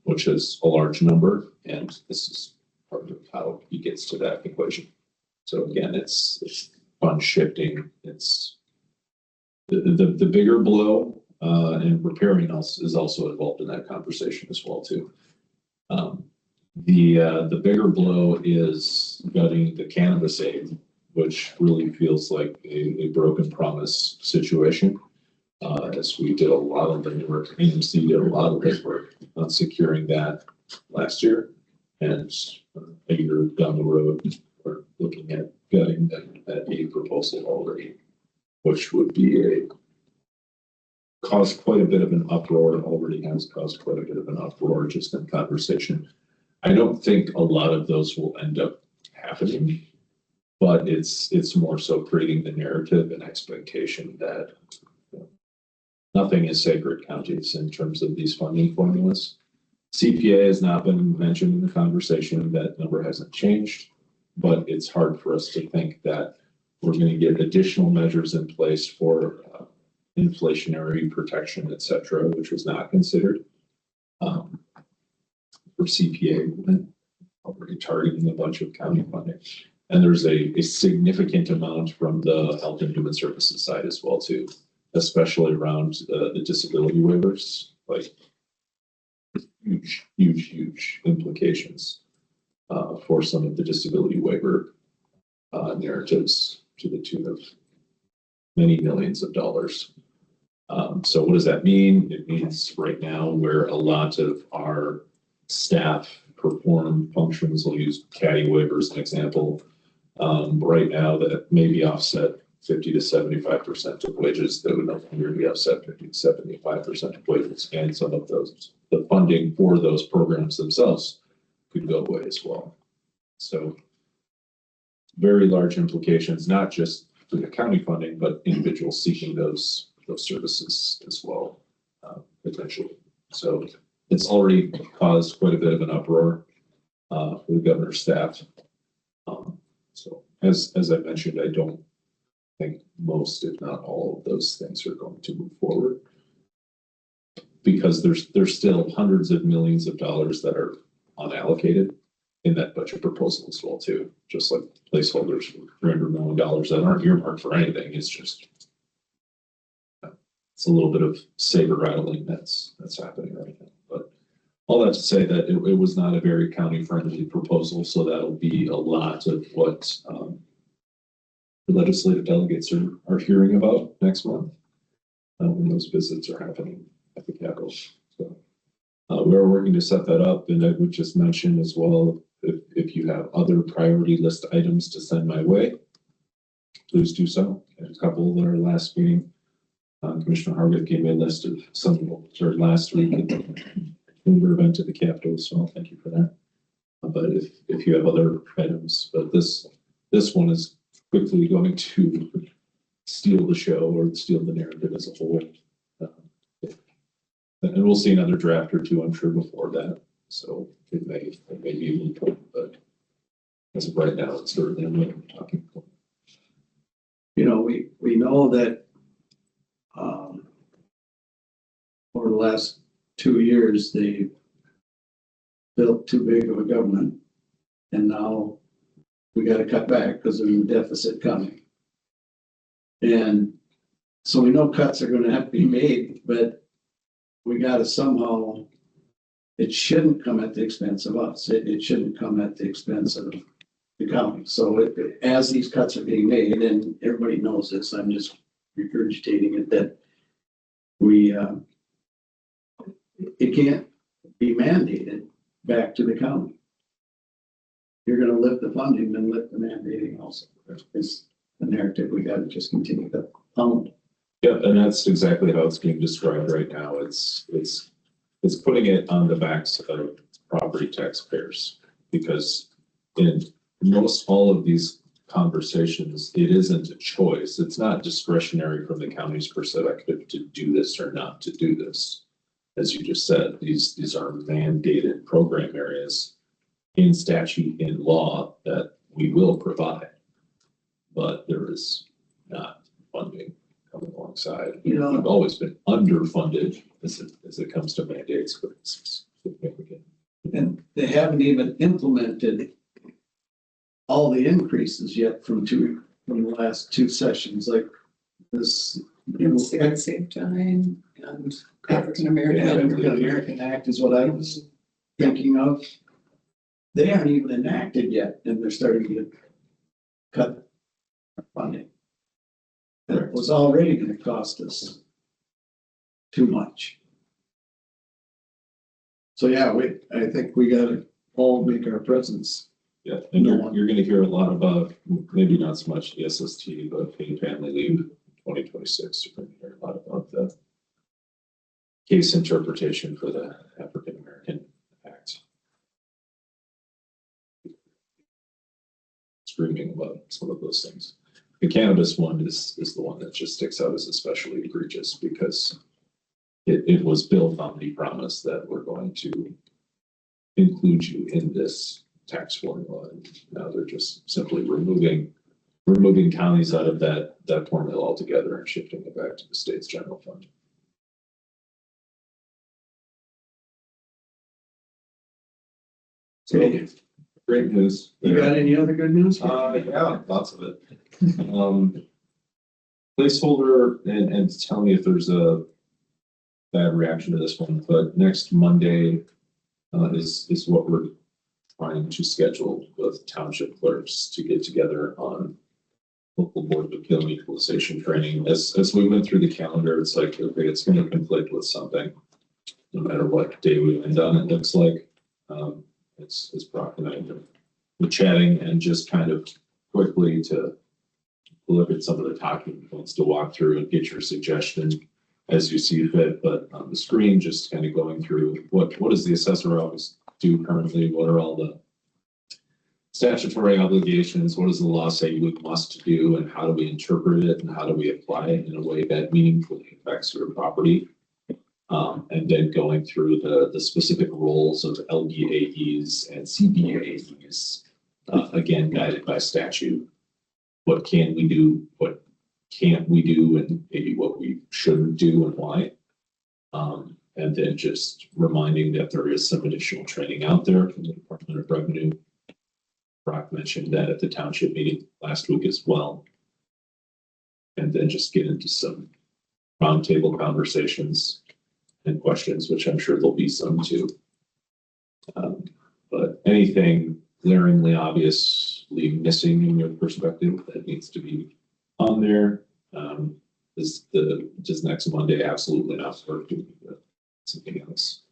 which is a large number, and this is part of how he gets to that equation. So again, it's fund shifting. It's the bigger blow, and repairing else is also involved in that conversation as well too. The bigger blow is gutting the cannabis aid, which really feels like a broken promise situation. As we did a lot of the work, AMC did a lot of this work on securing that last year, and a year down the road, we're looking at gutting that aid proposal already, which would be caused quite a bit of an uproar, and already has caused quite a bit of an uproar just in conversation. I don't think a lot of those will end up happening. But it's more so creating the narrative and expectation that nothing is sacred counties in terms of these funding formulas. CPA has not been mentioned in the conversation. That number hasn't changed, but it's hard for us to think that we're going to get additional measures in place for inflationary protection, et cetera, which was not considered. For CPA, we're already targeting a bunch of county funding. And there's a significant amount from the health and human services side as well too, especially around the disability waivers, like huge implications for some of the disability waiver narratives to the tune of many millions of dollars. So what does that mean? It means right now where a lot of our staff perform functions, we'll use caddy waiver as an example. Right now that maybe offset 50 to 75% of wages, that would no longer be offset 50 to 75% of wages, and some of those, the funding for those programs themselves could go away as well. So very large implications, not just for the county funding, but individuals seeking those services as well, potentially. So it's already caused quite a bit of an uproar for the governor's staff. So as I mentioned, I don't think most, if not all of those things are going to move forward because there's still hundreds of millions of dollars that are unallocated in that budget proposal as well too. Just like placeholders for $300 million that aren't earmarked for anything. It's just, it's a little bit of saber rattling that's happening right now. But all that to say that it was not a very county friendly proposal. So that'll be a lot of what the legislative delegates are hearing about next month when those visits are happening at the Capitol. So we're working to set that up, and I would just mention as well, if you have other priority list items to send my way, please do so. A couple at our last meeting, Commissioner Hargett gave me a list of some of what was heard last week at the event at the Capitol, so thank you for that. But if you have other items, but this one is quickly going to steal the show or steal the narrative as a whole. And we'll see another draft or two, I'm sure, before that. So it may be a little point, but as of right now, it's certainly what I'm talking about. You know, we know that over the last 2 years, they built too big of a government, and now we got to cut back because there's a deficit coming. And so we know cuts are going to have to be made, but we got to somehow, it shouldn't come at the expense of us. It shouldn't come at the expense of the county. So as these cuts are being made, and everybody knows this, I'm just regurgitating it, that it can't be mandated back to the county. You're going to lift the funding, then lift the mandating also. It's the narrative we got to just continue to pound. Yeah, and that's exactly how it's being described right now. It's putting it on the backs of property taxpayers, because in most all of these conversations, it isn't a choice. It's not discretionary from the county's perspective to do this or not to do this. As you just said, these are mandated program areas in statute, in law, that we will provide, but there is not funding coming alongside. You know, we've always been underfunded as it comes to mandates, but it's significant. And they haven't even implemented all the increases yet from the last 2 sessions, like this. At same time and African American Act is what I was thinking of. They aren't even enacted yet, and they're starting to cut funding. That was already going to cost us too much. So yeah, I think we got to all make our presence. Yeah, and you're going to hear a lot about, maybe not so much the SST, but paid family leave 2026. You're going to hear a lot about the case interpretation for the African American Act. screaming about some of those things. The cannabis one is the one that just sticks out as especially egregious because it was built on the promise that we're going to include you in this tax formula. And now they're just simply removing counties out of that formula altogether and shifting it back to the state's general fund. So, great news. You got any other good news? Yeah, lots of it. Placeholder, and tell me if there's a bad reaction to this one, but next Monday is what we're trying to schedule with township clerks to get together on local board of appeal and equalization training. As we went through the calendar, it's like, okay, it's going to conflict with something, no matter what day we end on. It looks like it's probably we're chatting and just kind of quickly to look at some of the talking points to walk through and get your suggestion as you see fit. But on the screen, just kind of going through what does the assessor office do currently? What are all the statutory obligations? What does the law say we must do, and how do we interpret it, and how do we apply it in a way that meaningfully affects your property? And then going through the specific roles of LDAEs and CBAEs, again, guided by statute. What can we do? What can't we do? And maybe what we shouldn't do and why. And then just reminding that there is some additional training out there from the Department of Revenue. Brock mentioned that at the township meeting last week as well. And then just get into some roundtable conversations and questions, which I'm sure there'll be some too. But anything glaringly obviously missing in your perspective that needs to be on there, does next Monday absolutely not work? Something else.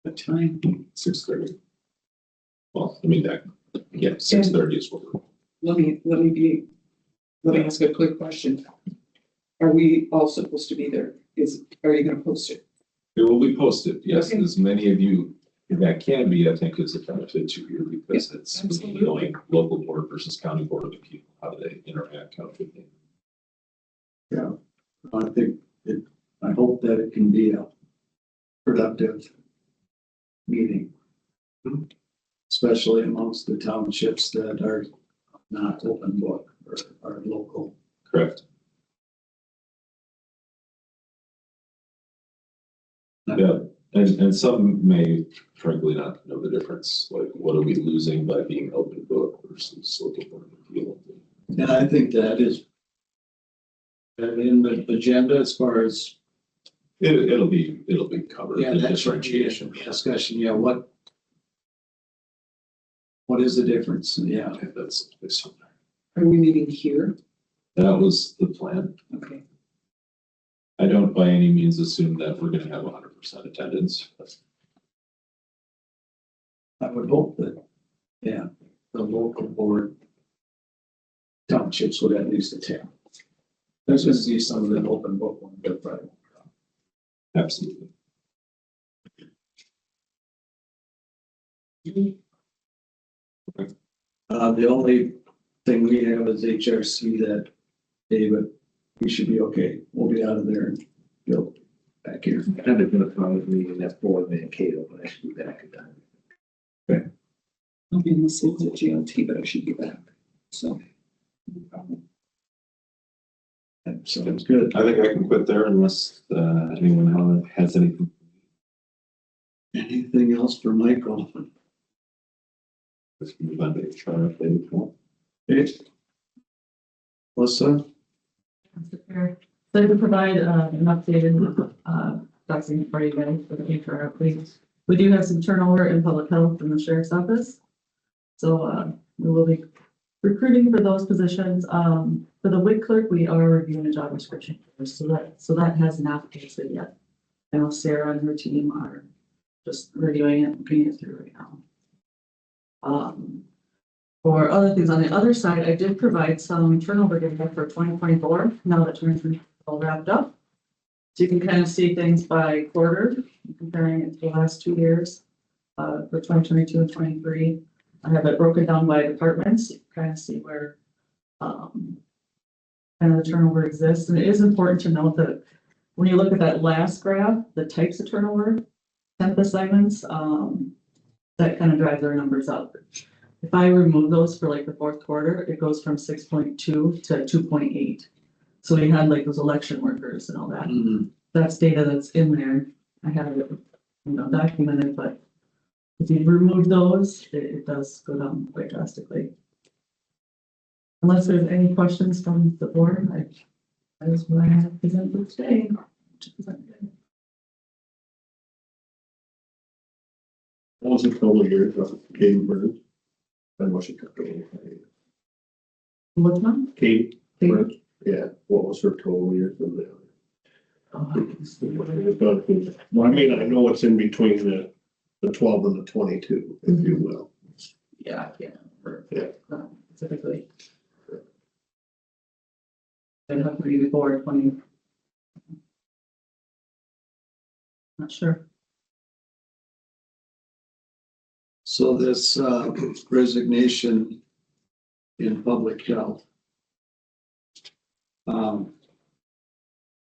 What time? 6:30. Well, I mean that. Yeah, 6:30 is what we're. Let me ask a quick question. Are we all supposed to be there? Are you gonna post it? It will be posted, yes, Okay. as many of you that can be, I think is a benefit to you because it's absolutely. knowing local board versus county board of appeal, how do they interact, how do they. Yeah, I hope that it can be a productive meeting. Especially amongst the townships that are not open book or are local. Correct. Yeah, and some may frankly not know the difference, like what are we losing by being open book versus local board of appeal? And I think that is in the agenda as far as. It'll be covered, Yeah, the that should be a differentiation. discussion, yeah, what is the difference? Yeah, Okay, that's Are we meeting here? that was the plan. Okay. I don't by any means assume that we're gonna have 100% attendance. I would hope that, yeah, the local board townships would at least attend. There's going to be some of the open book ones, but probably. Absolutely. The only thing we have is HRC that, David, we should be okay. We'll be out of there and go back here. I haven't been a part of the meeting that's board man Cato, but I should be back in time. I'll be in the city at GLT, but I should be back. So. No problem. That sounds good. I think I can quit there unless anyone has anything. Anything else for Michael? Let's move on to HR if they would want. Okay. Melissa? So I can provide an updated document for you guys for the HR updates. We do have some turnover in public health in the sheriff's office. So we will be recruiting for those positions. For the WIC clerk, we are reviewing a job description first, so that has not posted yet. I know Sarah and her team are just reviewing it and putting it through right now. For other things on the other side, I did provide some turnover data for 2024, now that 2024 is all wrapped up. So you can kind of see things by quarter, comparing it to the last 2 years, for 2022 and 23. I have it broken down by departments, kind of see where, kind of the turnover exists. And it is important to note that when you look at that last graph, the types of turnover, temp assignments, that kind of drives our numbers up. If I remove those for like the fourth quarter, it goes from 6.2 to 2.8. So we had like those election workers and all that. That's data that's in there. I have it, documented, but if you remove those, it does go down quite drastically. Unless there's any questions from the board, that is what I have presented today. What was the total years of Kate Burns? And what she took over? What's one? Kate Kate? Burns, yeah, what was her total years of the? Well, I mean, I know it's in between the 12 and the 22, if you will. Yeah, I can't remember. Yeah. Typically. It'd have to be before 20. Not sure. So this resignation in public health.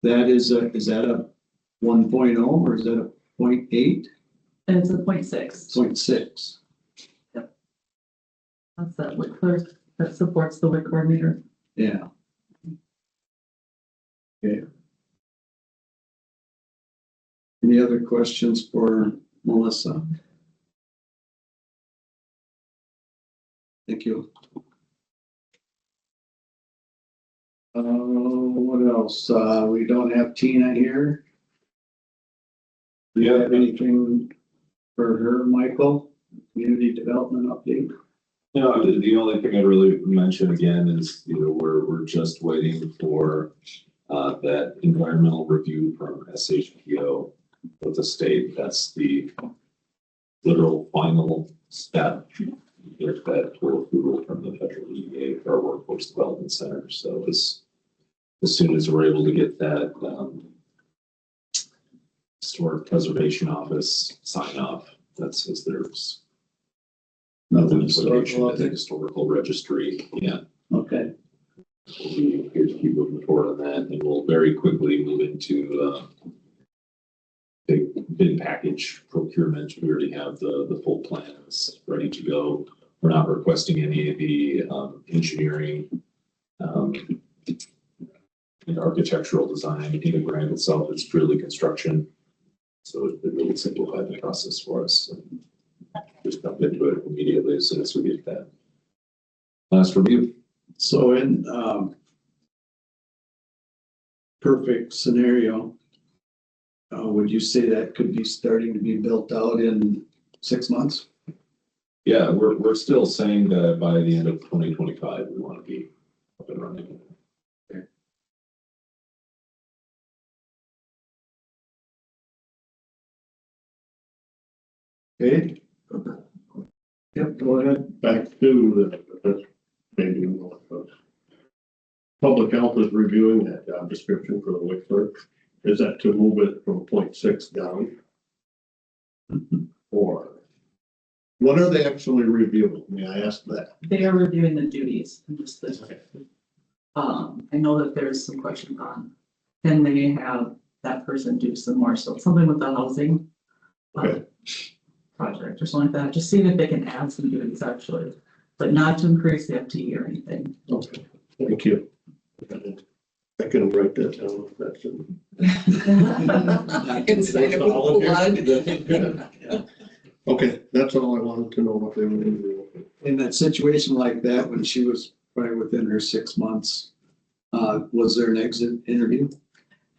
That is that a 1.0 or is that a 0.8? And it's a 0.6. 0.6. That's that WIC clerk that supports the WIC coordinator. Yeah. Okay. Any other questions for Melissa? Thank you. What else? We don't have Tina here. Do you have anything for her, Michael? Community development update? No, the only thing I'd really mention again is, we're just waiting for that environmental review from SHPO with the state. That's the literal final step. Get that full approval from the federal EA for our workforce development center. So as soon as we're able to get that historic preservation office sign off, that says there's Nothing historical at the historical. historical registry. Yeah. Okay. We'll keep moving forward on that, and we'll very quickly move into bid package procurement. We already have the full plans ready to go. We're not requesting any of the engineering and architectural design in the grant itself. It's purely construction, so it really simplified the process for us. Just jump into it immediately as soon as we get that last review. So in perfect scenario, would you say that could be starting to be built out in 6 months? Yeah, we're still saying that by the end of 2025, we want to be up and running. Okay. Yep, go ahead. Back to the, maybe more folks. Public health is reviewing that job description for the WIC clerk. Is that to move it from 0.6 down? Or what are they actually reviewing? May I ask that? They are reviewing the duties and just this. I know that there's some questions on, can they have that person do some more, so something with the housing project or something like that, just seeing if they can add some duties actually, but not to increase the FTE or anything. Okay, thank you. I can write that down if that's in. Inside of blood. Okay, that's all I wanted to know what they were going to do. In that situation like that, when she was probably within her 6 months, was there an exit interview?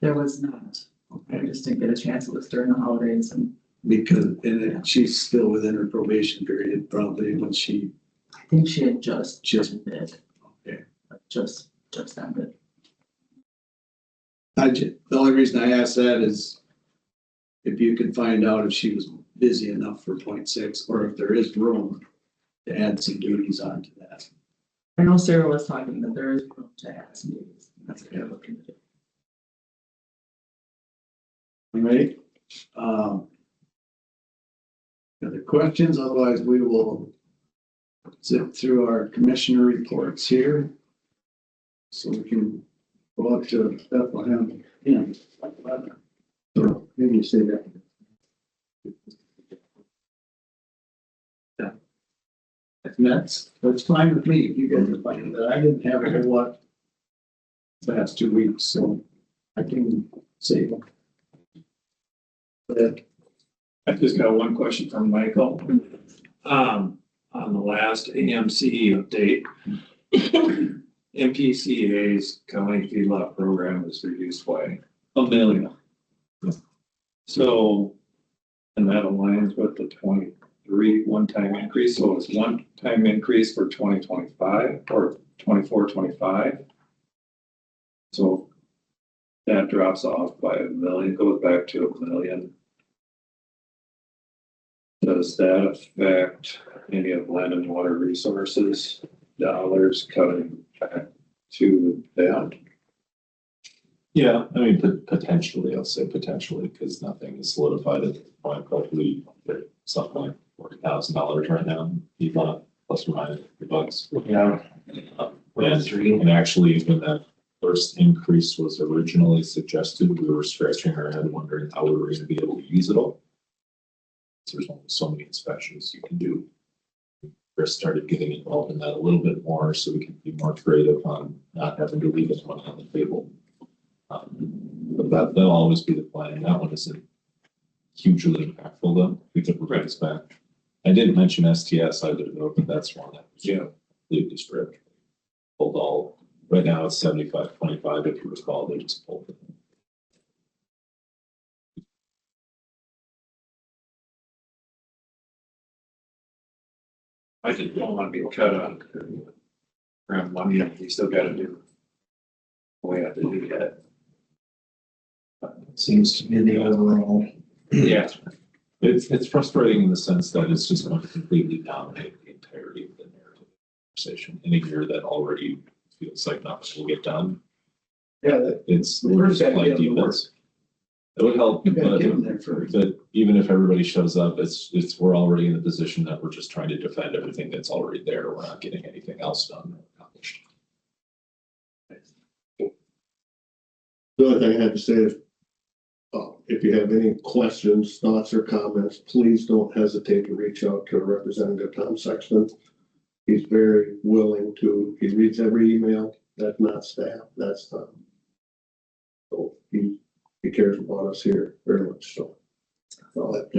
There was not. I just didn't get a chance. It was during the holidays and. Because she's still within her probation period, probably when she. I think she had just ended. Okay. Just ended. The only reason I asked that is if you could find out if she was busy enough for 0.6 or if there is room to add some duties onto that. I know Sarah was talking that there is room to add some duties. That's what they're looking to do. All right. Other questions? Otherwise, we will zip through our commissioner reports here. So we can go up to Bethlehem. Yeah. Or maybe you say that. And that's fine with me. You guys are fine with that. I didn't have a whole lot the past 2 weeks, so I can say that. I just got one question from Michael. On the last AMC update, MPCA's county feedlot program was reduced by $1 million. So, and that aligns with the 23 one-time increase. So it's one-time increase for 2025 or 24-25. So that drops off by $1 million, goes back to $1 million. Does that affect any of land and water resources dollars coming back to them? Yeah, I mean, potentially, I'll say potentially, because nothing is solidified at this point, probably something like $40,000 right now, feedlot, plus or minus $3. Yeah. And actually, when that first increase was originally suggested, we were scratching our head wondering how we were going to be able to use it all. There's only so many inspections you can do. Chris started getting involved in that a little bit more so we can be more creative on not having to leave this one on the table. But that'll always be the plan. That one isn't hugely impactful though. We could bring this back. I didn't mention STS either though, but that's one that was completely stripped. Pulled all, right now it's 75-25 if you recall, they just pulled it. I just don't want to be cut on around money, you still gotta do. We have to do that. Seems to be the overall. Yeah. It's frustrating in the sense that it's just going to completely dominate the entirety of the narrative conversation in a year that already feels like nothing will get done. Yeah, It's Where's that like get defense. It would help, you gotta but get them there first. even if everybody shows up, we're already in the position that we're just trying to defend everything that's already there. We're not getting anything else done or accomplished. The only thing I had to say is, if you have any questions, thoughts, or comments, please don't hesitate to reach out to Representative Tom Sexton. He's very willing to, he reads every email. That's not staff, that's Tom. So he cares about us here very much, so. I would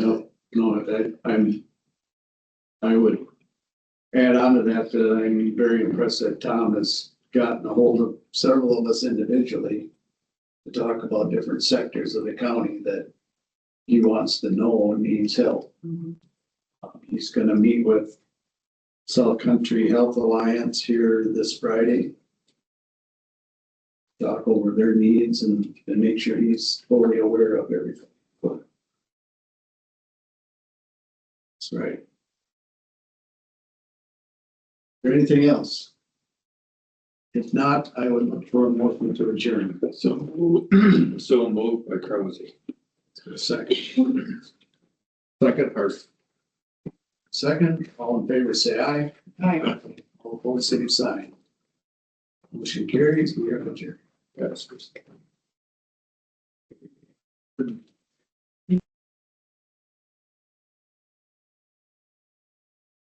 add on to that, I'm very impressed that Tom has gotten a hold of several of us individually to talk about different sectors of the county that he wants to know and needs help. He's gonna meet with South Country Health Alliance here this Friday. Talk over their needs and make sure he's fully aware of everything. That's right. Is there anything else? If not, I would look for a motion to adjourn. So moved by Crosby. Second. Second, all in favor, say aye. Aye. All opposed, same sign. Motion carries, we are adjourned. Yes.